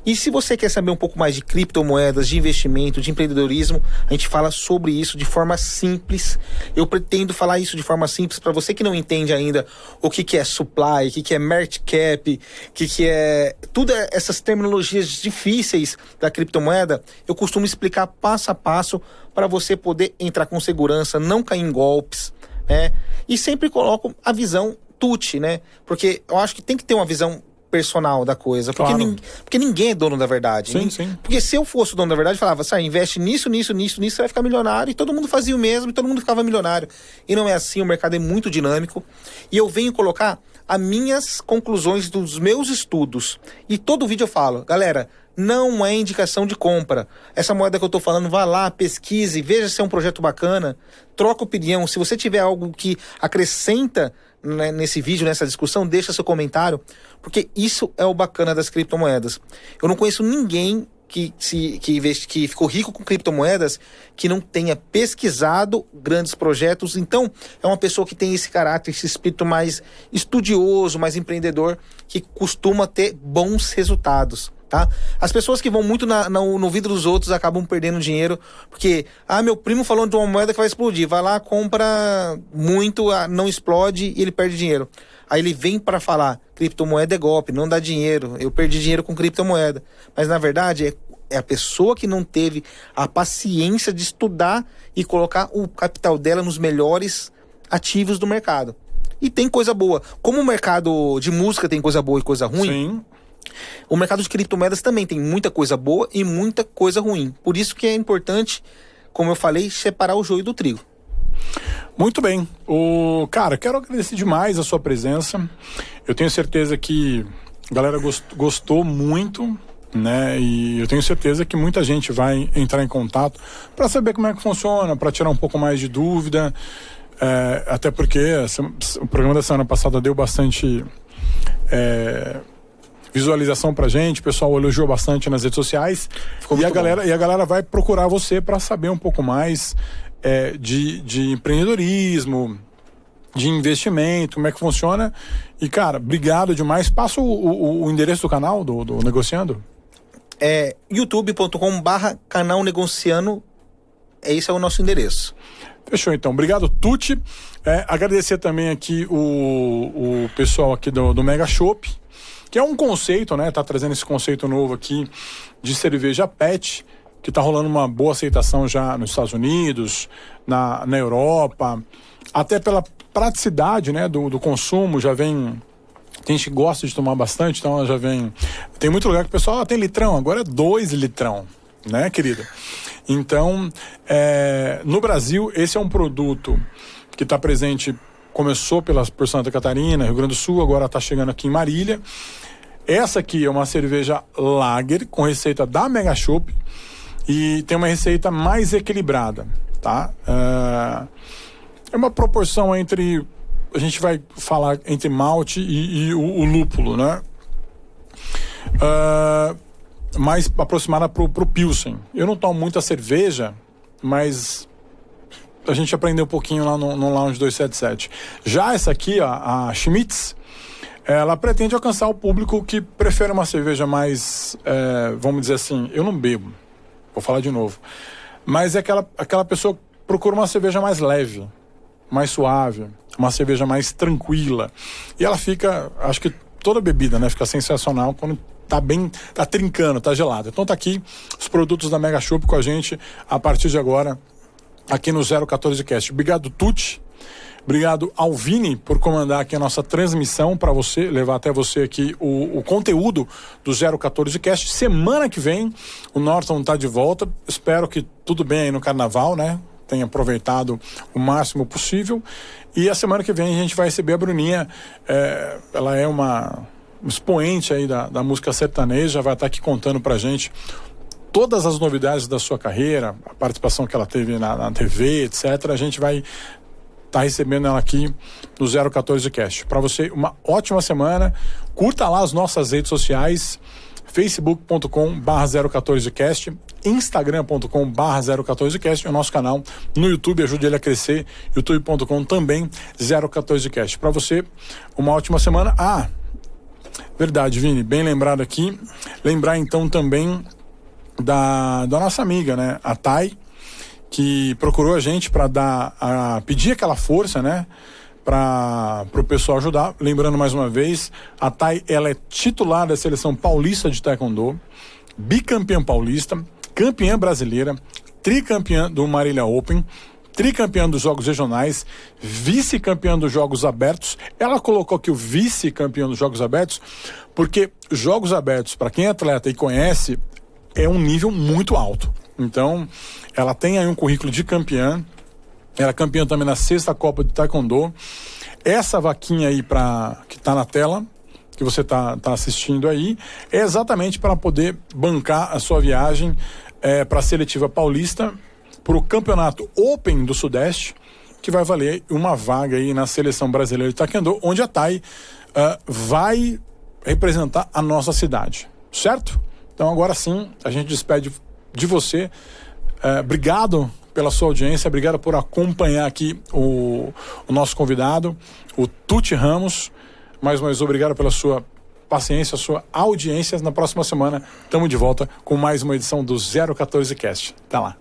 E se você quer saber um pouco mais de criptomoedas, de investimento, de empreendedorismo, a gente fala sobre isso de forma simples. Eu pretendo falar isso de forma simples para você que não entende ainda o que é supply, o que é market cap, o que é todas essas terminologias difíceis da criptomoeda. Eu costumo explicar passo a passo para você poder entrar com segurança, não cair em golpes, né? E sempre coloco a visão Tuti, né? Porque eu acho que tem que ter uma visão personal da coisa, porque, claro. Porque ninguém é dono da verdade. Sim. Porque se eu fosse o dono da verdade, falava, investe nisso, você vai ficar milionário, e todo mundo fazia o mesmo, e todo mundo ficava milionário. E não é assim, o mercado é muito dinâmico, e eu venho colocar as minhas conclusões dos meus estudos. E todo vídeo eu falo, galera, não é indicação de compra. Essa moeda que eu tô falando, vá lá, pesquise, veja se é um projeto bacana, troca opinião. Se você tiver algo que acrescenta nesse vídeo, nessa discussão, deixa seu comentário, porque isso é o bacana das criptomoedas. Eu não conheço ninguém que ficou rico com criptomoedas que não tenha pesquisado grandes projetos. Então, é uma pessoa que tem esse caráter, esse espírito mais estudioso, mais empreendedor, que costuma ter bons resultados. Tá? As pessoas que vão muito no vidro dos outros acabam perdendo dinheiro, porque meu primo falou de uma moeda que vai explodir, vai lá, compra muito, não explode e ele perde dinheiro. Aí ele vem para falar, criptomoeda é golpe, não dá dinheiro, eu perdi dinheiro com criptomoeda. Mas na verdade é a pessoa que não teve a paciência de estudar e colocar o capital dela nos melhores ativos do mercado. E tem coisa boa, como o mercado de música tem coisa boa e coisa ruim. Sim. O mercado de criptomoedas também tem muita coisa boa e muita coisa ruim. Por isso que é importante, como eu falei, separar o joio do trigo. Muito bem. Cara, quero agradecer demais a sua presença. Eu tenho certeza que a galera gostou muito, né? E eu tenho certeza que muita gente vai entrar em contato para saber como é que funciona, para tirar um pouco mais de dúvida. Até porque o programa da semana passada deu bastante visualização pra gente, o pessoal elogiou bastante nas redes sociais. E a galera vai procurar você para saber um pouco mais de empreendedorismo, de investimento, como é que funciona. E, cara, obrigado demais. Passa o endereço do canal do Negociando. youtube.com/canal Negociando. Esse é o nosso endereço. Fechou, então. Obrigado, Tuti. Agradecer também aqui o pessoal aqui do Mega Chopp, que é um conceito, né? Tá trazendo esse conceito novo aqui de cerveja PET, que tá rolando uma boa aceitação já nos Estados Unidos, na Europa, até pela praticidade, né, do consumo. Já vem, tem gente que gosta de tomar bastante, então já vem, tem muito lugar que o pessoal tem litrão, agora é 2 litrão, né, querida? Então, no Brasil, esse é um produto que está presente, começou por Santa Catarina, Rio Grande do Sul, agora está chegando aqui em Marília. Essa aqui é uma cerveja lager com receita da Mega Chopp e tem uma receita mais equilibrada, tá? É uma proporção entre, a gente vai falar entre malte e o lúpulo, né? Mais aproximada pro Pilsen. Eu não tomo muita cerveja, mas a gente aprendeu um pouquinho lá no Lounge 277. Já essa aqui, a Schmitz, ela pretende alcançar o público que prefere uma cerveja mais, vamos dizer assim, eu não bebo, vou falar de novo, mas é aquela pessoa que procura uma cerveja mais leve, mais suave. uma cerveja mais tranquila. E ela fica, acho que toda bebida, né, fica sensacional quando tá trincando, tá gelado. Então tá aqui os produtos da Mega Chopp com a gente a partir de agora aqui no 014 Cast. Obrigado, Tuti. Obrigado ao Vini por comandar aqui a nossa transmissão para você, levar até você aqui o conteúdo do 014 Cast. Semana que vem o Norton tá de volta. Espero que tudo bem aí no carnaval, né? Tenha aproveitado o máximo possível. E a semana que vem a gente vai receber a Bruninha. Ela é uma expoente aí da música sertaneja, vai estar aqui contando pra gente todas as novidades da sua carreira, a participação que ela teve na TV, etc. A gente vai estar recebendo ela aqui no 014 Cast. Para você, uma ótima semana. Curta lá as nossas redes sociais, facebook.com/014cast, instagram.com/014cast, o nosso canal no YouTube, ajude ele a crescer, youtube.com também 014cast. Para você, uma ótima semana. Verdade, Vini, bem lembrado aqui. Lembrar então também da nossa amiga, né, a Thay, que procurou a gente para pedir aquela força, né, para o pessoal ajudar. Lembrando mais uma vez, a Thay, ela é titular da seleção paulista de taekwondo, bicampeã paulista, campeã brasileira, tricampeã do Marília Open, tricampeã dos Jogos Regionais, vice-campeã dos Jogos Abertos. Ela colocou aqui o vice-campeã dos Jogos Abertos, porque Jogos Abertos, para quem é atleta e conhece, é um nível muito alto. Então, ela tem aí um currículo de campeã. Ela é campeã também na 6ª Copa de Taekwondo. Essa vaquinha aí que está na tela, que você tá assistindo aí, é exatamente para poder bancar a sua viagem para a seletiva paulista, para o Campeonato Open do Sudeste, que vai valer uma vaga aí na Seleção Brasileira de Taekwondo, onde a Thay vai representar a nossa cidade, certo? Então agora sim, a gente despede de você. Obrigado pela sua audiência, obrigado por acompanhar aqui o nosso convidado, o Tuti Ramos. Mais uma vez, obrigado pela sua paciência, sua audiência. Na próxima semana, estamos de volta com mais uma edição do 014 Cast. Até lá.